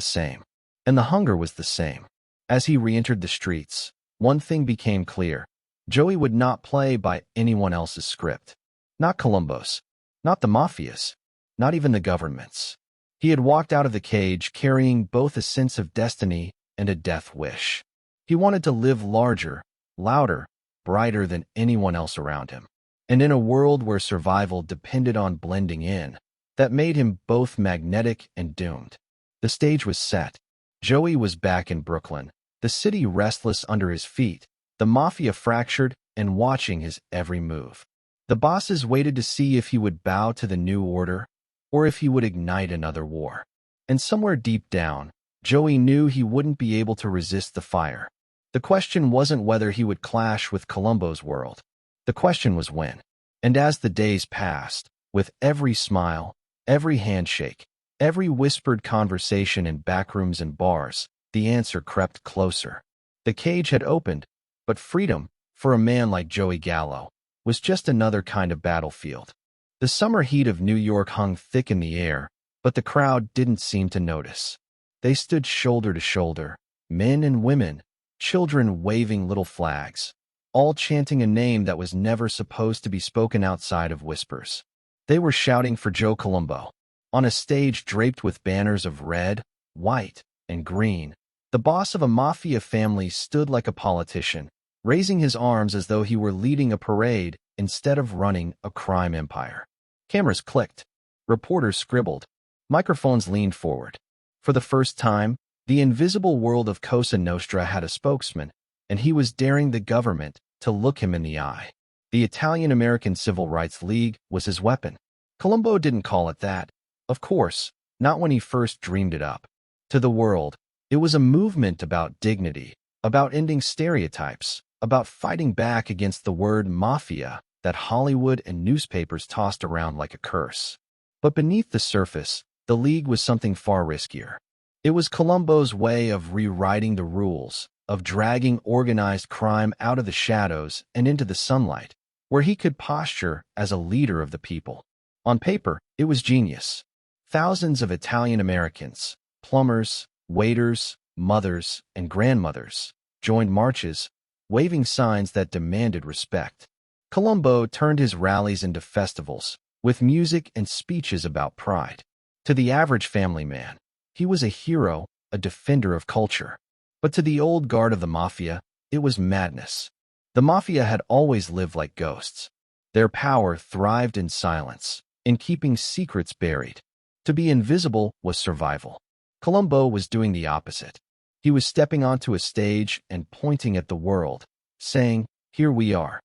same, and the hunger was the same. As he re-entered the streets, one thing became clear. Joey would not play by anyone else's script. Not Colombo's, not the Mafia's, not even the government's. He had walked out of the cage carrying both a sense of destiny and a death wish. He wanted to live larger, louder, brighter than anyone else around him. And in a world where survival depended on blending in, that made him both magnetic and doomed. The stage was set. Joey was back in Brooklyn, the city restless under his feet, the Mafia fractured and watching his every move. The bosses waited to see if he would bow to the new order or if he would ignite another war. And somewhere deep down, Joey knew he wouldn't be able to resist the fire. The question wasn't whether he would clash with Colombo's world. The question was when. And as the days passed, with every smile, every handshake, every whispered conversation in backrooms and bars, the answer crept closer. The cage had opened, but freedom, for a man like Joey Gallo, was just another kind of battlefield. The summer heat of New York hung thick in the air, but the crowd didn't seem to notice. They stood shoulder to shoulder, men and women, children waving little flags, all chanting a name that was never supposed to be spoken outside of whispers. They were shouting for Joe Colombo. On a stage draped with banners of red, white, and green, the boss of a mafia family stood like a politician, raising his arms as though he were leading a parade instead of running a crime empire. Cameras clicked. Reporters scribbled. Microphones leaned forward. For the first time, the invisible world of Cosa Nostra had a spokesman, and he was daring the government to look him in the eye. The Italian-American Civil Rights League was his weapon. Colombo didn't call it that. Of course, not when he first dreamed it up. To the world, it was a movement about dignity, about ending stereotypes, about fighting back against the word mafia that Hollywood and newspapers tossed around like a curse. But beneath the surface, the League was something far riskier. It was Colombo's way of rewriting the rules, of dragging organized crime out of the shadows and into the sunlight, where he could posture as a leader of the people. On paper, it was genius. Thousands of Italian Americans, plumbers, waiters, mothers, and grandmothers, joined marches, waving signs that demanded respect. Colombo turned his rallies into festivals, with music and speeches about pride. To the average family man, he was a hero, a defender of culture. But to the old guard of the mafia, it was madness. The mafia had always lived like ghosts. Their power thrived in silence, in keeping secrets buried. To be invisible was survival. Colombo was doing the opposite. He was stepping onto a stage and pointing at the world, saying, "Here we are."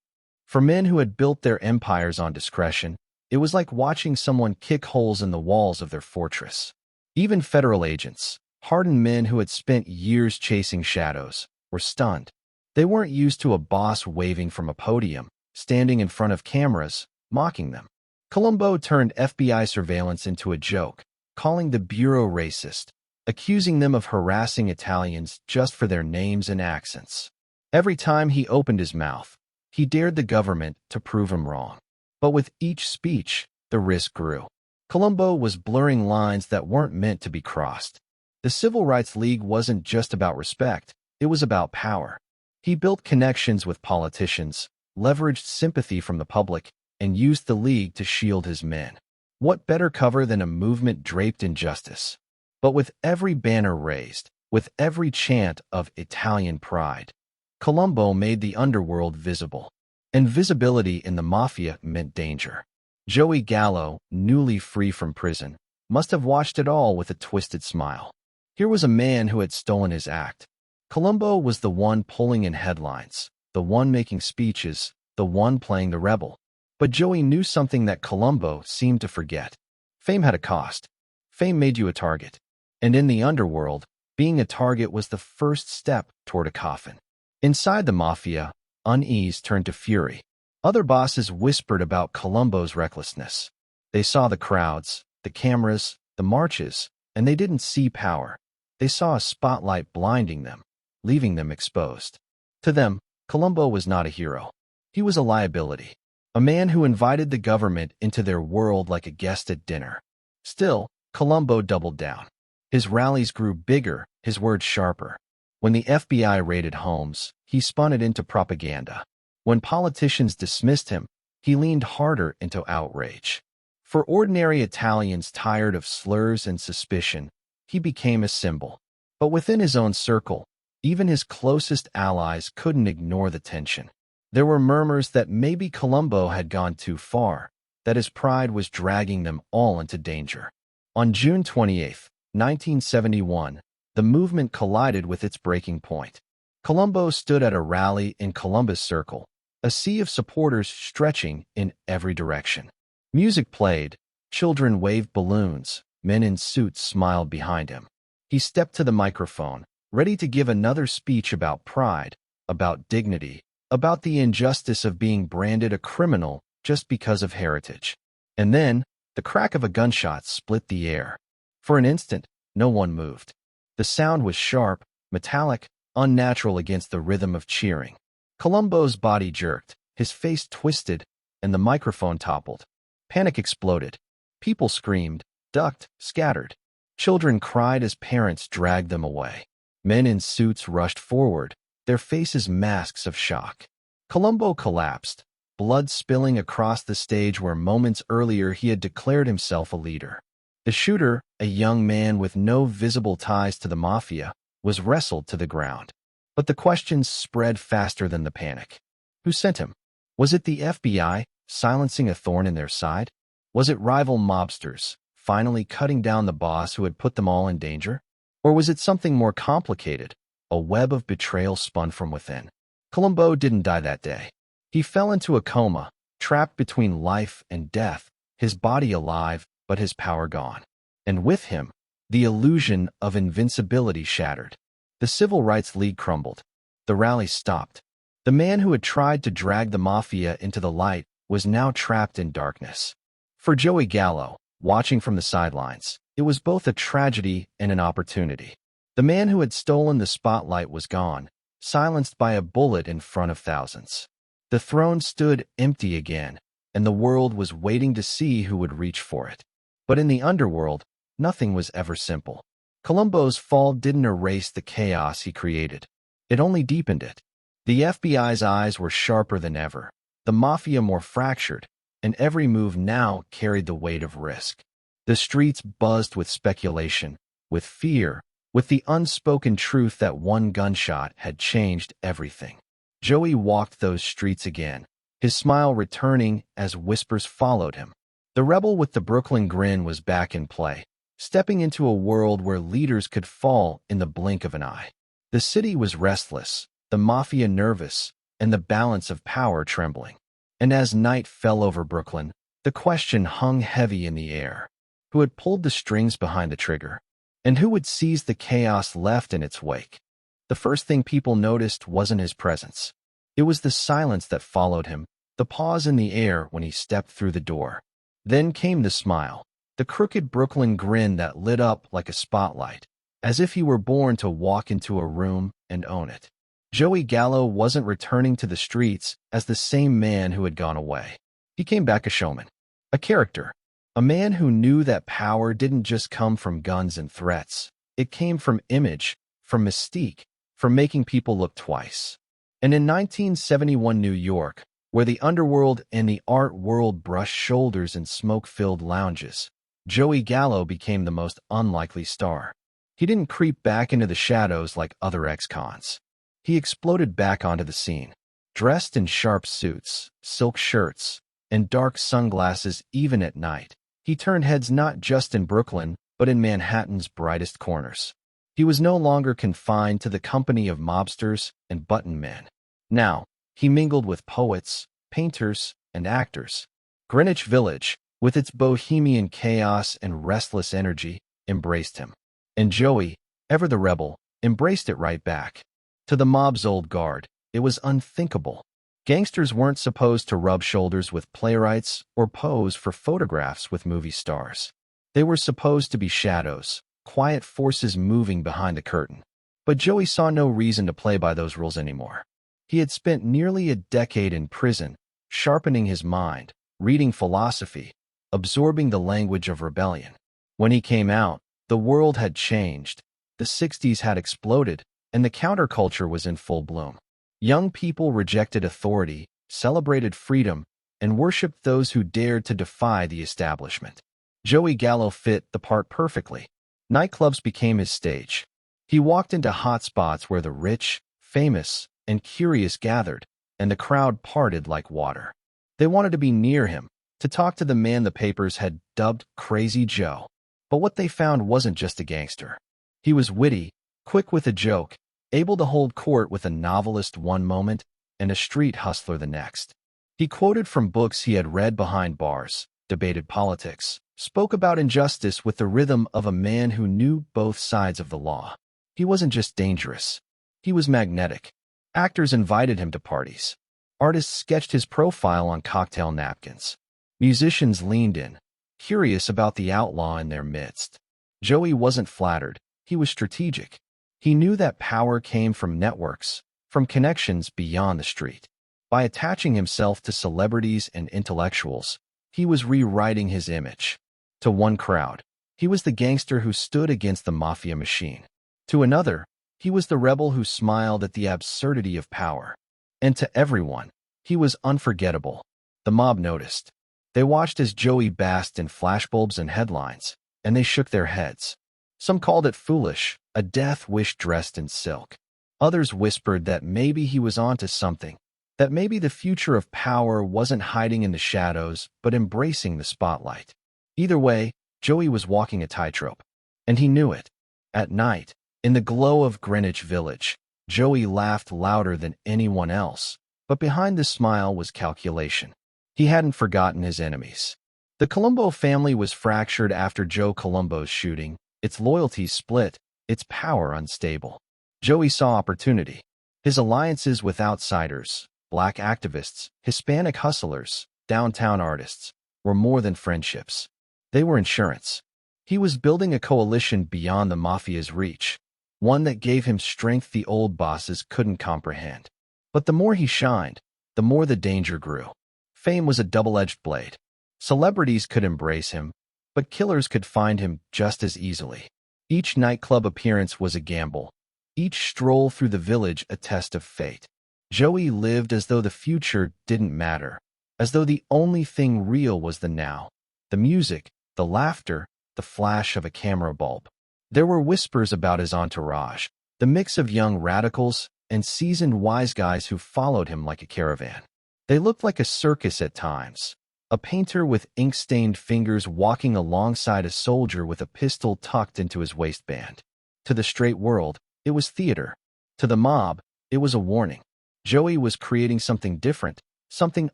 For men who had built their empires on discretion, it was like watching someone kick holes in the walls of their fortress. Even federal agents, hardened men who had spent years chasing shadows, were stunned. They weren't used to a boss waving from a podium, standing in front of cameras, mocking them. Colombo turned FBI surveillance into a joke, calling the bureau racist, accusing them of harassing Italians just for their names and accents. Every time he opened his mouth, he dared the government to prove him wrong. But with each speech, the risk grew. Colombo was blurring lines that weren't meant to be crossed. The Civil Rights League wasn't just about respect, it was about power. He built connections with politicians, leveraged sympathy from the public, and used the League to shield his men. What better cover than a movement draped in justice? But with every banner raised, with every chant of Italian pride, Colombo made the underworld visible. And visibility in the mafia meant danger. Joey Gallo, newly free from prison, must have watched it all with a twisted smile. Here was a man who had stolen his act. Colombo was the one pulling in headlines, the one making speeches, the one playing the rebel. But Joey knew something that Colombo seemed to forget. Fame had a cost. Fame made you a target. And in the underworld, being a target was the first step toward a coffin. Inside the mafia, unease turned to fury. Other bosses whispered about Colombo's recklessness. They saw the crowds, the cameras, the marches, and they didn't see power. They saw a spotlight blinding them, leaving them exposed. To them, Colombo was not a hero. He was a liability. A man who invited the government into their world like a guest at dinner. Still, Colombo doubled down. His rallies grew bigger, his words sharper. When the FBI raided homes, he spun it into propaganda. When politicians dismissed him, he leaned harder into outrage. For ordinary Italians tired of slurs and suspicion, he became a symbol. But within his own circle, even his closest allies couldn't ignore the tension. There were murmurs that maybe Colombo had gone too far, that his pride was dragging them all into danger. On June 28, 1971, the movement collided with its breaking point. Colombo stood at a rally in Columbus Circle, a sea of supporters stretching in every direction. Music played, children waved balloons, men in suits smiled behind him. He stepped to the microphone, ready to give another speech about pride, about dignity, about the injustice of being branded a criminal just because of heritage. And then, the crack of a gunshot split the air. For an instant, no one moved. The sound was sharp, metallic, unnatural against the rhythm of cheering. Colombo's body jerked, his face twisted, and the microphone toppled. Panic exploded. People screamed, ducked, scattered. Children cried as parents dragged them away. Men in suits rushed forward, their faces masks of shock. Colombo collapsed, blood spilling across the stage where moments earlier he had declared himself a leader. The shooter, a young man with no visible ties to the Mafia, was wrestled to the ground. But the questions spread faster than the panic. Who sent him? Was it the FBI, silencing a thorn in their side? Was it rival mobsters, finally cutting down the boss who had put them all in danger? Or was it something more complicated, a web of betrayal spun from within? Colombo didn't die that day. He fell into a coma, trapped between life and death, his body alive, but his power gone. And with him, the illusion of invincibility shattered. The Civil Rights League crumbled. The rally stopped. The man who had tried to drag the Mafia into the light was now trapped in darkness. For Joey Gallo, watching from the sidelines, it was both a tragedy and an opportunity. The man who had stolen the spotlight was gone, silenced by a bullet in front of thousands. The throne stood empty again, and the world was waiting to see who would reach for it. But in the underworld, nothing was ever simple. Colombo's fall didn't erase the chaos he created. It only deepened it. The FBI's eyes were sharper than ever, the Mafia more fractured, and every move now carried the weight of risk. The streets buzzed with speculation, with fear, with the unspoken truth that one gunshot had changed everything. Joey walked those streets again, his smile returning as whispers followed him. The rebel with the Brooklyn grin was back in play, stepping into a world where leaders could fall in the blink of an eye. The city was restless, the Mafia nervous, and the balance of power trembling. And as night fell over Brooklyn, the question hung heavy in the air. Who had pulled the strings behind the trigger? And who would seize the chaos left in its wake? The first thing people noticed wasn't his presence. It was the silence that followed him, the pause in the air when he stepped through the door. Then came the smile, the crooked Brooklyn grin that lit up like a spotlight, as if he were born to walk into a room and own it. Joey Gallo wasn't returning to the streets as the same man who had gone away. He came back a showman, a character, a man who knew that power didn't just come from guns and threats. It came from image, from mystique, from making people look twice. And in 1971 New York, where the underworld and the art world brushed shoulders in smoke-filled lounges, Joey Gallo became the most unlikely star. He didn't creep back into the shadows like other ex-cons. He exploded back onto the scene, dressed in sharp suits, silk shirts, and dark sunglasses even at night. He turned heads not just in Brooklyn, but in Manhattan's brightest corners. He was no longer confined to the company of mobsters and button men. Now, he mingled with poets, painters, and actors. Greenwich Village, with its bohemian chaos and restless energy, embraced him. And Joey, ever the rebel, embraced it right back. To the mob's old guard, it was unthinkable. Gangsters weren't supposed to rub shoulders with playwrights or pose for photographs with movie stars. They were supposed to be shadows, quiet forces moving behind the curtain. But Joey saw no reason to play by those rules anymore. He had spent nearly a decade in prison, sharpening his mind, reading philosophy, absorbing the language of rebellion. When he came out, the world had changed, the 60s had exploded, and the counterculture was in full bloom. Young people rejected authority, celebrated freedom, and worshipped those who dared to defy the establishment. Joey Gallo fit the part perfectly. Nightclubs became his stage. He walked into hotspots where the rich, famous, and curious gathered, and the crowd parted like water. They wanted to be near him, to talk to the man the papers had dubbed Crazy Joe. But what they found wasn't just a gangster. He was witty, quick with a joke, able to hold court with a novelist one moment and a street hustler the next. He quoted from books he had read behind bars, debated politics, spoke about injustice with the rhythm of a man who knew both sides of the law. He wasn't just dangerous. He was magnetic. Actors invited him to parties. Artists sketched his profile on cocktail napkins. Musicians leaned in, curious about the outlaw in their midst. Joey wasn't flattered. He was strategic. He knew that power came from networks, from connections beyond the street. By attaching himself to celebrities and intellectuals, he was rewriting his image. To one crowd, he was the gangster who stood against the mafia machine. To another, he was the rebel who smiled at the absurdity of power. And to everyone, he was unforgettable. The mob noticed. They watched as Joey basked in flashbulbs and headlines, and they shook their heads. Some called it foolish, a death wish dressed in silk. Others whispered that maybe he was onto something, that maybe the future of power wasn't hiding in the shadows but embracing the spotlight. Either way, Joey was walking a tightrope, and he knew it. At night, in the glow of Greenwich Village, Joey laughed louder than anyone else, but behind the smile was calculation. He hadn't forgotten his enemies. The Colombo family was fractured after Joe Colombo's shooting, its loyalties split, its power unstable. Joey saw opportunity. His alliances with outsiders, black activists, Hispanic hustlers, downtown artists, were more than friendships. They were insurance. He was building a coalition beyond the mafia's reach, one that gave him strength the old bosses couldn't comprehend. But the more he shined, the more the danger grew. Fame was a double-edged blade. Celebrities could embrace him, but killers could find him just as easily. Each nightclub appearance was a gamble, each stroll through the village a test of fate. Joey lived as though the future didn't matter, as though the only thing real was the now, the music, the laughter, the flash of a camera bulb. There were whispers about his entourage, the mix of young radicals and seasoned wise guys who followed him like a caravan. They looked like a circus at times, a painter with ink-stained fingers walking alongside a soldier with a pistol tucked into his waistband. To the straight world, it was theater. To the mob, it was a warning. Joey was creating something different, something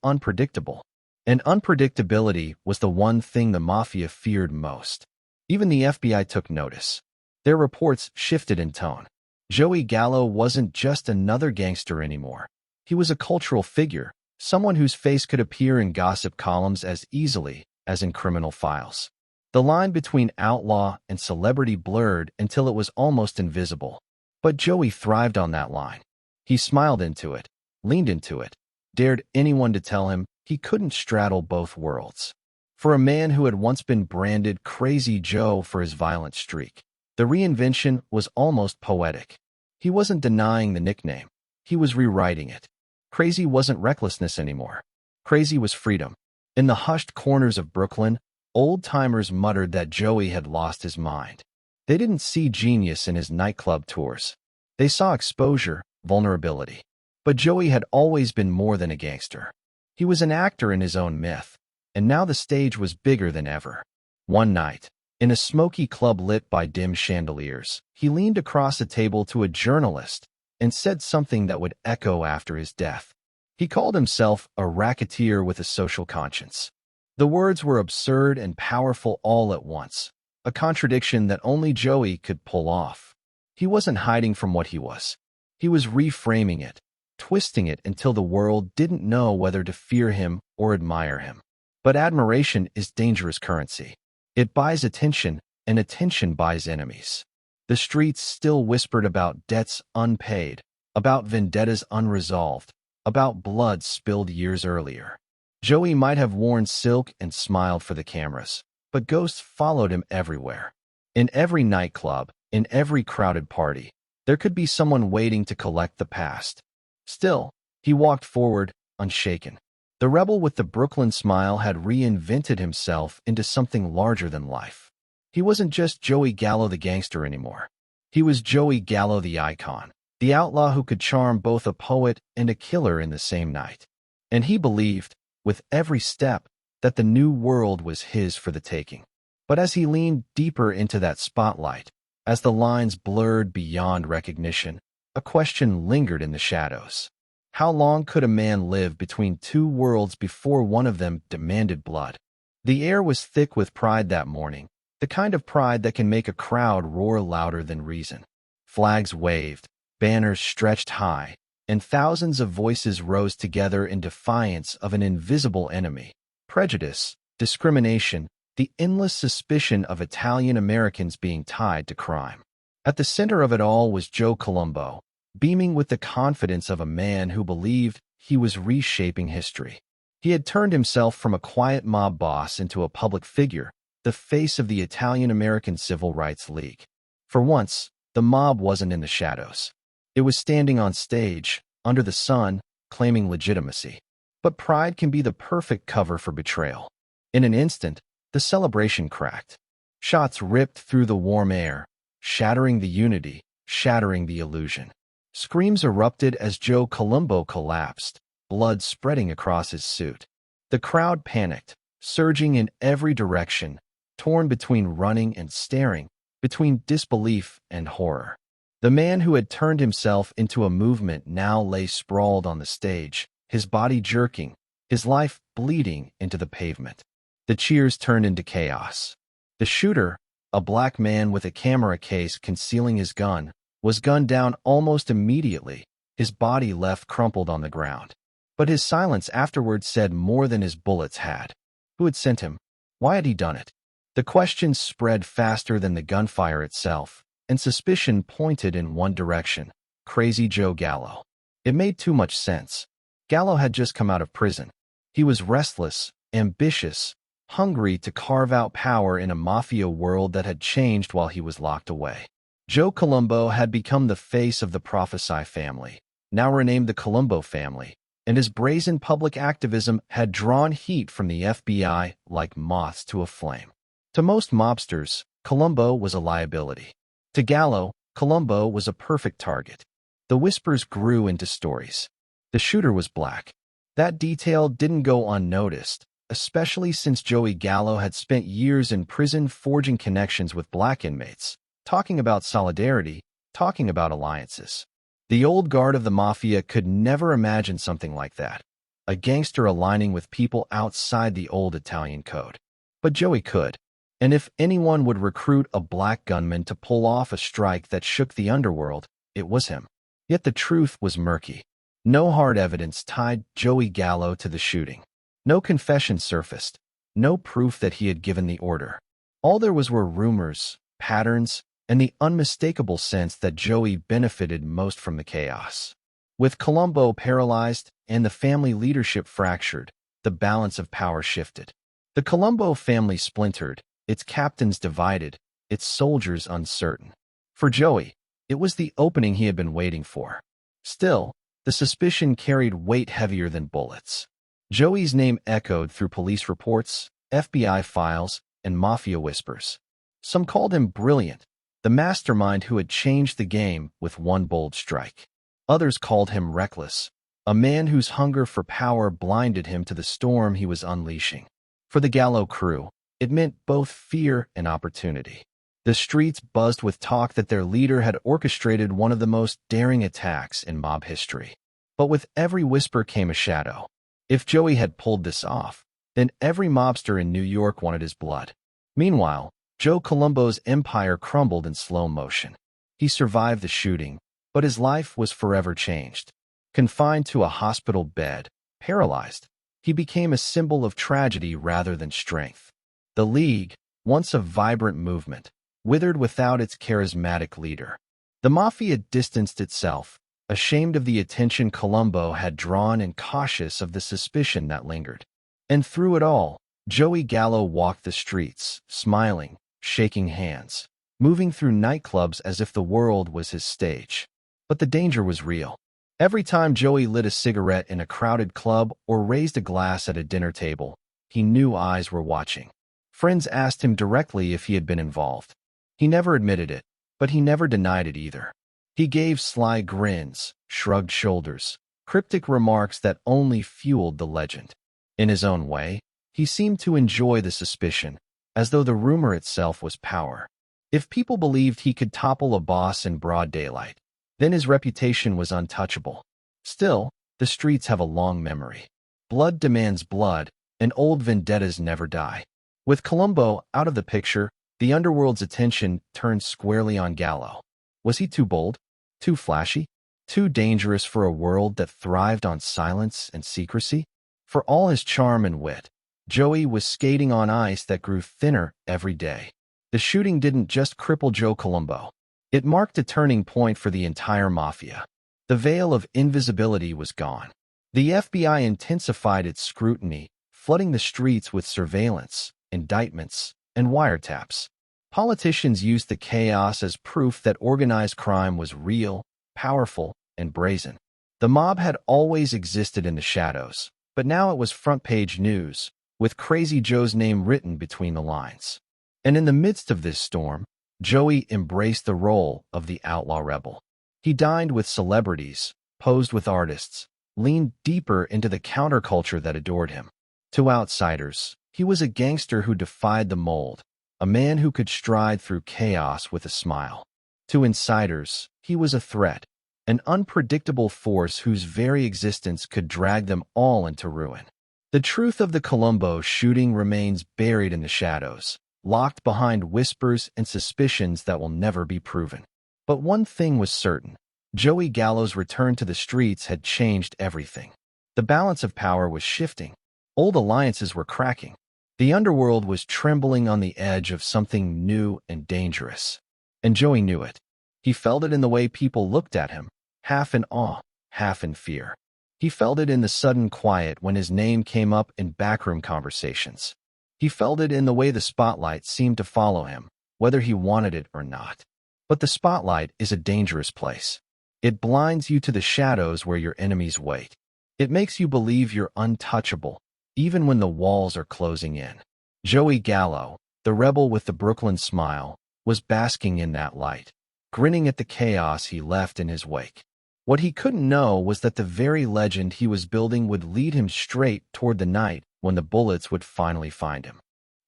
unpredictable. And unpredictability was the one thing the mafia feared most. Even the FBI took notice. Their reports shifted in tone. Joey Gallo wasn't just another gangster anymore. He was a cultural figure, someone whose face could appear in gossip columns as easily as in criminal files. The line between outlaw and celebrity blurred until it was almost invisible. But Joey thrived on that line. He smiled into it, leaned into it, dared anyone to tell him he couldn't straddle both worlds. For a man who had once been branded Crazy Joe for his violent streak, the reinvention was almost poetic. He wasn't denying the nickname. He was rewriting it. Crazy wasn't recklessness anymore. Crazy was freedom. In the hushed corners of Brooklyn, old-timers muttered that Joey had lost his mind. They didn't see genius in his nightclub tours. They saw exposure, vulnerability. But Joey had always been more than a gangster. He was an actor in his own myth, and now the stage was bigger than ever. One night, in a smoky club lit by dim chandeliers, he leaned across a table to a journalist and said something that would echo after his death. He called himself a racketeer with a social conscience. The words were absurd and powerful all at once, a contradiction that only Joey could pull off. He wasn't hiding from what he was. He was reframing it, twisting it until the world didn't know whether to fear him or admire him. But admiration is dangerous currency. It buys attention, and attention buys enemies. The streets still whispered about debts unpaid, about vendettas unresolved, about blood spilled years earlier. Joey might have worn silk and smiled for the cameras, but ghosts followed him everywhere. In every nightclub, in every crowded party, there could be someone waiting to collect the past. Still, he walked forward, unshaken. The rebel with the Brooklyn smile had reinvented himself into something larger than life. He wasn't just Joey Gallo the gangster anymore. He was Joey Gallo the icon, the outlaw who could charm both a poet and a killer in the same night. And he believed, with every step, that the new world was his for the taking. But as he leaned deeper into that spotlight, as the lines blurred beyond recognition, a question lingered in the shadows. How long could a man live between two worlds before one of them demanded blood? The air was thick with pride that morning, the kind of pride that can make a crowd roar louder than reason. Flags waved, banners stretched high, and thousands of voices rose together in defiance of an invisible enemy. Prejudice, discrimination, the endless suspicion of Italian Americans being tied to crime. At the center of it all was Joe Colombo, beaming with the confidence of a man who believed he was reshaping history. He had turned himself from a quiet mob boss into a public figure, the face of the Italian-American Civil Rights League. For once, the mob wasn't in the shadows. It was standing on stage, under the sun, claiming legitimacy. But pride can be the perfect cover for betrayal. In an instant, the celebration cracked. Shots ripped through the warm air, shattering the unity, shattering the illusion. Screams erupted as Joe Colombo collapsed, blood spreading across his suit. The crowd panicked, surging in every direction, torn between running and staring, between disbelief and horror. The man who had turned himself into a movement now lay sprawled on the stage, his body jerking, his life bleeding into the pavement. The cheers turned into chaos. The shooter, a black man with a camera case concealing his gun, was gunned down almost immediately, his body left crumpled on the ground. But his silence afterward said more than his bullets had. Who had sent him? Why had he done it? The questions spread faster than the gunfire itself, and suspicion pointed in one direction: Crazy Joe Gallo. It made too much sense. Gallo had just come out of prison. He was restless, ambitious, hungry to carve out power in a mafia world that had changed while he was locked away. Joe Colombo had become the face of the Profaci family, now renamed the Colombo family, and his brazen public activism had drawn heat from the FBI like moths to a flame. To most mobsters, Colombo was a liability. To Gallo, Colombo was a perfect target. The whispers grew into stories. The shooter was black. That detail didn't go unnoticed, especially since Joey Gallo had spent years in prison forging connections with black inmates, talking about solidarity, talking about alliances. The old guard of the mafia could never imagine something like that, a gangster aligning with people outside the old Italian code. But Joey could. And if anyone would recruit a black gunman to pull off a strike that shook the underworld, it was him. Yet the truth was murky. No hard evidence tied Joey Gallo to the shooting. No confession surfaced. No proof that he had given the order. All there were rumors, patterns, and the unmistakable sense that Joey benefited most from the chaos. With Colombo paralyzed and the family leadership fractured, the balance of power shifted. The Colombo family splintered, its captains divided, its soldiers uncertain. For Joey, it was the opening he had been waiting for. Still, the suspicion carried weight heavier than bullets. Joey's name echoed through police reports, FBI files, and mafia whispers. Some called him brilliant, the mastermind who had changed the game with one bold strike. Others called him reckless, a man whose hunger for power blinded him to the storm he was unleashing. For the Gallo crew, it meant both fear and opportunity. The streets buzzed with talk that their leader had orchestrated one of the most daring attacks in mob history. But with every whisper came a shadow. If Joey had pulled this off, then every mobster in New York wanted his blood. Meanwhile, Joe Colombo's empire crumbled in slow motion. He survived the shooting, but his life was forever changed. Confined to a hospital bed, paralyzed, he became a symbol of tragedy rather than strength. The League, once a vibrant movement, withered without its charismatic leader. The mafia distanced itself, ashamed of the attention Colombo had drawn and cautious of the suspicion that lingered. And through it all, Joey Gallo walked the streets, smiling, shaking hands, moving through nightclubs as if the world was his stage. But the danger was real. Every time Joey lit a cigarette in a crowded club or raised a glass at a dinner table, he knew eyes were watching. Friends asked him directly if he had been involved. He never admitted it, but he never denied it either. He gave sly grins, shrugged shoulders, cryptic remarks that only fueled the legend. In his own way, he seemed to enjoy the suspicion, as though the rumor itself was power. If people believed he could topple a boss in broad daylight, then his reputation was untouchable. Still, the streets have a long memory. Blood demands blood, and old vendettas never die. With Colombo out of the picture, the underworld's attention turned squarely on Gallo. Was he too bold? Too flashy? Too dangerous for a world that thrived on silence and secrecy? For all his charm and wit, Joey was skating on ice that grew thinner every day. The shooting didn't just cripple Joe Colombo. It marked a turning point for the entire mafia. The veil of invisibility was gone. The FBI intensified its scrutiny, flooding the streets with surveillance, indictments, and wiretaps. Politicians used the chaos as proof that organized crime was real, powerful, and brazen. The mob had always existed in the shadows, but now it was front-page news, with Crazy Joe's name written between the lines. And in the midst of this storm, Joey embraced the role of the outlaw rebel. He dined with celebrities, posed with artists, leaned deeper into the counterculture that adored him. To outsiders, he was a gangster who defied the mold, a man who could stride through chaos with a smile. To insiders, he was a threat, an unpredictable force whose very existence could drag them all into ruin. The truth of the Colombo shooting remains buried in the shadows, locked behind whispers and suspicions that will never be proven. But one thing was certain. Joey Gallo's return to the streets had changed everything. The balance of power was shifting. Old alliances were cracking. The underworld was trembling on the edge of something new and dangerous. And Joey knew it. He felt it in the way people looked at him, half in awe, half in fear. He felt it in the sudden quiet when his name came up in backroom conversations. He felt it in the way the spotlight seemed to follow him, whether he wanted it or not. But the spotlight is a dangerous place. It blinds you to the shadows where your enemies wait. It makes you believe you're untouchable, even when the walls are closing in. Joey Gallo, the rebel with the Brooklyn smile, was basking in that light, grinning at the chaos he left in his wake. What he couldn't know was that the very legend he was building would lead him straight toward the night when the bullets would finally find him.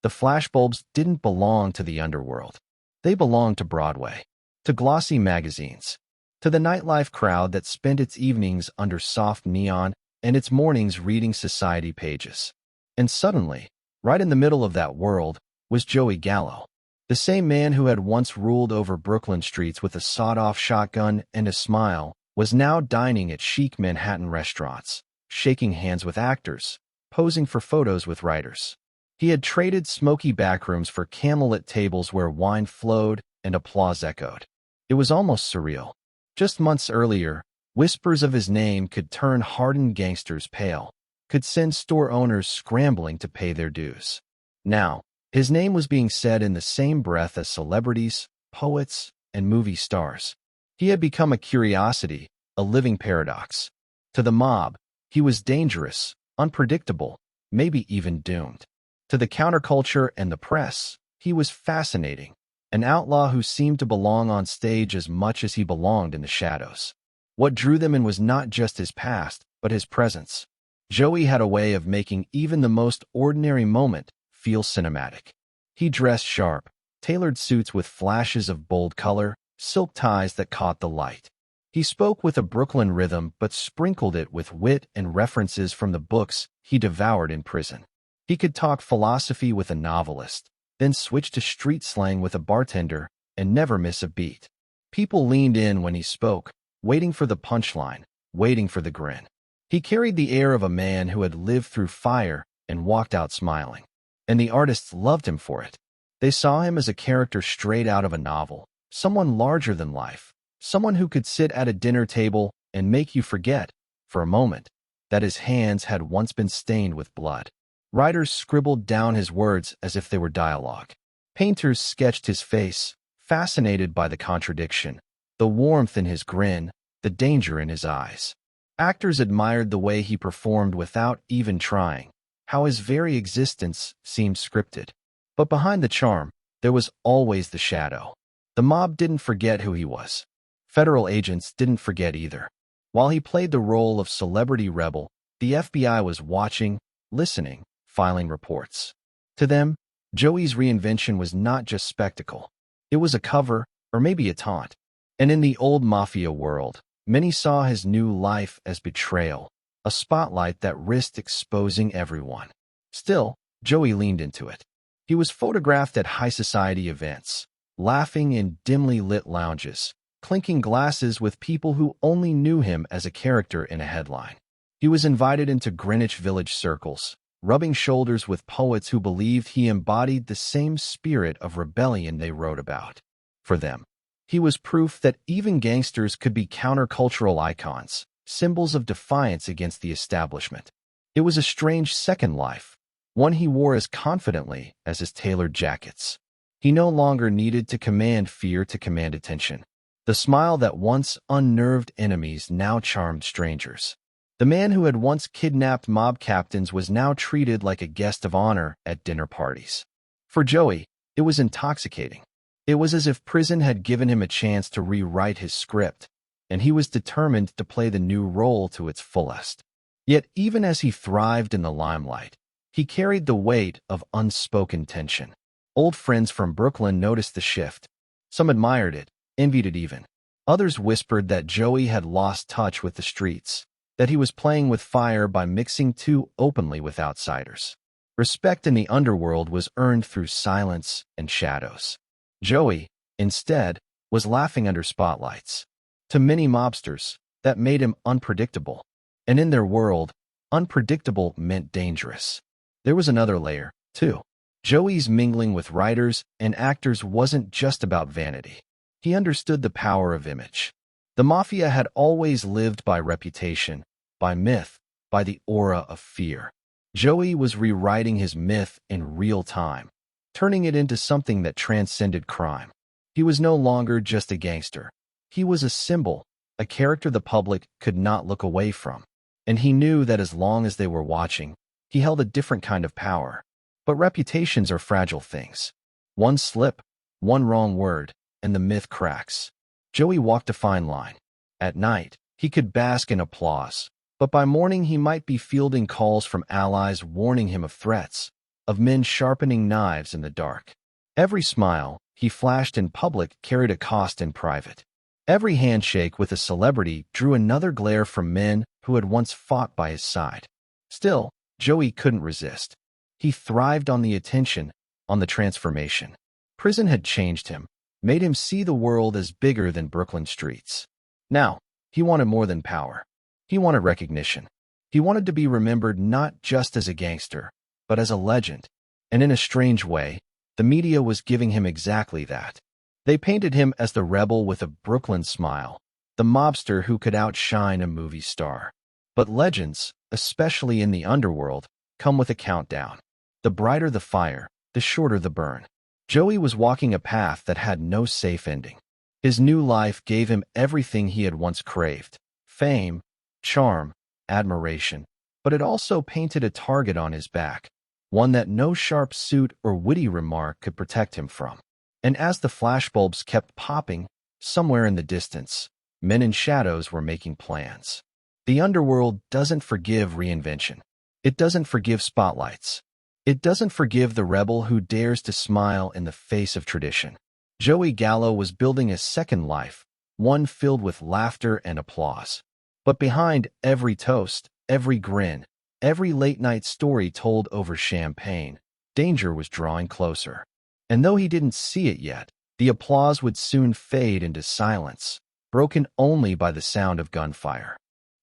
The flashbulbs didn't belong to the underworld. They belonged to Broadway, to glossy magazines, to the nightlife crowd that spent its evenings under soft neon and its mornings reading society pages. And suddenly, right in the middle of that world, was Joey Gallo, the same man who had once ruled over Brooklyn streets with a sawed-off shotgun and a smile, was now dining at chic Manhattan restaurants, shaking hands with actors, posing for photos with writers. He had traded smoky backrooms for candlelit tables where wine flowed and applause echoed. It was almost surreal. Just months earlier, whispers of his name could turn hardened gangsters pale, could send store owners scrambling to pay their dues. Now, his name was being said in the same breath as celebrities, poets, and movie stars. He had become a curiosity, a living paradox. To the mob, he was dangerous, unpredictable, maybe even doomed. To the counterculture and the press, he was fascinating, an outlaw who seemed to belong on stage as much as he belonged in the shadows. What drew them in was not just his past, but his presence. Joey had a way of making even the most ordinary moment feel cinematic. He dressed sharp, tailored suits with flashes of bold color, silk ties that caught the light. He spoke with a Brooklyn rhythm but sprinkled it with wit and references from the books he devoured in prison. He could talk philosophy with a novelist, then switch to street slang with a bartender, and never miss a beat. People leaned in when he spoke, waiting for the punchline, waiting for the grin. He carried the air of a man who had lived through fire and walked out smiling. And the artists loved him for it. They saw him as a character straight out of a novel, someone larger than life, someone who could sit at a dinner table and make you forget, for a moment, that his hands had once been stained with blood. Writers scribbled down his words as if they were dialogue. Painters sketched his face, fascinated by the contradiction, the warmth in his grin, the danger in his eyes. Actors admired the way he performed without even trying, how his very existence seemed scripted. But behind the charm, there was always the shadow. The mob didn't forget who he was. Federal agents didn't forget either. While he played the role of celebrity rebel, the FBI was watching, listening, filing reports. To them, Joey's reinvention was not just spectacle. It was a cover, or maybe a taunt. And in the old mafia world, many saw his new life as betrayal, a spotlight that risked exposing everyone. Still, Joey leaned into it. He was photographed at high society events, laughing in dimly lit lounges, clinking glasses with people who only knew him as a character in a headline. He was invited into Greenwich Village circles, rubbing shoulders with poets who believed he embodied the same spirit of rebellion they wrote about. For them, He was proof that even gangsters could be countercultural icons, symbols of defiance against the establishment. It was a strange second life, one he wore as confidently as his tailored jackets. He no longer needed to command fear to command attention. The smile that once unnerved enemies now charmed strangers. The man who had once kidnapped mob captains was now treated like a guest of honor at dinner parties. For Joey, it was intoxicating. It was as if prison had given him a chance to rewrite his script, and he was determined to play the new role to its fullest. Yet even as he thrived in the limelight, he carried the weight of unspoken tension. Old friends from Brooklyn noticed the shift. Some admired it, envied it even. Others whispered that Joey had lost touch with the streets, that he was playing with fire by mixing too openly with outsiders. Respect in the underworld was earned through silence and shadows. Joey, instead, was laughing under spotlights. To many mobsters, that made him unpredictable. And in their world, unpredictable meant dangerous. There was another layer, too. Joey's mingling with writers and actors wasn't just about vanity. He understood the power of image. The Mafia had always lived by reputation, by myth, by the aura of fear. Joey was rewriting his myth in real time, turning it into something that transcended crime. He was no longer just a gangster. He was a symbol, a character the public could not look away from. And he knew that as long as they were watching, he held a different kind of power. But reputations are fragile things. One slip, one wrong word, and the myth cracks. Joey walked a fine line. At night, he could bask in applause, but by morning he might be fielding calls from allies warning him of threats, of men sharpening knives in the dark. Every smile he flashed in public carried a cost in private. Every handshake with a celebrity drew another glare from men who had once fought by his side. Still, Joey couldn't resist. He thrived on the attention, on the transformation. Prison had changed him, made him see the world as bigger than Brooklyn streets. Now, he wanted more than power. He wanted recognition. He wanted to be remembered not just as a gangster, but as a legend. And in a strange way, the media was giving him exactly that. They painted him as the rebel with a Brooklyn smile, the mobster who could outshine a movie star. But legends, especially in the underworld, come with a countdown. The brighter the fire, the shorter the burn. Joey was walking a path that had no safe ending. His new life gave him everything he had once craved: fame, charm, admiration. But it also painted a target on his back, one that no sharp suit or witty remark could protect him from. And as the flashbulbs kept popping, somewhere in the distance, men in shadows were making plans. The underworld doesn't forgive reinvention. It doesn't forgive spotlights. It doesn't forgive the rebel who dares to smile in the face of tradition. Joey Gallo was building a second life, one filled with laughter and applause. But behind every toast, every grin, every late-night story told over champagne, danger was drawing closer. And though he didn't see it yet, the applause would soon fade into silence, broken only by the sound of gunfire.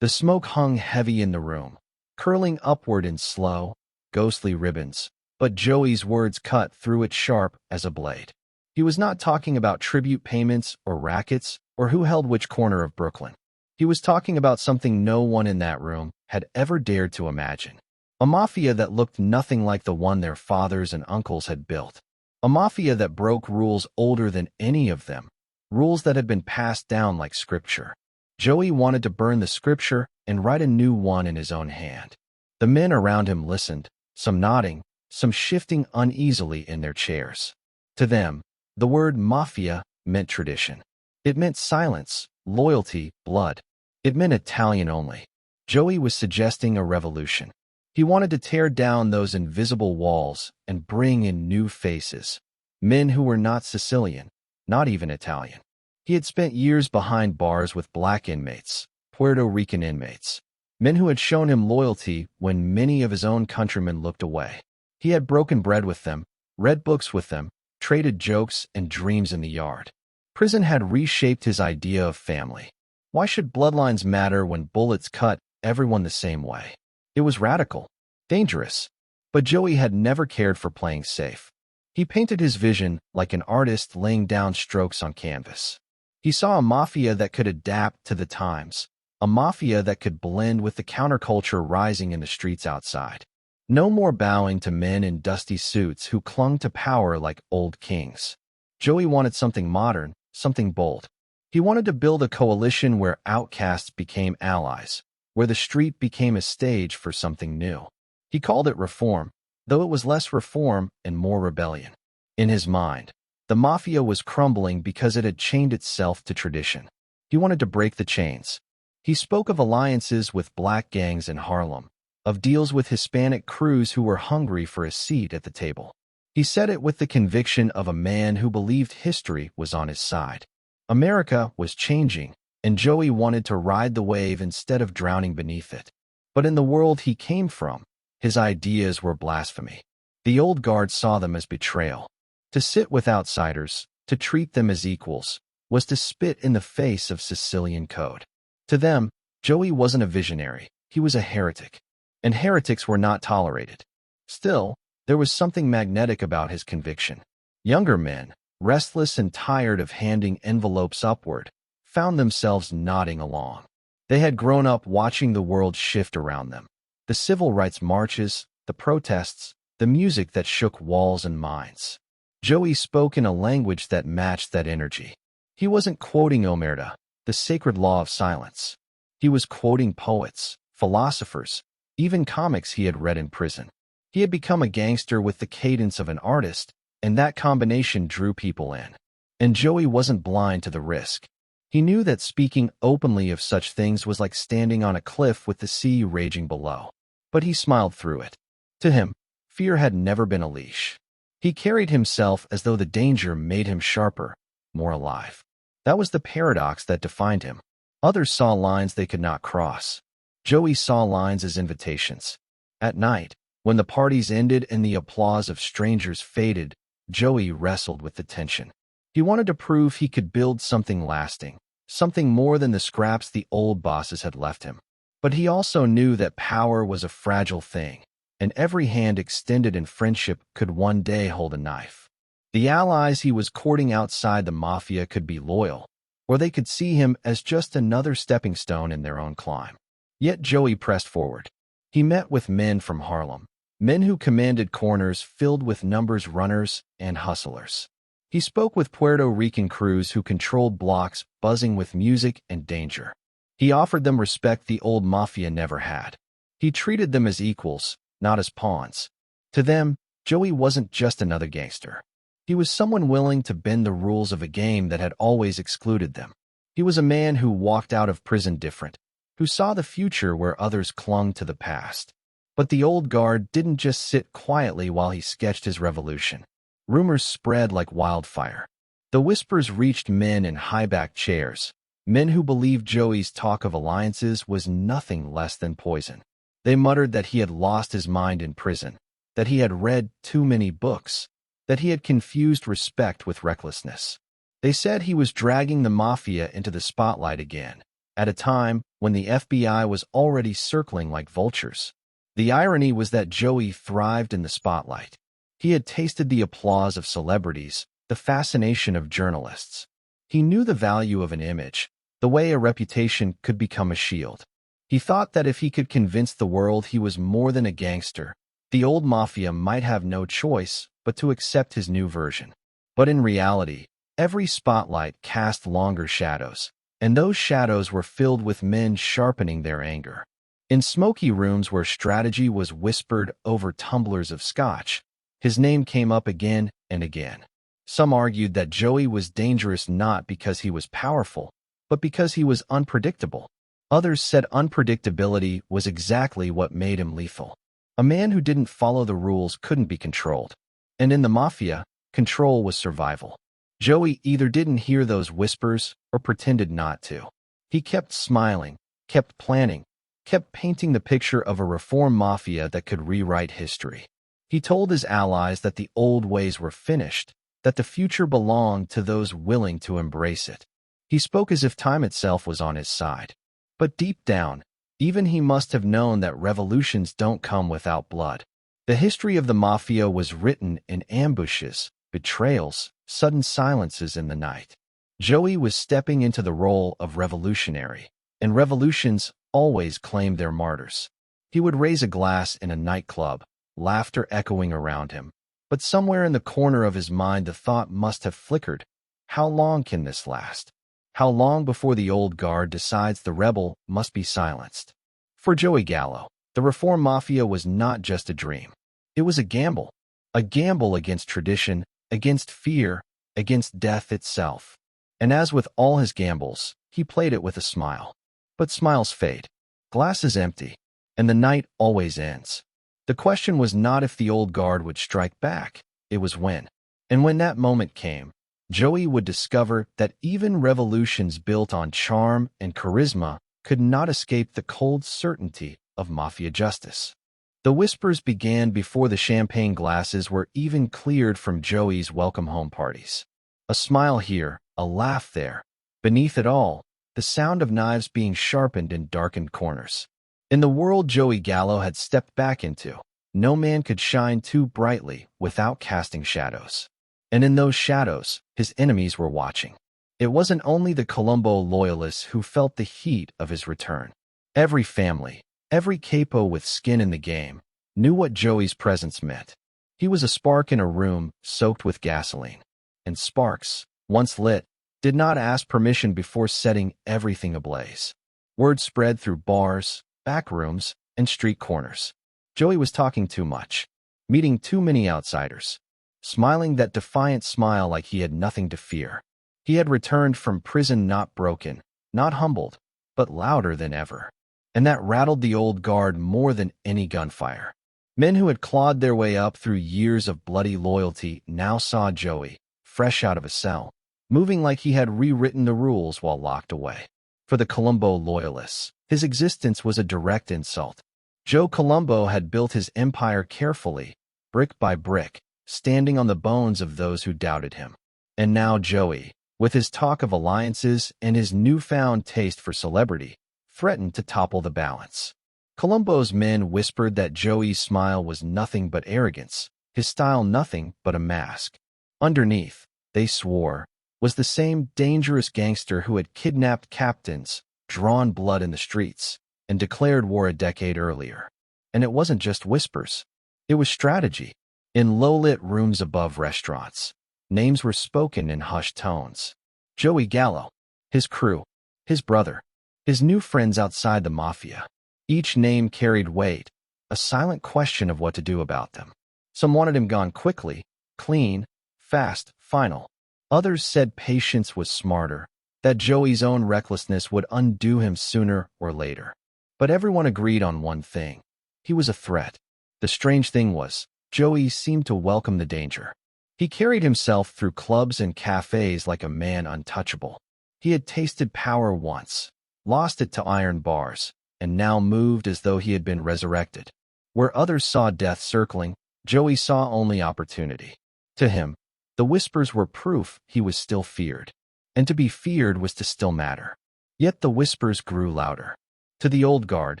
The smoke hung heavy in the room, curling upward in slow, ghostly ribbons, but Joey's words cut through it sharp as a blade. He was not talking about tribute payments or rackets or who held which corner of Brooklyn. He was talking about something no one in that room had ever dared to imagine. A mafia that looked nothing like the one their fathers and uncles had built. A mafia that broke rules older than any of them, rules that had been passed down like scripture. Joey wanted to burn the scripture and write a new one in his own hand. The men around him listened, some nodding, some shifting uneasily in their chairs. To them, the word mafia meant tradition. It meant silence, loyalty, blood. It meant Italian only. Joey was suggesting a revolution. He wanted to tear down those invisible walls and bring in new faces, men who were not Sicilian, not even Italian. He had spent years behind bars with black inmates, Puerto Rican inmates, men who had shown him loyalty when many of his own countrymen looked away. He had broken bread with them, read books with them, traded jokes and dreams in the yard. Prison had reshaped his idea of family. Why should bloodlines matter when bullets cut everyone the same way? It was radical, dangerous, but Joey had never cared for playing safe. He painted his vision like an artist laying down strokes on canvas. He saw a mafia that could adapt to the times, a mafia that could blend with the counterculture rising in the streets outside. No more bowing to men in dusty suits who clung to power like old kings. Joey wanted something modern, something bold. He wanted to build a coalition where outcasts became allies, where the street became a stage for something new. He called it reform, though it was less reform and more rebellion. In his mind, the mafia was crumbling because it had chained itself to tradition. He wanted to break the chains. He spoke of alliances with black gangs in Harlem, of deals with Hispanic crews who were hungry for a seat at the table. He said it with the conviction of a man who believed history was on his side. America was changing, and Joey wanted to ride the wave instead of drowning beneath it. But in the world he came from, his ideas were blasphemy. The old guard saw them as betrayal. To sit with outsiders, to treat them as equals, was to spit in the face of Sicilian code. To them, Joey wasn't a visionary, he was a heretic. And heretics were not tolerated. Still, there was something magnetic about his conviction. Younger men, restless and tired of handing envelopes upward, found themselves nodding along. They had grown up watching the world shift around them. The civil rights marches, the protests, the music that shook walls and minds. Joey spoke in a language that matched that energy. He wasn't quoting Umberto, the sacred law of silence. He was quoting poets, philosophers, even comics he had read in prison. He had become a gangster with the cadence of an artist, and that combination drew people in. And Joey wasn't blind to the risk. He knew that speaking openly of such things was like standing on a cliff with the sea raging below. But he smiled through it. To him, fear had never been a leash. He carried himself as though the danger made him sharper, more alive. That was the paradox that defined him. Others saw lines they could not cross. Joey saw lines as invitations. At night, when the parties ended and the applause of strangers faded, Joey wrestled with the tension. He wanted to prove he could build something lasting, something more than the scraps the old bosses had left him. But he also knew that power was a fragile thing, and every hand extended in friendship could one day hold a knife. The allies he was courting outside the mafia could be loyal, or they could see him as just another stepping stone in their own climb. Yet Joey pressed forward. He met with men from Harlem, men who commanded corners filled with numbers runners and hustlers. He spoke with Puerto Rican crews who controlled blocks buzzing with music and danger. He offered them respect the old mafia never had. He treated them as equals, not as pawns. To them, Joey wasn't just another gangster. He was someone willing to bend the rules of a game that had always excluded them. He was a man who walked out of prison different, who saw the future where others clung to the past. But the old guard didn't just sit quietly while he sketched his revolution. Rumors spread like wildfire. The whispers reached men in high-backed chairs, men who believed Joey's talk of alliances was nothing less than poison. They muttered that he had lost his mind in prison, that he had read too many books, that he had confused respect with recklessness. They said he was dragging the mafia into the spotlight again, at a time when the FBI was already circling like vultures. The irony was that Joey thrived in the spotlight. He had tasted the applause of celebrities, the fascination of journalists. He knew the value of an image, the way a reputation could become a shield. He thought that if he could convince the world he was more than a gangster, the old mafia might have no choice but to accept his new version. But in reality, every spotlight cast longer shadows, and those shadows were filled with men sharpening their anger. In smoky rooms where strategy was whispered over tumblers of scotch, his name came up again and again. Some argued that Joey was dangerous not because he was powerful, but because he was unpredictable. Others said unpredictability was exactly what made him lethal. A man who didn't follow the rules couldn't be controlled. And in the mafia, control was survival. Joey either didn't hear those whispers or pretended not to. He kept smiling, kept planning, kept painting the picture of a reform mafia that could rewrite history. He told his allies that the old ways were finished, that the future belonged to those willing to embrace it. He spoke as if time itself was on his side. But deep down, even he must have known that revolutions don't come without blood. The history of the mafia was written in ambushes, betrayals, sudden silences in the night. Joey was stepping into the role of revolutionary, and revolutions always claimed their martyrs. He would raise a glass in a nightclub, laughter echoing around him. But somewhere in the corner of his mind the thought must have flickered, how long can this last? How long before the old guard decides the rebel must be silenced? For Joey Gallo, the Reform Mafia was not just a dream. It was a gamble against tradition, against fear, against death itself. And as with all his gambles, he played it with a smile. But smiles fade, glasses empty, and the night always ends. The question was not if the old guard would strike back, it was when. And when that moment came, Joey would discover that even revolutions built on charm and charisma could not escape the cold certainty of mafia justice. The whispers began before the champagne glasses were even cleared from Joey's welcome home parties. A smile here, a laugh there. Beneath it all, the sound of knives being sharpened in darkened corners. In the world Joey Gallo had stepped back into, no man could shine too brightly without casting shadows. And in those shadows, his enemies were watching. It wasn't only the Colombo loyalists who felt the heat of his return. Every family, every capo with skin in the game, knew what Joey's presence meant. He was a spark in a room soaked with gasoline. And sparks, once lit, did not ask permission before setting everything ablaze. Word spread through bars, back rooms, and street corners. Joey was talking too much, meeting too many outsiders, smiling that defiant smile like he had nothing to fear. He had returned from prison not broken, not humbled, but louder than ever. And that rattled the old guard more than any gunfire. Men who had clawed their way up through years of bloody loyalty now saw Joey, fresh out of a cell, moving like he had rewritten the rules while locked away. For the Colombo loyalists, his existence was a direct insult. Joe Colombo had built his empire carefully, brick by brick, standing on the bones of those who doubted him. And now Joey, with his talk of alliances and his newfound taste for celebrity, threatened to topple the balance. Colombo's men whispered that Joey's smile was nothing but arrogance, his style nothing but a mask. Underneath, they swore, was the same dangerous gangster who had kidnapped captains, drawn blood in the streets, and declared war a decade earlier. And it wasn't just whispers. It was strategy. In low-lit rooms above restaurants, names were spoken in hushed tones. Joey Gallo, his crew, his brother, his new friends outside the mafia. Each name carried weight, a silent question of what to do about them. Some wanted him gone quickly, clean, fast, final. Others said patience was smarter, that Joey's own recklessness would undo him sooner or later. But everyone agreed on one thing. He was a threat. The strange thing was, Joey seemed to welcome the danger. He carried himself through clubs and cafes like a man untouchable. He had tasted power once, lost it to iron bars, and now moved as though he had been resurrected. Where others saw death circling, Joey saw only opportunity. To him, the whispers were proof he was still feared. And to be feared was to still matter. Yet the whispers grew louder. To the old guard,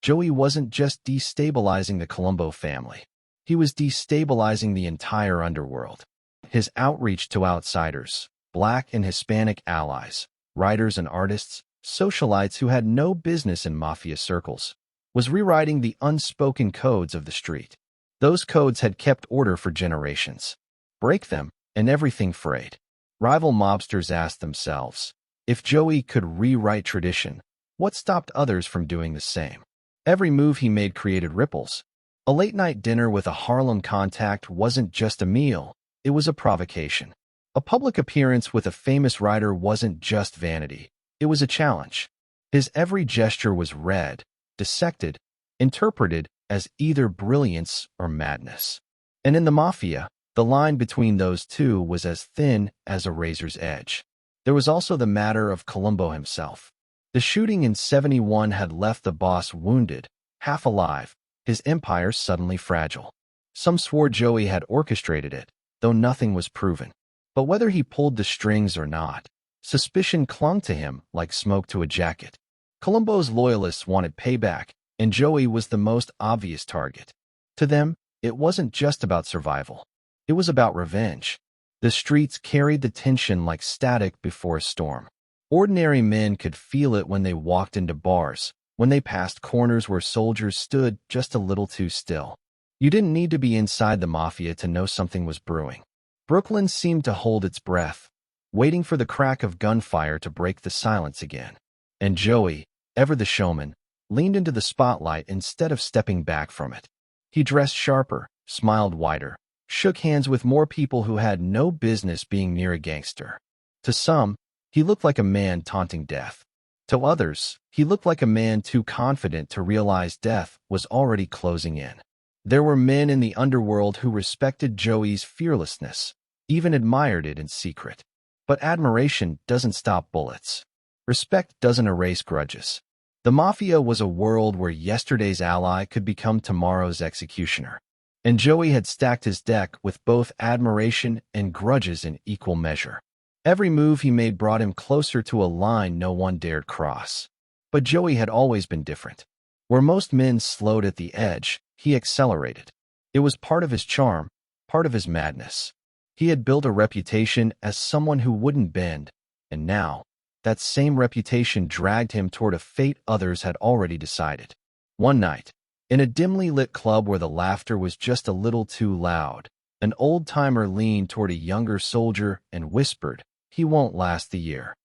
Joey wasn't just destabilizing the Colombo family. He was destabilizing the entire underworld. His outreach to outsiders, Black and Hispanic allies, writers and artists, socialites who had no business in mafia circles, was rewriting the unspoken codes of the street. Those codes had kept order for generations. Break them, and everything frayed. Rival mobsters asked themselves, if Joey could rewrite tradition, what stopped others from doing the same? Every move he made created ripples. A late-night dinner with a Harlem contact wasn't just a meal, it was a provocation. A public appearance with a famous writer wasn't just vanity, it was a challenge. His every gesture was read, dissected, interpreted as either brilliance or madness. And in the mafia, the line between those two was as thin as a razor's edge. There was also the matter of Colombo himself. The shooting in '71 had left the boss wounded, half alive, his empire suddenly fragile. Some swore Joey had orchestrated it, though nothing was proven. But whether he pulled the strings or not, suspicion clung to him like smoke to a jacket. Colombo's loyalists wanted payback, and Joey was the most obvious target. To them, it wasn't just about survival. It was about revenge. The streets carried the tension like static before a storm. Ordinary men could feel it when they walked into bars, when they passed corners where soldiers stood just a little too still. You didn't need to be inside the mafia to know something was brewing. Brooklyn seemed to hold its breath, waiting for the crack of gunfire to break the silence again. And Joey, ever the showman, leaned into the spotlight instead of stepping back from it. He dressed sharper, smiled wider, shook hands with more people who had no business being near a gangster. To some, he looked like a man taunting death. To others, he looked like a man too confident to realize death was already closing in. There were men in the underworld who respected Joey's fearlessness, even admired it in secret. But admiration doesn't stop bullets. Respect doesn't erase grudges. The mafia was a world where yesterday's ally could become tomorrow's executioner. And Joey had stacked his deck with both admiration and grudges in equal measure. Every move he made brought him closer to a line no one dared cross. But Joey had always been different. Where most men slowed at the edge, he accelerated. It was part of his charm, part of his madness. He had built a reputation as someone who wouldn't bend, and now, that same reputation dragged him toward a fate others had already decided. One night, in a dimly lit club where the laughter was just a little too loud, an old-timer leaned toward a younger soldier and whispered, "He won't last the year."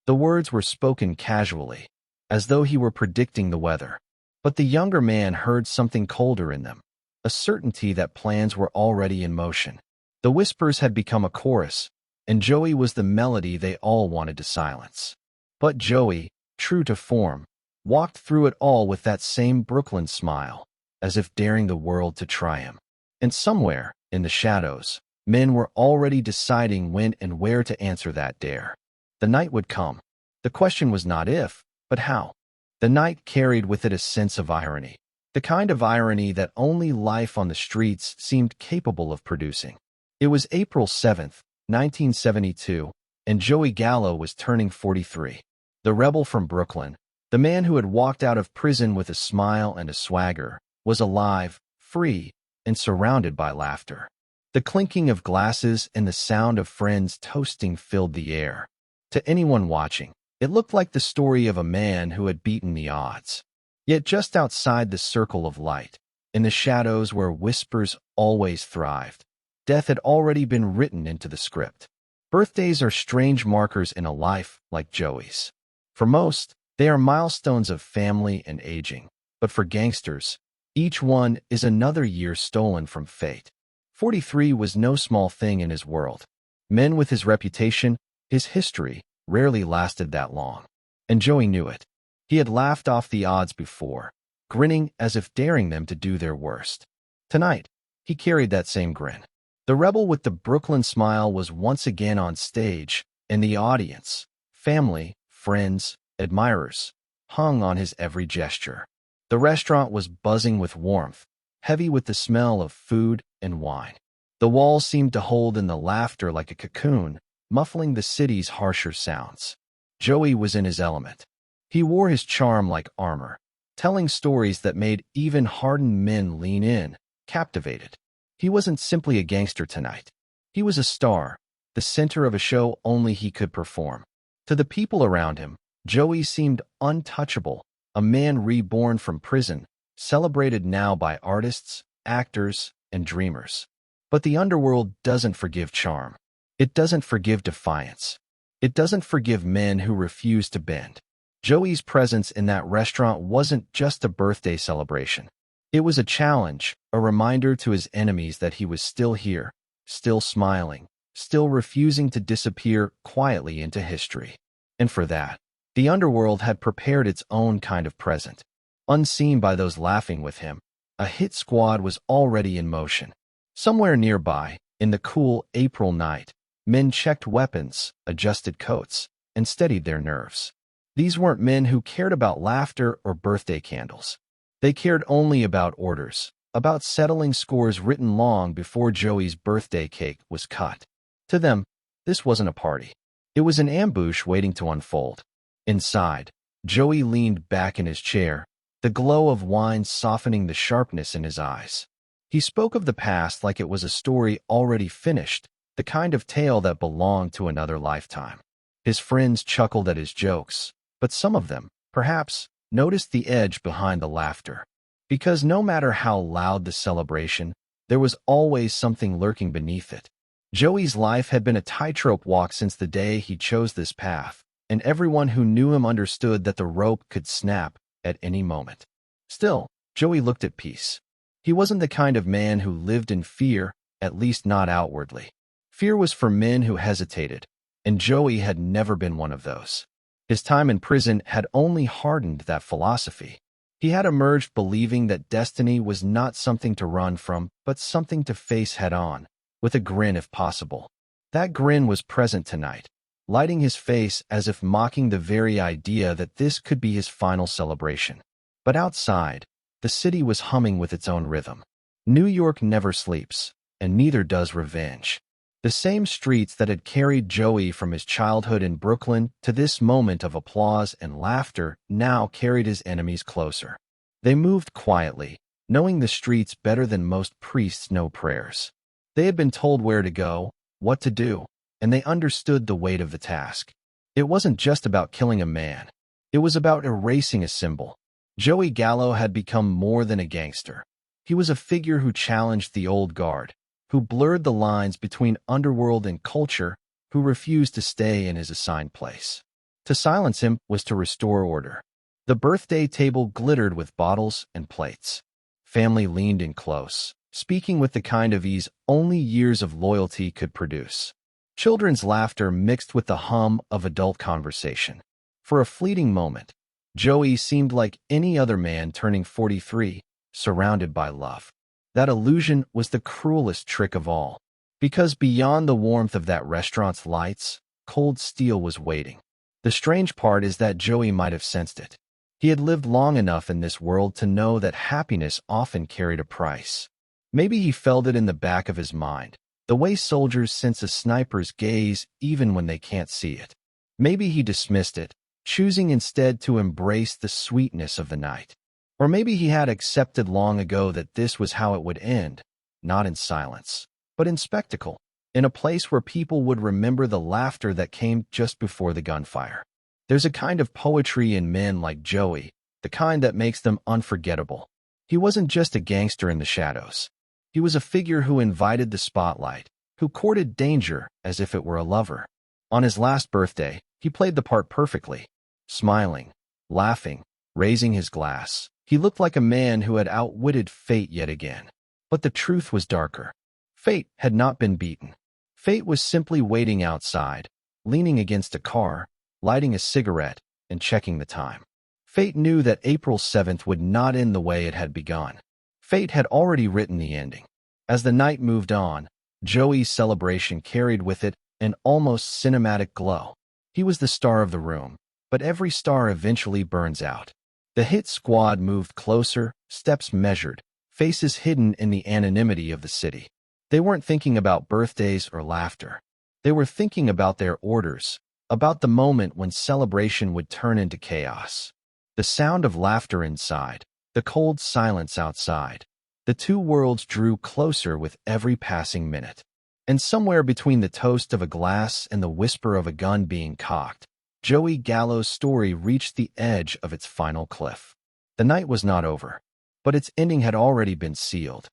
The words were spoken casually, as though he were predicting the weather. But the younger man heard something colder in them, a certainty that plans were already in motion. The whispers had become a chorus, and Joey was the melody they all wanted to silence. But Joey, true to form, walked through it all with that same Brooklyn smile, as if daring the world to try him. And somewhere, in the shadows, men were already deciding when and where to answer that dare. The night would come. The question was not if, but how. The night carried with it a sense of irony, the kind of irony that only life on the streets seemed capable of producing. It was April 7th, 1972, and Joey Gallo was turning 43. The rebel from Brooklyn, the man who had walked out of prison with a smile and a swagger, was alive, free, and surrounded by laughter. The clinking of glasses and the sound of friends toasting filled the air. To anyone watching, it looked like the story of a man who had beaten the odds. Yet just outside the circle of light, in the shadows where whispers always thrived, death had already been written into the script. Birthdays are strange markers in a life like Joey's. For most, they are milestones of family and aging. But for gangsters, each one is another year stolen from fate. 43 was no small thing in his world. Men with his reputation, his history, rarely lasted that long. And Joey knew it. He had laughed off the odds before, grinning as if daring them to do their worst. Tonight, he carried that same grin. The rebel with the Brooklyn smile was once again on stage, and the audience, family, friends, admirers, hung on his every gesture. The restaurant was buzzing with warmth, heavy with the smell of food and wine. The walls seemed to hold in the laughter like a cocoon, muffling the city's harsher sounds. Joey was in his element. He wore his charm like armor, telling stories that made even hardened men lean in, captivated. He wasn't simply a gangster tonight. He was a star, the center of a show only he could perform. To the people around him, Joey seemed untouchable, a man reborn from prison, celebrated now by artists, actors, and dreamers. But the underworld doesn't forgive charm. It doesn't forgive defiance. It doesn't forgive men who refuse to bend. Joey's presence in that restaurant wasn't just a birthday celebration. It was a challenge, a reminder to his enemies that he was still here, still smiling, still refusing to disappear quietly into history. And for that, the underworld had prepared its own kind of present. Unseen by those laughing with him, a hit squad was already in motion. Somewhere nearby, in the cool April night, men checked weapons, adjusted coats, and steadied their nerves. These weren't men who cared about laughter or birthday candles. They cared only about orders, about settling scores written long before Joey's birthday cake was cut. To them, this wasn't a party. It was an ambush waiting to unfold. Inside, Joey leaned back in his chair, the glow of wine softening the sharpness in his eyes. He spoke of the past like it was a story already finished, the kind of tale that belonged to another lifetime. His friends chuckled at his jokes, but some of them, perhaps, noticed the edge behind the laughter. Because no matter how loud the celebration, there was always something lurking beneath it. Joey's life had been a tightrope walk since the day he chose this path, and everyone who knew him understood that the rope could snap at any moment. Still, Joey looked at peace. He wasn't the kind of man who lived in fear, at least not outwardly. Fear was for men who hesitated, and Joey had never been one of those. His time in prison had only hardened that philosophy. He had emerged believing that destiny was not something to run from, but something to face head-on, with a grin if possible. That grin was present tonight, lighting his face as if mocking the very idea that this could be his final celebration. But outside, the city was humming with its own rhythm. New York never sleeps, and neither does revenge. The same streets that had carried Joey from his childhood in Brooklyn to this moment of applause and laughter now carried his enemies closer. They moved quietly, knowing the streets better than most priests know prayers. They had been told where to go, what to do, and they understood the weight of the task. It wasn't just about killing a man. It was about erasing a symbol. Joey Gallo had become more than a gangster. He was a figure who challenged the old guard, who blurred the lines between underworld and culture, who refused to stay in his assigned place. To silence him was to restore order. The birthday table glittered with bottles and plates. Family leaned in close, speaking with the kind of ease only years of loyalty could produce. Children's laughter mixed with the hum of adult conversation. For a fleeting moment, Joey seemed like any other man turning 43, surrounded by love. That illusion was the cruelest trick of all, because beyond the warmth of that restaurant's lights, cold steel was waiting. The strange part is that Joey might have sensed it. He had lived long enough in this world to know that happiness often carried a price. Maybe he felt it in the back of his mind, the way soldiers sense a sniper's gaze even when they can't see it. Maybe he dismissed it, choosing instead to embrace the sweetness of the night. Or maybe he had accepted long ago that this was how it would end, not in silence, but in spectacle, in a place where people would remember the laughter that came just before the gunfire. There's a kind of poetry in men like Joey, the kind that makes them unforgettable. He wasn't just a gangster in the shadows. He was a figure who invited the spotlight, who courted danger as if it were a lover. On his last birthday, he played the part perfectly, smiling, laughing, raising his glass. He looked like a man who had outwitted fate yet again. But the truth was darker. Fate had not been beaten. Fate was simply waiting outside, leaning against a car, lighting a cigarette, and checking the time. Fate knew that April 7th would not end the way it had begun. Fate had already written the ending. As the night moved on, Joey's celebration carried with it an almost cinematic glow. He was the star of the room, but every star eventually burns out. The hit squad moved closer, steps measured, faces hidden in the anonymity of the city. They weren't thinking about birthdays or laughter. They were thinking about their orders, about the moment when celebration would turn into chaos. The sound of laughter inside, the cold silence outside. The two worlds drew closer with every passing minute. And somewhere between the toast of a glass and the whisper of a gun being cocked, Joey Gallo's story reached the edge of its final cliff. The night was not over, but its ending had already been sealed.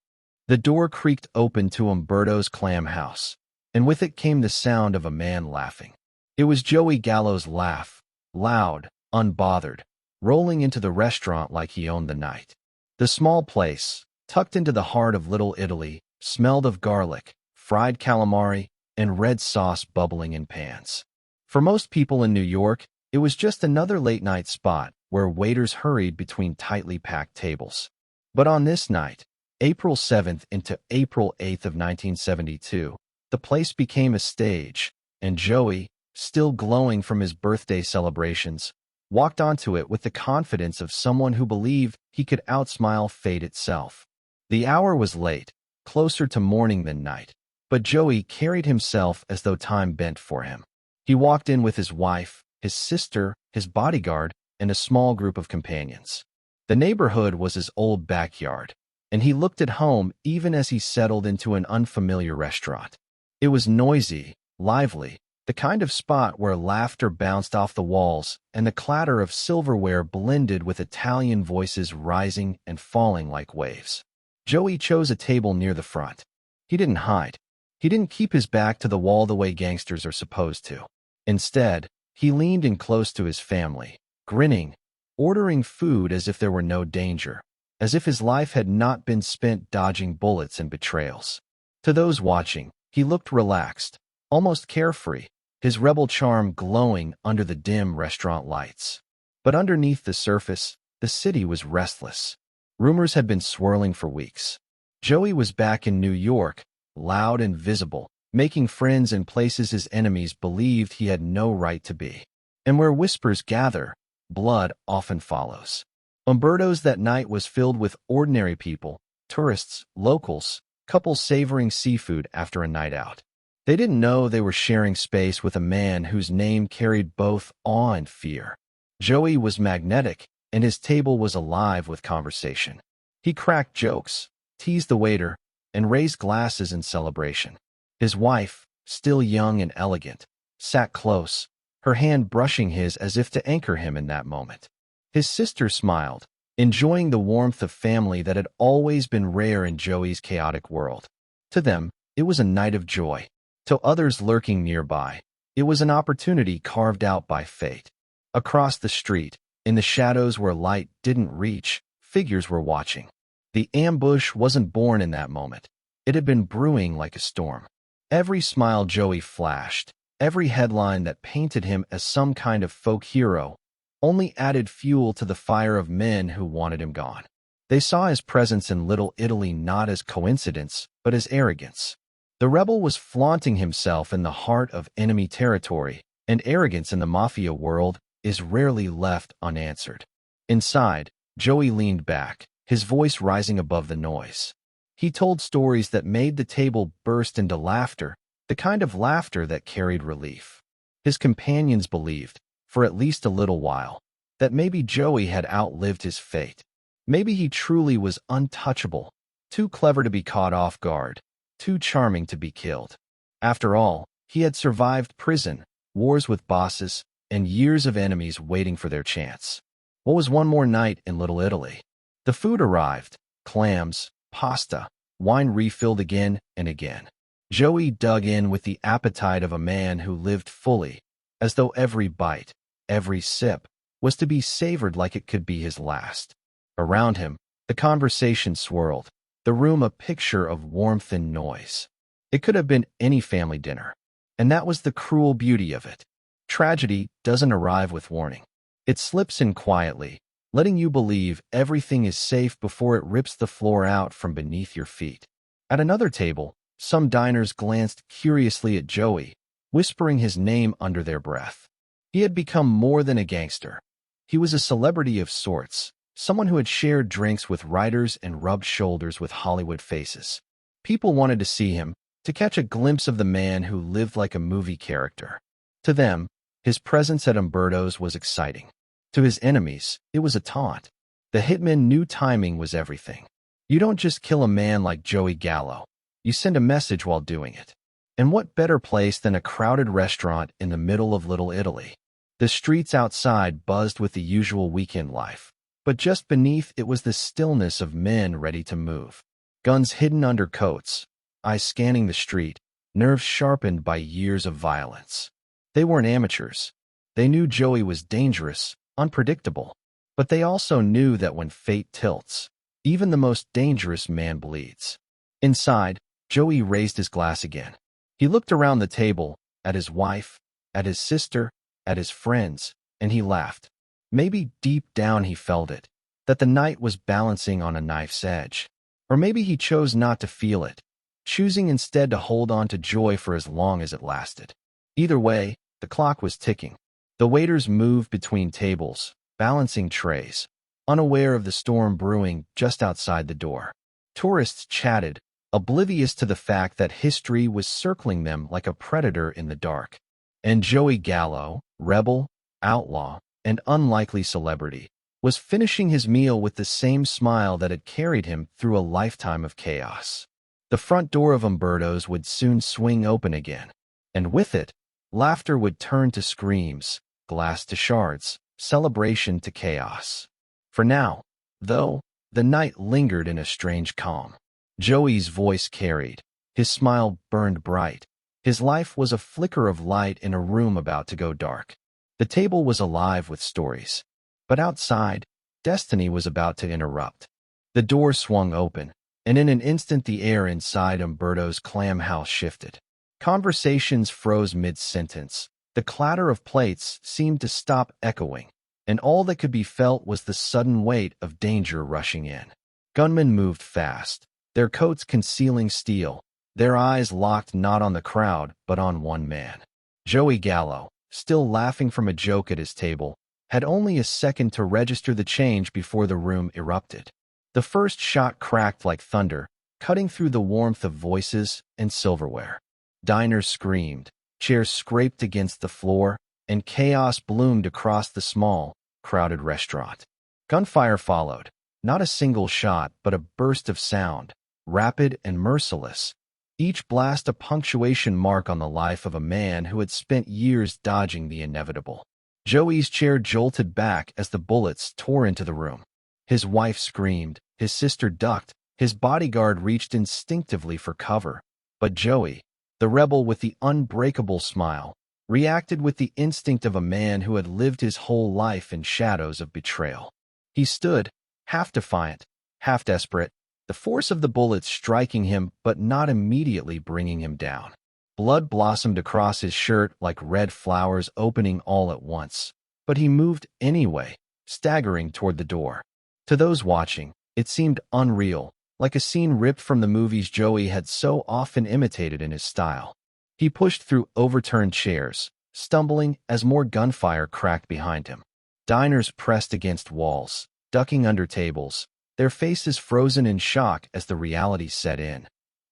The door creaked open to Umberto's Clam house, and with it came the sound of a man laughing. It was Joey Gallo's laugh, loud, unbothered, rolling into the restaurant like he owned the night. The small place, tucked into the heart of Little Italy, smelled of garlic, fried calamari, and red sauce bubbling in pans. For most people in New York, it was just another late-night spot where waiters hurried between tightly packed tables. But on this night, April 7th into April 8th of 1972, the place became a stage, and Joey, still glowing from his birthday celebrations, walked onto it with the confidence of someone who believed he could outsmile fate itself. The hour was late, closer to morning than night, but Joey carried himself as though time bent for him. He walked in with his wife, his sister, his bodyguard, and a small group of companions. The neighborhood was his old backyard, and he looked at home even as he settled into an unfamiliar restaurant. It was noisy, lively, the kind of spot where laughter bounced off the walls and the clatter of silverware blended with Italian voices rising and falling like waves. Joey chose a table near the front. He didn't hide. He didn't keep his back to the wall the way gangsters are supposed to. Instead, he leaned in close to his family, grinning, ordering food as if there were no danger, as if his life had not been spent dodging bullets and betrayals. To those watching, he looked relaxed, almost carefree, his rebel charm glowing under the dim restaurant lights. But underneath the surface, the city was restless. Rumors had been swirling for weeks. Joey was back in New York, loud and visible, making friends in places his enemies believed he had no right to be. And where whispers gather, blood often follows. Umberto's that night was filled with ordinary people, tourists, locals, couples savoring seafood after a night out. They didn't know they were sharing space with a man whose name carried both awe and fear. Joey was magnetic, and his table was alive with conversation. He cracked jokes, teased the waiter, and raised glasses in celebration. His wife, still young and elegant, sat close, her hand brushing his as if to anchor him in that moment. His sister smiled, enjoying the warmth of family that had always been rare in Joey's chaotic world. To them, it was a night of joy. To others lurking nearby, it was an opportunity carved out by fate. Across the street, in the shadows where light didn't reach, figures were watching. The ambush wasn't born in that moment. It had been brewing like a storm. Every smile Joey flashed, every headline that painted him as some kind of folk hero, only added fuel to the fire of men who wanted him gone. They saw his presence in Little Italy not as coincidence, but as arrogance. The rebel was flaunting himself in the heart of enemy territory, and arrogance in the mafia world is rarely left unanswered. Inside, Joey leaned back, his voice rising above the noise. He told stories that made the table burst into laughter, the kind of laughter that carried relief. His companions believed, for at least a little while, that maybe Joey had outlived his fate. Maybe he truly was untouchable, too clever to be caught off guard, too charming to be killed. After all, he had survived prison, wars with bosses, and years of enemies waiting for their chance. What was one more night in Little Italy? The food arrived, clams, pasta, wine refilled again and again. Joey dug in with the appetite of a man who lived fully, as though every bite, every sip, was to be savored like it could be his last. Around him, the conversation swirled, the room a picture of warmth and noise. It could have been any family dinner, and that was the cruel beauty of it. Tragedy doesn't arrive with warning. It slips in quietly, letting you believe everything is safe before it rips the floor out from beneath your feet. At another table, some diners glanced curiously at Joey, whispering his name under their breath. He had become more than a gangster. He was a celebrity of sorts, someone who had shared drinks with writers and rubbed shoulders with Hollywood faces. People wanted to see him, to catch a glimpse of the man who lived like a movie character. To them, his presence at Umberto's was exciting. To his enemies, it was a taunt. The hitman knew timing was everything. You don't just kill a man like Joey Gallo. You send a message while doing it. And what better place than a crowded restaurant in the middle of Little Italy? The streets outside buzzed with the usual weekend life. But just beneath it was the stillness of men ready to move. Guns hidden under coats, eyes scanning the street, nerves sharpened by years of violence. They weren't amateurs. They knew Joey was dangerous, unpredictable. But they also knew that when fate tilts, even the most dangerous man bleeds. Inside, Joey raised his glass again. He looked around the table, at his wife, at his sister, at his friends, and he laughed. Maybe deep down he felt it, that the night was balancing on a knife's edge. Or maybe he chose not to feel it, choosing instead to hold on to joy for as long as it lasted. Either way, the clock was ticking. The waiters moved between tables, balancing trays, unaware of the storm brewing just outside the door. Tourists chatted, oblivious to the fact that history was circling them like a predator in the dark. And Joey Gallo, rebel, outlaw, and unlikely celebrity, was finishing his meal with the same smile that had carried him through a lifetime of chaos. The front door of Umberto's would soon swing open again, and with it, laughter would turn to screams, glass to shards, celebration to chaos. For now, though, the night lingered in a strange calm. Joey's voice carried. His smile burned bright. His life was a flicker of light in a room about to go dark. The table was alive with stories. But outside, destiny was about to interrupt. The door swung open, and in an instant the air inside Umberto's clam house shifted. Conversations froze mid-sentence. The clatter of plates seemed to stop echoing, and all that could be felt was the sudden weight of danger rushing in. Gunmen moved fast, their coats concealing steel, their eyes locked not on the crowd but on one man. Joey Gallo, still laughing from a joke at his table, had only a second to register the change before the room erupted. The first shot cracked like thunder, cutting through the warmth of voices and silverware. Diners screamed, chairs scraped against the floor, and chaos bloomed across the small, crowded restaurant. Gunfire followed, not a single shot but a burst of sound, rapid and merciless, each blast a punctuation mark on the life of a man who had spent years dodging the inevitable. Joey's chair jolted back as the bullets tore into the room. His wife screamed, his sister ducked, his bodyguard reached instinctively for cover. But Joey, the rebel with the unbreakable smile, reacted with the instinct of a man who had lived his whole life in shadows of betrayal. He stood, half defiant, half desperate, the force of the bullets striking him but not immediately bringing him down. Blood blossomed across his shirt like red flowers opening all at once, but he moved anyway, staggering toward the door. To those watching, it seemed unreal, like a scene ripped from the movies Joey had so often imitated in his style. He pushed through overturned chairs, stumbling as more gunfire cracked behind him. Diners pressed against walls, ducking under tables, their faces frozen in shock as the reality set in.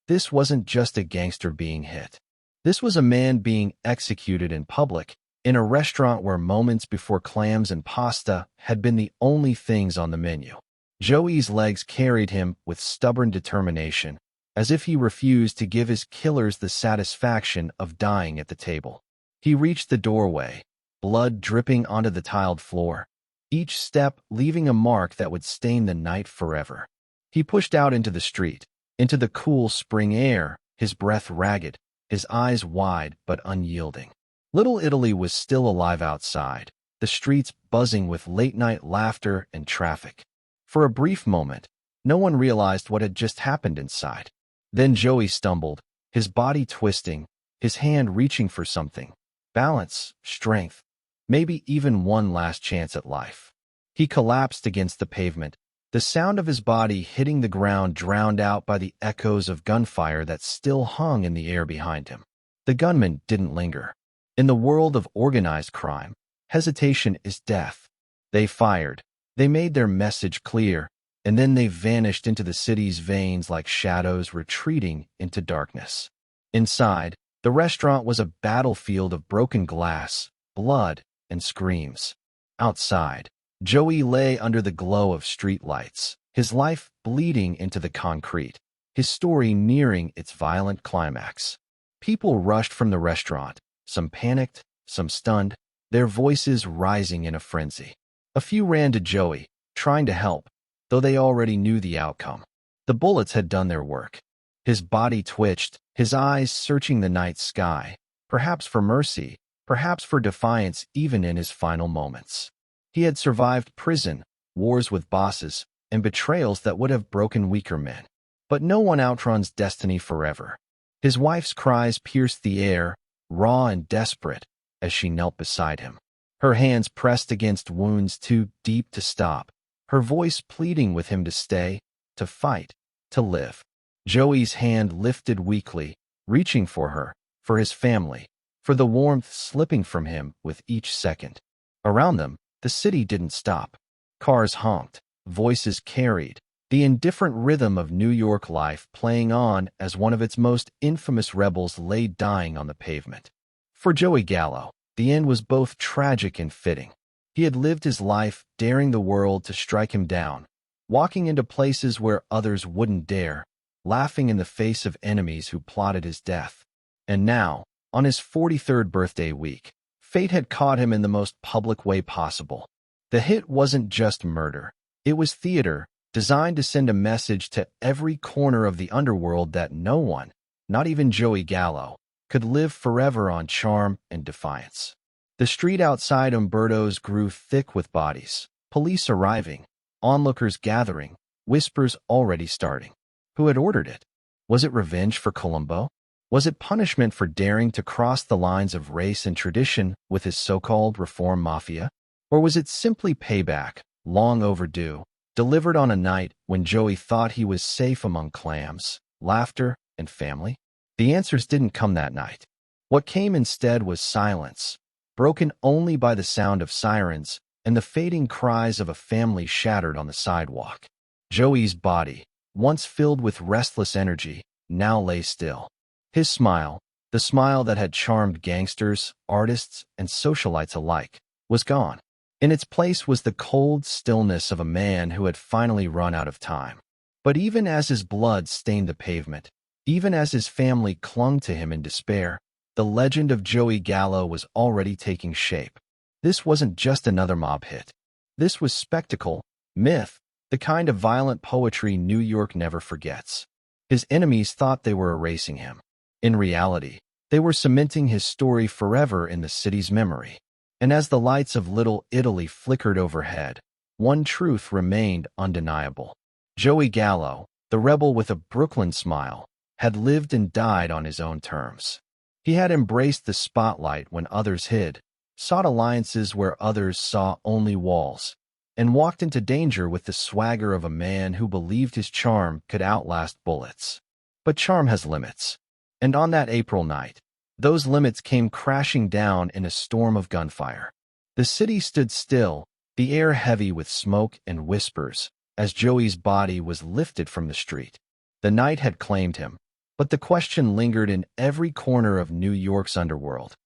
This wasn't just a gangster being hit. This was a man being executed in public, in a restaurant where moments before clams and pasta had been the only things on the menu. Joey's legs carried him with stubborn determination, as if he refused to give his killers the satisfaction of dying at the table. He reached the doorway, blood dripping onto the tiled floor, each step leaving a mark that would stain the night forever. He pushed out into the street, into the cool spring air, his breath ragged, his eyes wide but unyielding. Little Italy was still alive outside, the streets buzzing with late-night laughter and traffic. For a brief moment, no one realized what had just happened inside. Then Joey stumbled, his body twisting, his hand reaching for something. Balance, strength, maybe even one last chance at life. He collapsed against the pavement, the sound of his body hitting the ground drowned out by the echoes of gunfire that still hung in the air behind him. The gunman didn't linger. In the world of organized crime, hesitation is death. They fired. They made their message clear, and then they vanished into the city's veins like shadows retreating into darkness. Inside, the restaurant was a battlefield of broken glass, blood, and screams. Outside, Joey lay under the glow of streetlights, his life bleeding into the concrete, his story nearing its violent climax. People rushed from the restaurant, some panicked, some stunned, their voices rising in a frenzy. A few ran to Joey, trying to help, though they already knew the outcome. The bullets had done their work. His body twitched, his eyes searching the night sky, perhaps for mercy, perhaps for defiance even in his final moments. He had survived prison, wars with bosses, and betrayals that would have broken weaker men. But no one outruns destiny forever. His wife's cries pierced the air, raw and desperate, as she knelt beside him. Her hands pressed against wounds too deep to stop, her voice pleading with him to stay, to fight, to live. Joey's hand lifted weakly, reaching for her, for his family, for the warmth slipping from him with each second. Around them, the city didn't stop. Cars honked, voices carried, the indifferent rhythm of New York life playing on as one of its most infamous rebels lay dying on the pavement. For Joey Gallo, the end was both tragic and fitting. He had lived his life daring the world to strike him down, walking into places where others wouldn't dare, laughing in the face of enemies who plotted his death. And now, on his 43rd birthday week, fate had caught him in the most public way possible. The hit wasn't just murder. It was theater, designed to send a message to every corner of the underworld that no one, not even Joey Gallo, could live forever on charm and defiance. The street outside Umberto's grew thick with bodies, police arriving, onlookers gathering, whispers already starting. Who had ordered it? Was it revenge for Colombo? Was it punishment for daring to cross the lines of race and tradition with his so-called reform mafia? Or was it simply payback, long overdue, delivered on a night when Joey thought he was safe among clams, laughter, and family? The answers didn't come that night. What came instead was silence, broken only by the sound of sirens and the fading cries of a family shattered on the sidewalk. Joey's body, once filled with restless energy, now lay still. His smile, the smile that had charmed gangsters, artists, and socialites alike, was gone. In its place was the cold stillness of a man who had finally run out of time. But even as his blood stained the pavement, even as his family clung to him in despair, the legend of Joey Gallo was already taking shape. This wasn't just another mob hit. This was spectacle, myth, the kind of violent poetry New York never forgets. His enemies thought they were erasing him. In reality, they were cementing his story forever in the city's memory. And as the lights of Little Italy flickered overhead, one truth remained undeniable. Joey Gallo, the rebel with a Brooklyn smile, had lived and died on his own terms. He had embraced the spotlight when others hid, sought alliances where others saw only walls, and walked into danger with the swagger of a man who believed his charm could outlast bullets. But charm has limits. And on that April night, those limits came crashing down in a storm of gunfire. The city stood still, the air heavy with smoke and whispers, as Joey's body was lifted from the street. The night had claimed him, but the question lingered in every corner of New York's underworld.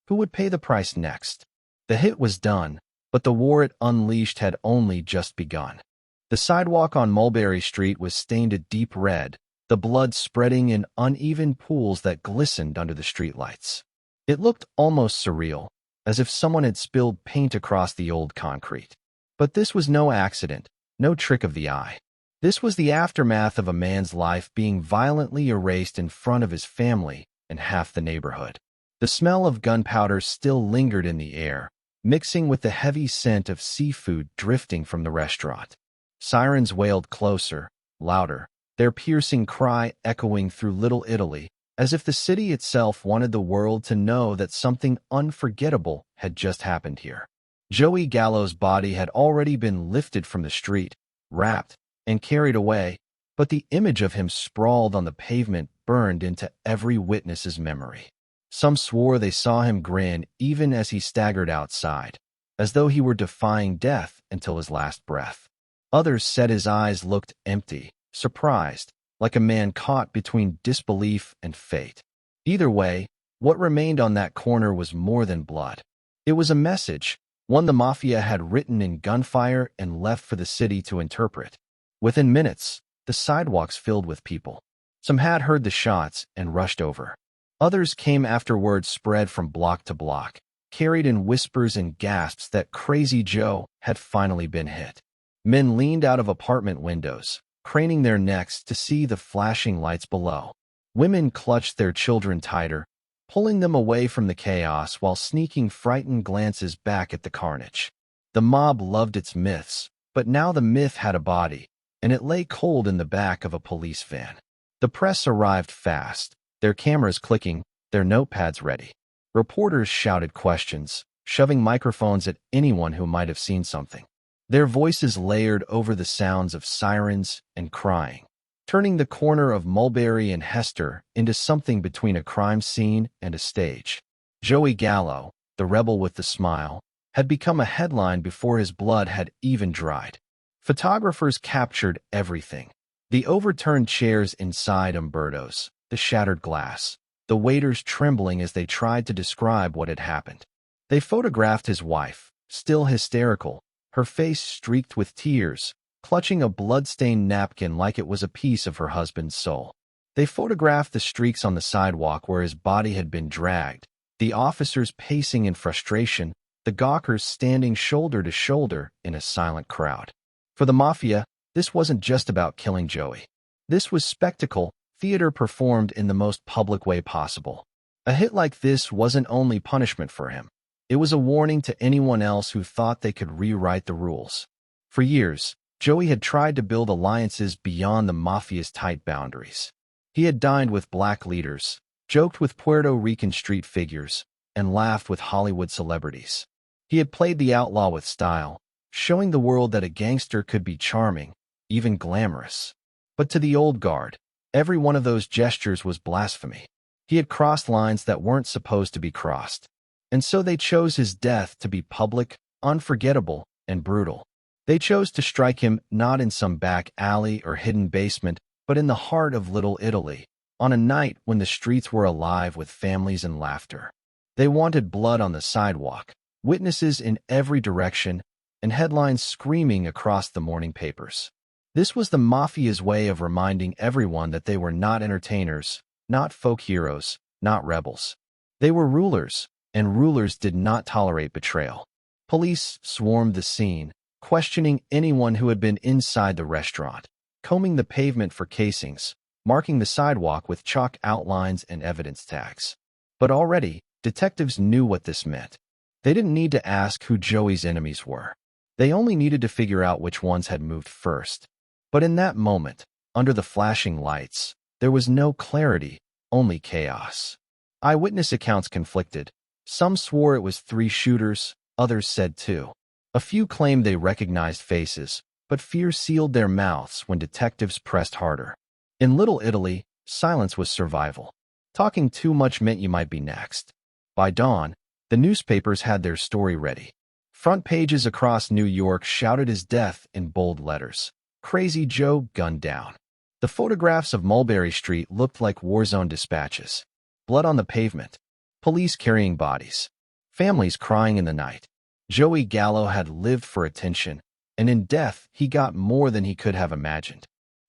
Who would pay the price next? The hit was done, but the war it unleashed had only just begun. The sidewalk on Mulberry Street was stained a deep red, the blood spreading in uneven pools that glistened under the streetlights. It looked almost surreal, as if someone had spilled paint across the old concrete. But this was no accident, no trick of the eye. This was the aftermath of a man's life being violently erased in front of his family and half the neighborhood. The smell of gunpowder still lingered in the air, mixing with the heavy scent of seafood drifting from the restaurant. Sirens wailed closer, louder, their piercing cry echoing through Little Italy, as if the city itself wanted the world to know that something unforgettable had just happened here. Joey Gallo's body had already been lifted from the street, wrapped, and carried away, but the image of him sprawled on the pavement burned into every witness's memory. Some swore they saw him grin even as he staggered outside, as though he were defying death until his last breath. Others said his eyes looked empty, surprised, like a man caught between disbelief and fate. Either way, what remained on that corner was more than blood. It was a message, one the Mafia had written in gunfire and left for the city to interpret. Within minutes, the sidewalks filled with people. Some had heard the shots and rushed over. Others came after word spread from block to block, carried in whispers and gasps that Crazy Joe had finally been hit. Men leaned out of apartment windows, craning their necks to see the flashing lights below. Women clutched their children tighter, pulling them away from the chaos while sneaking frightened glances back at the carnage. The mob loved its myths, but now the myth had a body, and it lay cold in the back of a police van. The press arrived fast, their cameras clicking, their notepads ready. Reporters shouted questions, shoving microphones at anyone who might have seen something. Their voices layered over the sounds of sirens and crying, turning the corner of Mulberry and Hester into something between a crime scene and a stage. Joey Gallo, the rebel with the smile, had become a headline before his blood had even dried. Photographers captured everything. The overturned chairs inside Umberto's, the shattered glass, the waiters trembling as they tried to describe what had happened. They photographed his wife, still hysterical, her face streaked with tears, clutching a blood-stained napkin like it was a piece of her husband's soul. They photographed the streaks on the sidewalk where his body had been dragged, the officers pacing in frustration, the gawkers standing shoulder to shoulder in a silent crowd. For the Mafia, this wasn't just about killing Joey. This was spectacle, theater performed in the most public way possible. A hit like this wasn't only punishment for him. It was a warning to anyone else who thought they could rewrite the rules. For years, Joey had tried to build alliances beyond the Mafia's tight boundaries. He had dined with black leaders, joked with Puerto Rican street figures, and laughed with Hollywood celebrities. He had played the outlaw with style, showing the world that a gangster could be charming, even glamorous. But to the old guard, every one of those gestures was blasphemy. He had crossed lines that weren't supposed to be crossed. And so they chose his death to be public, unforgettable, and brutal. They chose to strike him not in some back alley or hidden basement, but in the heart of Little Italy, on a night when the streets were alive with families and laughter. They wanted blood on the sidewalk, witnesses in every direction, and headlines screaming across the morning papers. This was the Mafia's way of reminding everyone that they were not entertainers, not folk heroes, not rebels. They were rulers, and rulers did not tolerate betrayal. Police swarmed the scene, questioning anyone who had been inside the restaurant, combing the pavement for casings, marking the sidewalk with chalk outlines and evidence tags. But already, detectives knew what this meant. They didn't need to ask who Joey's enemies were. They only needed to figure out which ones had moved first. But in that moment, under the flashing lights, there was no clarity, only chaos. Eyewitness accounts conflicted. Some swore it was 3 shooters, others said 2. A few claimed they recognized faces, but fear sealed their mouths when detectives pressed harder. In Little Italy, silence was survival. Talking too much meant you might be next. By dawn, the newspapers had their story ready. Front pages across New York shouted his death in bold letters. Crazy Joe gunned down. The photographs of Mulberry Street looked like war-zone dispatches. Blood on the pavement. Police carrying bodies. Families crying in the night. Joey Gallo had lived for attention, and in death he got more than he could have imagined.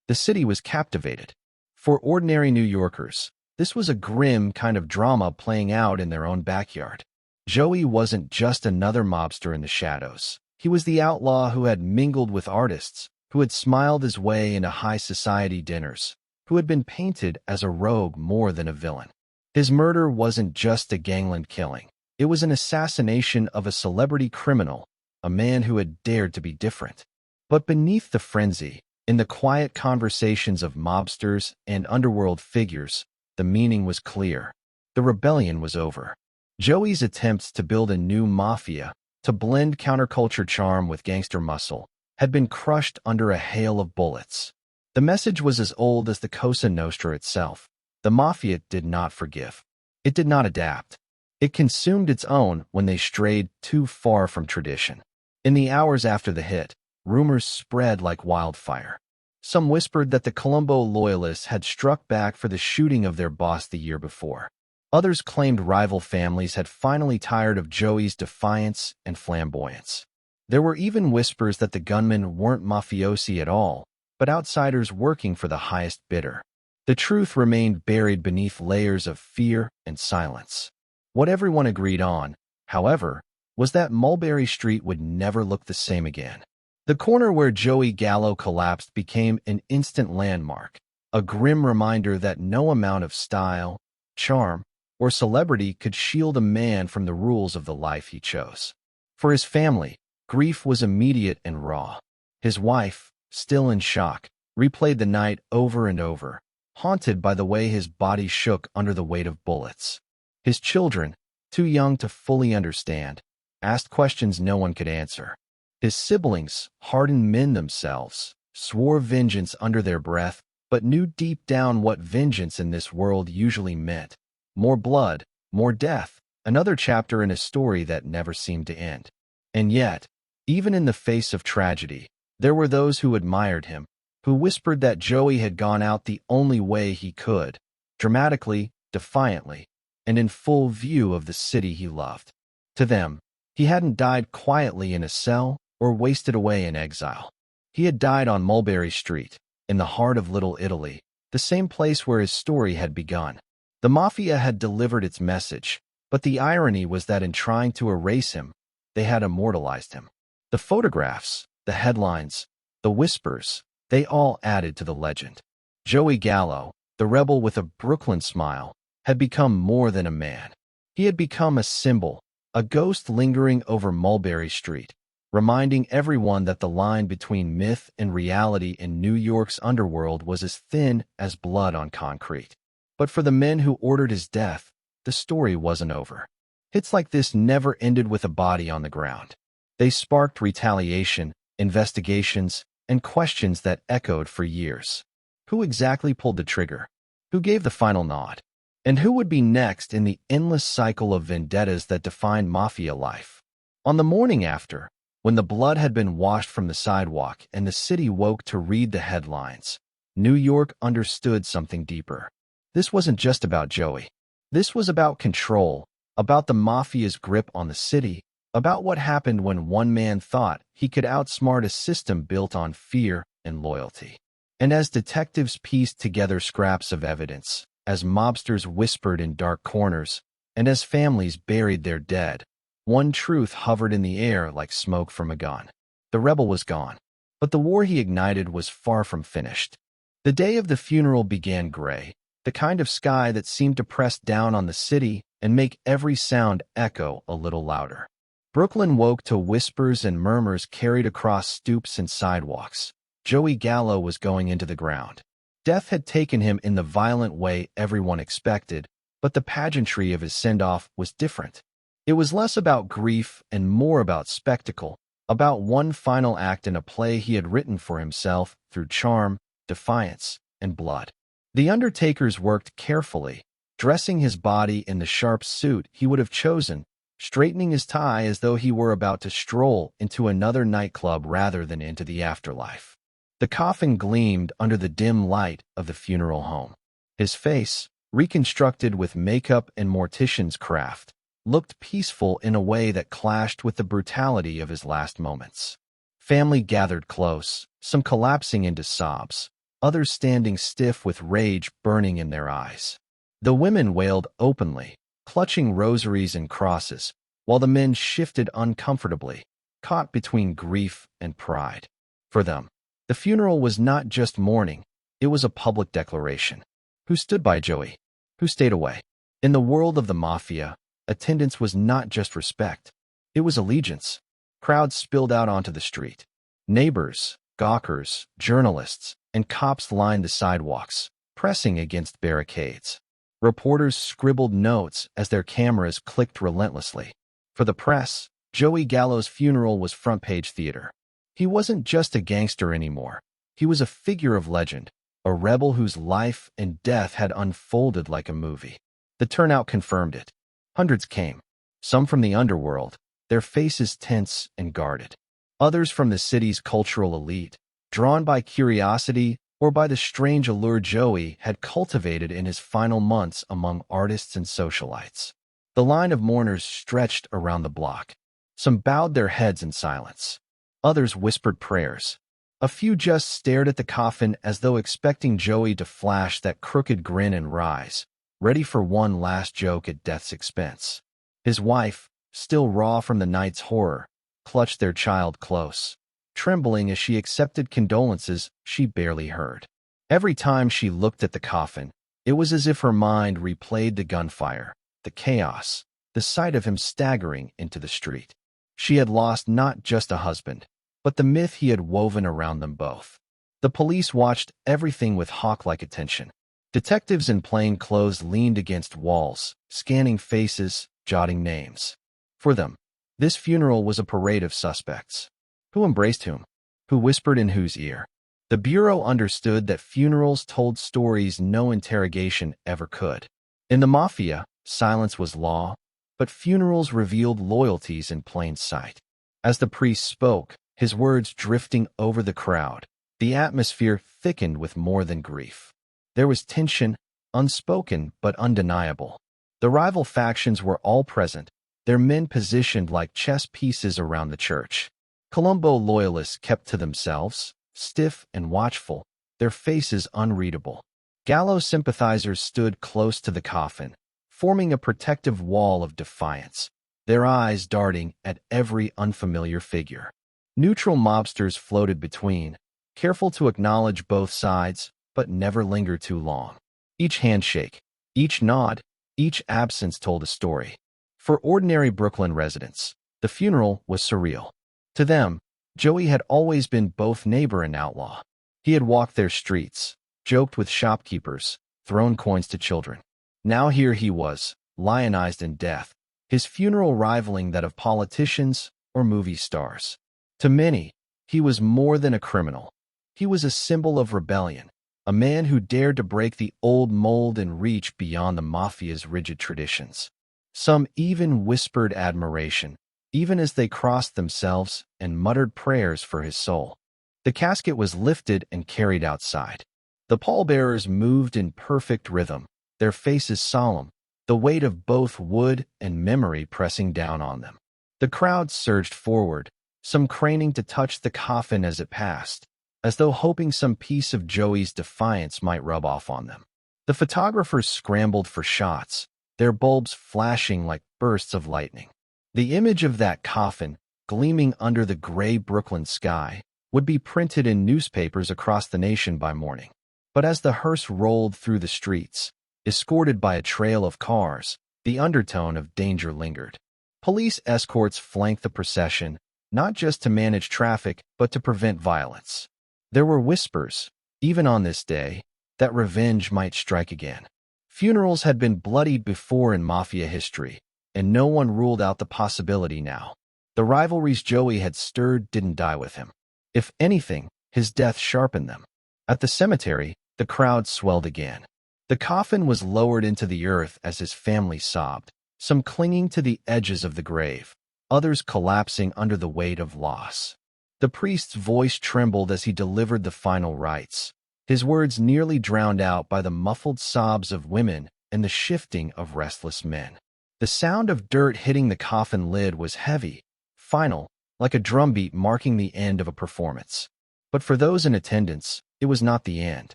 The city was captivated. For ordinary New Yorkers, this was a grim kind of drama playing out in their own backyard. Joey wasn't just another mobster in the shadows. He was the outlaw who had mingled with artists, who had smiled his way into high society dinners, who had been painted as a rogue more than a villain. His murder wasn't just a gangland killing. It was an assassination of a celebrity criminal, a man who had dared to be different. But beneath the frenzy, in the quiet conversations of mobsters and underworld figures, the meaning was clear. The rebellion was over. Joey's attempts to build a new mafia, to blend counterculture charm with gangster muscle, had been crushed under a hail of bullets. The message was as old as the Cosa Nostra itself. The Mafia did not forgive. It did not adapt. It consumed its own when they strayed too far from tradition. In the hours after the hit, rumors spread like wildfire. Some whispered that the Colombo loyalists had struck back for the shooting of their boss the year before. Others claimed rival families had finally tired of Joey's defiance and flamboyance. There were even whispers that the gunmen weren't mafiosi at all, but outsiders working for the highest bidder. The truth remained buried beneath layers of fear and silence. What everyone agreed on, however, was that Mulberry Street would never look the same again. The corner where Joey Gallo collapsed became an instant landmark, a grim reminder that no amount of style, charm, or celebrity could shield a man from the rules of the life he chose. For his family, grief was immediate and raw. His wife, still in shock, replayed the night over and over, haunted by the way his body shook under the weight of bullets. His children, too young to fully understand, asked questions no one could answer. His siblings, hardened men themselves, swore vengeance under their breath, but knew deep down what vengeance in this world usually meant. More blood, more death, another chapter in a story that never seemed to end. And yet, even in the face of tragedy, there were those who admired him, who whispered that Joey had gone out the only way he could, dramatically, defiantly, and in full view of the city he loved. To them, he hadn't died quietly in a cell or wasted away in exile. He had died on Mulberry Street, in the heart of Little Italy, the same place where his story had begun. The Mafia had delivered its message, but the irony was that in trying to erase him, they had immortalized him. The photographs, the headlines, the whispers, they all added to the legend. Joey Gallo, the rebel with a Brooklyn smile, had become more than a man. He had become a symbol, a ghost lingering over Mulberry Street, reminding everyone that the line between myth and reality in New York's underworld was as thin as blood on concrete. But for the men who ordered his death, the story wasn't over. Hits like this never ended with a body on the ground. They sparked retaliation, investigations, and questions that echoed for years. Who exactly pulled the trigger? Who gave the final nod? And who would be next in the endless cycle of vendettas that defined Mafia life? On the morning after, when the blood had been washed from the sidewalk and the city woke to read the headlines, New York understood something deeper. This wasn't just about Joey. This was about control, about the Mafia's grip on the city, about what happened when one man thought he could outsmart a system built on fear and loyalty. And as detectives pieced together scraps of evidence, as mobsters whispered in dark corners, and as families buried their dead, one truth hovered in the air like smoke from a gun. The rebel was gone, but the war he ignited was far from finished. The day of the funeral began gray, the kind of sky that seemed to press down on the city and make every sound echo a little louder. Brooklyn woke to whispers and murmurs carried across stoops and sidewalks. Joey Gallo was going into the ground. Death had taken him in the violent way everyone expected, but the pageantry of his send-off was different. It was less about grief and more about spectacle, about one final act in a play he had written for himself through charm, defiance, and blood. The undertakers worked carefully, dressing his body in the sharp suit he would have chosen, straightening his tie as though he were about to stroll into another nightclub rather than into the afterlife. The coffin gleamed under the dim light of the funeral home. His face, reconstructed with makeup and mortician's craft, looked peaceful in a way that clashed with the brutality of his last moments. Family gathered close, some collapsing into sobs, others standing stiff with rage burning in their eyes. The women wailed openly, clutching rosaries and crosses, while the men shifted uncomfortably, caught between grief and pride. For them, the funeral was not just mourning, it was a public declaration. Who stood by Joey? Who stayed away? In the world of the Mafia, attendance was not just respect, it was allegiance. Crowds spilled out onto the street. Neighbors, gawkers, journalists, and cops lined the sidewalks, pressing against barricades. Reporters scribbled notes as their cameras clicked relentlessly. For the press, Joey Gallo's funeral was front-page theater. He wasn't just a gangster anymore. He was a figure of legend, a rebel whose life and death had unfolded like a movie. The turnout confirmed it. Hundreds came, some from the underworld, their faces tense and guarded. Others from the city's cultural elite, drawn by curiosity or by the strange allure Joey had cultivated in his final months among artists and socialites. The line of mourners stretched around the block. Some bowed their heads in silence. Others whispered prayers. A few just stared at the coffin as though expecting Joey to flash that crooked grin and rise, ready for one last joke at death's expense. His wife, still raw from the night's horror, clutched their child close, trembling as she accepted condolences she barely heard. Every time she looked at the coffin, it was as if her mind replayed the gunfire, the chaos, the sight of him staggering into the street. She had lost not just a husband, but the myth he had woven around them both. The police watched everything with hawk-like attention. Detectives in plain clothes leaned against walls, scanning faces, jotting names. For them, this funeral was a parade of suspects. Who embraced whom? Who whispered in whose ear? The Bureau understood that funerals told stories no interrogation ever could. In the Mafia, silence was law, but funerals revealed loyalties in plain sight. As the priest spoke, his words drifting over the crowd, the atmosphere thickened with more than grief. There was tension, unspoken but undeniable. The rival factions were all present, their men positioned like chess pieces around the church. Colombo loyalists kept to themselves, stiff and watchful, their faces unreadable. Gallo sympathizers stood close to the coffin, forming a protective wall of defiance, their eyes darting at every unfamiliar figure. Neutral mobsters floated between, careful to acknowledge both sides, but never linger too long. Each handshake, each nod, each absence told a story. For ordinary Brooklyn residents, the funeral was surreal. To them, Joey had always been both neighbor and outlaw. He had walked their streets, joked with shopkeepers, thrown coins to children. Now here he was, lionized in death, his funeral rivaling that of politicians or movie stars. To many, he was more than a criminal. He was a symbol of rebellion, a man who dared to break the old mold and reach beyond the mafia's rigid traditions. Some even whispered admiration, even as they crossed themselves and muttered prayers for his soul. The casket was lifted and carried outside. The pallbearers moved in perfect rhythm, their faces solemn, the weight of both wood and memory pressing down on them. The crowd surged forward, some craning to touch the coffin as it passed, as though hoping some piece of Joey's defiance might rub off on them. The photographers scrambled for shots, their bulbs flashing like bursts of lightning. The image of that coffin, gleaming under the gray Brooklyn sky, would be printed in newspapers across the nation by morning. But as the hearse rolled through the streets, escorted by a trail of cars, the undertone of danger lingered. Police escorts flanked the procession, not just to manage traffic, but to prevent violence. There were whispers, even on this day, that revenge might strike again. Funerals had been bloodied before in mafia history, and no one ruled out the possibility now. The rivalries Joey had stirred didn't die with him. If anything, his death sharpened them. At the cemetery, the crowd swelled again. The coffin was lowered into the earth as his family sobbed, some clinging to the edges of the grave, others collapsing under the weight of loss. The priest's voice trembled as he delivered the final rites, his words nearly drowned out by the muffled sobs of women and the shifting of restless men. The sound of dirt hitting the coffin lid was heavy, final, like a drumbeat marking the end of a performance. But for those in attendance, it was not the end.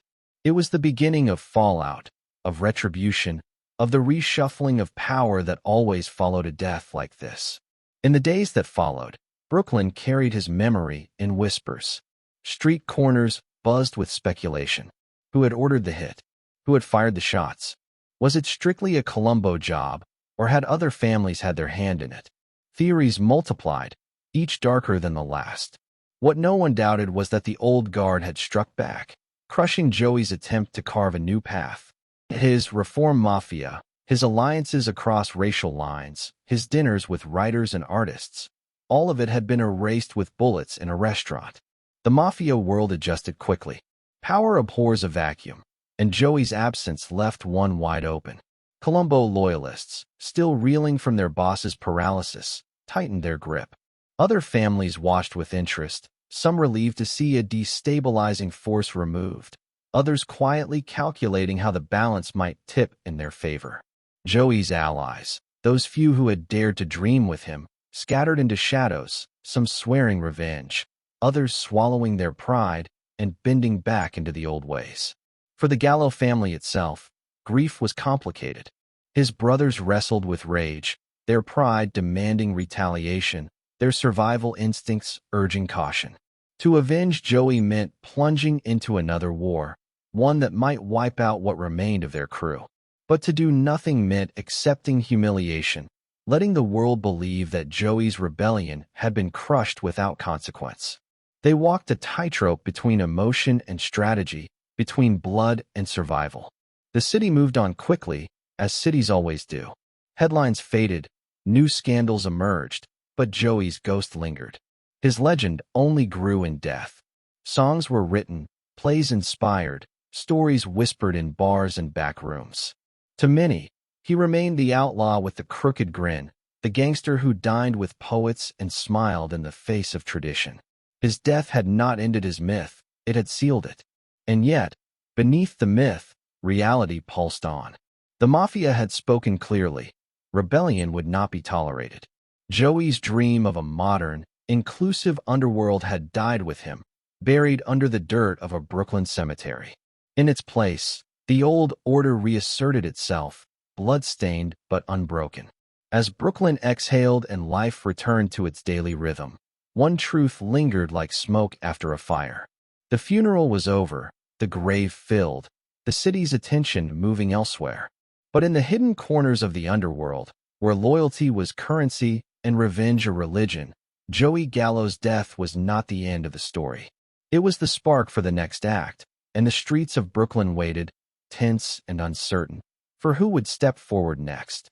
It was the beginning of fallout, of retribution, of the reshuffling of power that always followed a death like this. In the days that followed, Brooklyn carried his memory in whispers. Street corners buzzed with speculation. Who had ordered the hit? Who had fired the shots? Was it strictly a Colombo job, or had other families had their hand in it? Theories multiplied, each darker than the last. What no one doubted was that the old guard had struck back, crushing Joey's attempt to carve a new path. His reform mafia, his alliances across racial lines, his dinners with writers and artists, all of it had been erased with bullets in a restaurant. The mafia world adjusted quickly. Power abhors a vacuum, and Joey's absence left one wide open. Colombo loyalists, still reeling from their boss's paralysis, tightened their grip. Other families watched with interest, some relieved to see a destabilizing force removed, others quietly calculating how the balance might tip in their favor. Joey's allies, those few who had dared to dream with him, scattered into shadows, some swearing revenge, others swallowing their pride and bending back into the old ways. For the Gallo family itself, grief was complicated. His brothers wrestled with rage, their pride demanding retaliation, their survival instincts urging caution. To avenge Joey meant plunging into another war, one that might wipe out what remained of their crew. But to do nothing meant accepting humiliation, letting the world believe that Joey's rebellion had been crushed without consequence. They walked a tightrope between emotion and strategy, between blood and survival. The city moved on quickly, as cities always do. Headlines faded, new scandals emerged, but Joey's ghost lingered. His legend only grew in death. Songs were written, plays inspired, stories whispered in bars and back rooms. To many, he remained the outlaw with the crooked grin, the gangster who dined with poets and smiled in the face of tradition. His death had not ended his myth, it had sealed it. And yet, beneath the myth, reality pulsed on. The mafia had spoken clearly. Rebellion would not be tolerated. Joey's dream of a modern, inclusive underworld had died with him, buried under the dirt of a Brooklyn cemetery. In its place, The old order reasserted itself, blood-stained but unbroken. As Brooklyn exhaled and life returned to its daily rhythm, one truth lingered like smoke after a fire. The funeral was over, the grave filled, the city's attention moving elsewhere. But in the hidden corners of the underworld, where loyalty was currency and revenge a religion, Joey Gallo's death was not the end of the story. It was the spark for the next act, and the streets of Brooklyn waited, tense and uncertain, for who would step forward next.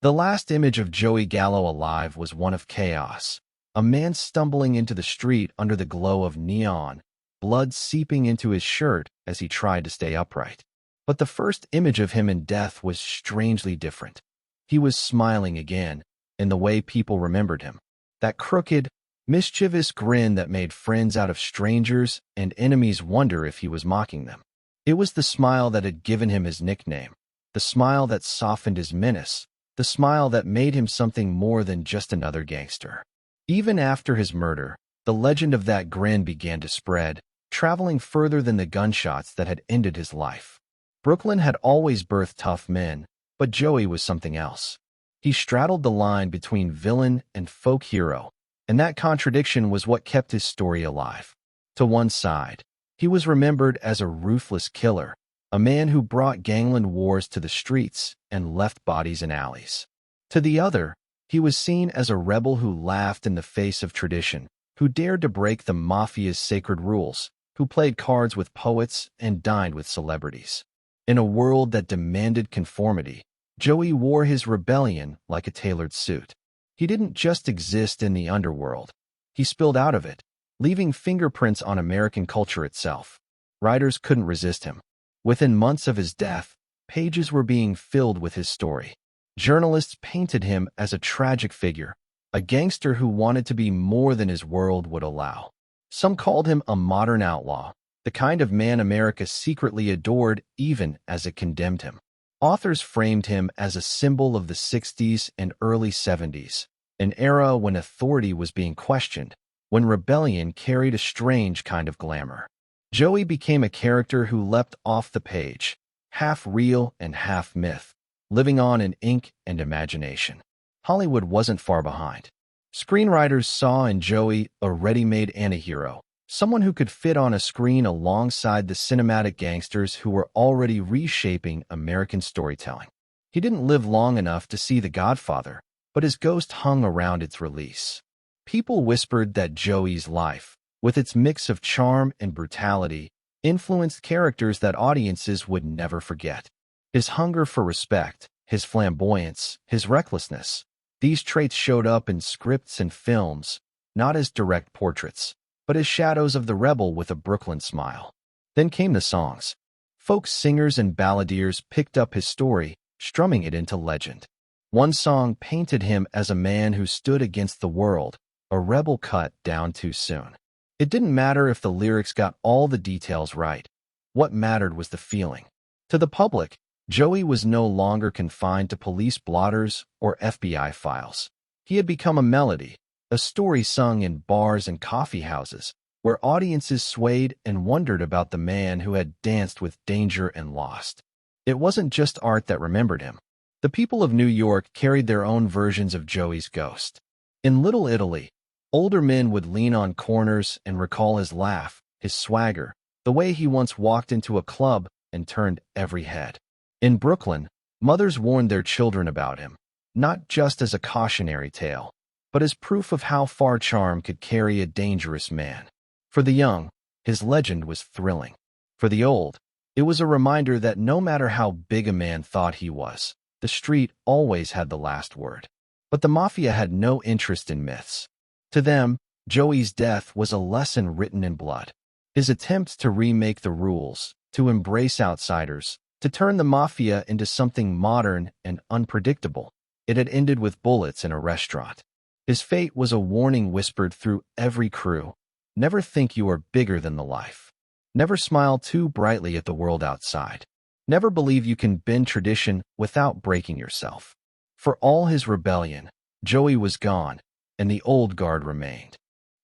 The last image of Joey Gallo alive was one of chaos, a man stumbling into the street under the glow of neon, blood seeping into his shirt as he tried to stay upright. But the first image of him in death was strangely different. He was smiling again, in the way people remembered him. That crooked, mischievous grin that made friends out of strangers and enemies wonder if he was mocking them. It was the smile that had given him his nickname, the smile that softened his menace, the smile that made him something more than just another gangster. Even after his murder, the legend of that grin began to spread, traveling further than the gunshots that had ended his life. Brooklyn had always birthed tough men, but Joey was something else. He straddled the line between villain and folk hero, and that contradiction was what kept his story alive. To one side, he was remembered as a ruthless killer, a man who brought gangland wars to the streets and left bodies in alleys. To the other, he was seen as a rebel who laughed in the face of tradition, who dared to break the mafia's sacred rules, who played cards with poets and dined with celebrities. In a world that demanded conformity, Joey wore his rebellion like a tailored suit. He didn't just exist in the underworld. He spilled out of it, leaving fingerprints on American culture itself. Writers couldn't resist him. Within months of his death, pages were being filled with his story. Journalists painted him as a tragic figure, a gangster who wanted to be more than his world would allow. Some called him a modern outlaw, the kind of man America secretly adored even as it condemned him. Authors framed him as a symbol of the 60s and early 70s, an era when authority was being questioned, when rebellion carried a strange kind of glamour. Joey became a character who leapt off the page, half real and half myth, living on in ink and imagination. Hollywood wasn't far behind. Screenwriters saw in Joey a ready-made antihero, someone who could fit on a screen alongside the cinematic gangsters who were already reshaping American storytelling. He didn't live long enough to see The Godfather, but his ghost hung around its release. People whispered that Joey's life, with its mix of charm and brutality, influenced characters that audiences would never forget. His hunger for respect, his flamboyance, his recklessness, these traits showed up in scripts and films, not as direct portraits, but as shadows of the rebel with a Brooklyn smile. Then came the songs. Folk singers and balladeers picked up his story, strumming it into legend. One song painted him as a man who stood against the world, a rebel cut down too soon. It didn't matter if the lyrics got all the details right. What mattered was the feeling. To the public, Joey was no longer confined to police blotters or FBI files. He had become a melody, a story sung in bars and coffee houses, where audiences swayed and wondered about the man who had danced with danger and lost. It wasn't just art that remembered him. The people of New York carried their own versions of Joey's ghost. In Little Italy, older men would lean on corners and recall his laugh, his swagger, the way he once walked into a club and turned every head. In Brooklyn, mothers warned their children about him, not just as a cautionary tale, but as proof of how far charm could carry a dangerous man. For the young, his legend was thrilling. For the old, it was a reminder that no matter how big a man thought he was, the street always had the last word. But the Mafia had no interest in myths. To them, Joey's death was a lesson written in blood. His attempts to remake the rules, to embrace outsiders, to turn the Mafia into something modern and unpredictable, it had ended with bullets in a restaurant. His fate was a warning whispered through every crew. Never think you are bigger than the life. Never smile too brightly at the world outside. Never believe you can bend tradition without breaking yourself. For all his rebellion, Joey was gone, and the old guard remained.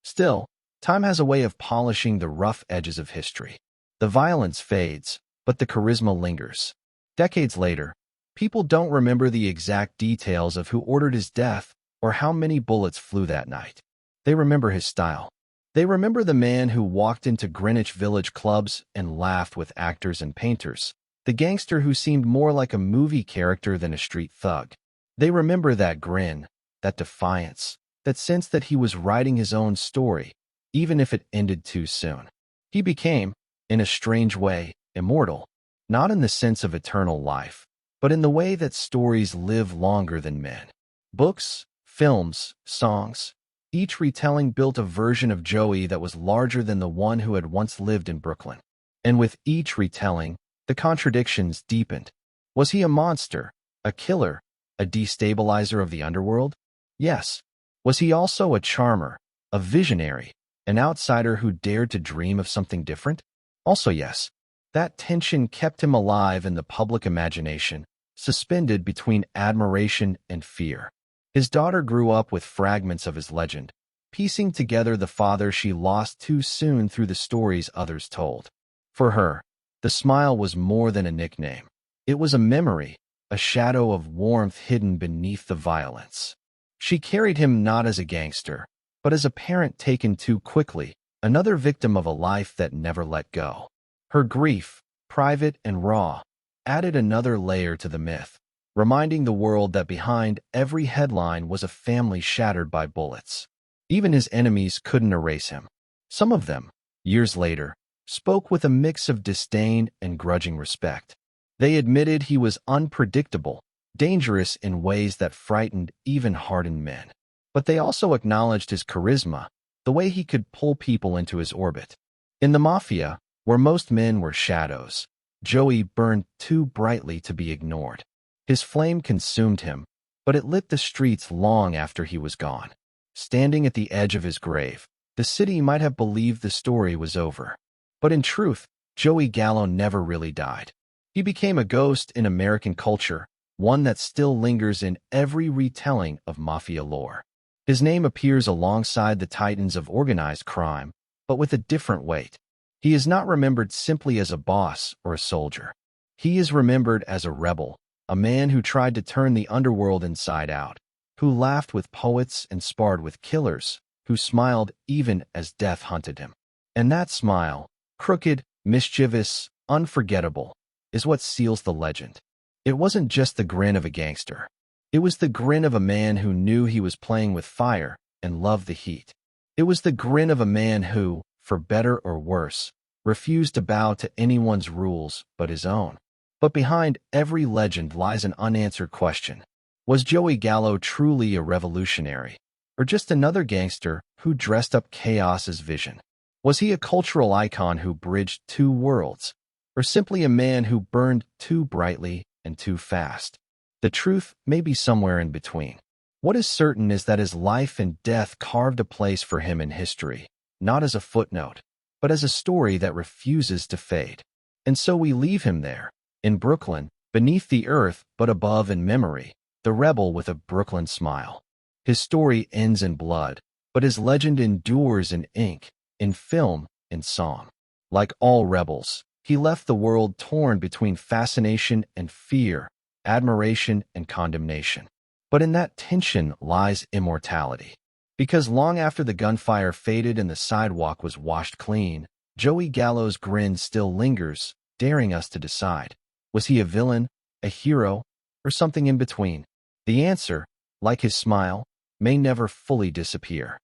Still, time has a way of polishing the rough edges of history. The violence fades, but the charisma lingers. Decades later, people don't remember the exact details of who ordered his death or how many bullets flew that night. They remember his style. They remember the man who walked into Greenwich Village clubs and laughed with actors and painters, the gangster who seemed more like a movie character than a street thug. They remember that grin, that defiance, that sense that he was writing his own story, even if it ended too soon. He became, in a strange way, immortal, not in the sense of eternal life, but in the way that stories live longer than men. Books, films, songs, each retelling built a version of Joey that was larger than the one who had once lived in Brooklyn. And with each retelling, the contradictions deepened. Was he a monster, a killer, a destabilizer of the underworld? Yes. Was he also a charmer, a visionary, an outsider who dared to dream of something different? Also yes. That tension kept him alive in the public imagination, suspended between admiration and fear. His daughter grew up with fragments of his legend, piecing together the father she lost too soon through the stories others told. For her, the smile was more than a nickname. It was a memory, a shadow of warmth hidden beneath the violence. She carried him not as a gangster, but as a parent taken too quickly, another victim of a life that never let go. Her grief, private and raw, added another layer to the myth, reminding the world that behind every headline was a family shattered by bullets. Even his enemies couldn't erase him. Some of them, years later, spoke with a mix of disdain and grudging respect. They admitted he was unpredictable, dangerous in ways that frightened even hardened men. But they also acknowledged his charisma, the way he could pull people into his orbit. In the Mafia, where most men were shadows, Joey burned too brightly to be ignored. His flame consumed him, but it lit the streets long after he was gone. Standing at the edge of his grave, the city might have believed the story was over. But in truth, Joey Gallo never really died. He became a ghost in American culture, one that still lingers in every retelling of Mafia lore. His name appears alongside the titans of organized crime, but with a different weight. He is not remembered simply as a boss or a soldier. He is remembered as a rebel, a man who tried to turn the underworld inside out, who laughed with poets and sparred with killers, who smiled even as death hunted him. And that smile, crooked, mischievous, unforgettable, is what seals the legend. It wasn't just the grin of a gangster. It was the grin of a man who knew he was playing with fire and loved the heat. It was the grin of a man who, for better or worse, refused to bow to anyone's rules but his own. But behind every legend lies an unanswered question. Was Joey Gallo truly a revolutionary, or just another gangster who dressed up chaos as vision? Was he a cultural icon who bridged two worlds, or simply a man who burned too brightly and too fast? The truth may be somewhere in between. What is certain is that his life and death carved a place for him in history, not as a footnote, but as a story that refuses to fade. And so we leave him there, in Brooklyn, beneath the earth but above in memory, the rebel with a Brooklyn smile. His story ends in blood, but his legend endures in ink, in film, in song. Like all rebels, he left the world torn between fascination and fear, admiration and condemnation. But in that tension lies immortality. Because long after the gunfire faded and the sidewalk was washed clean, Joey Gallo's grin still lingers, daring us to decide. Was he a villain, a hero, or something in between? The answer, like his smile, may never fully disappear.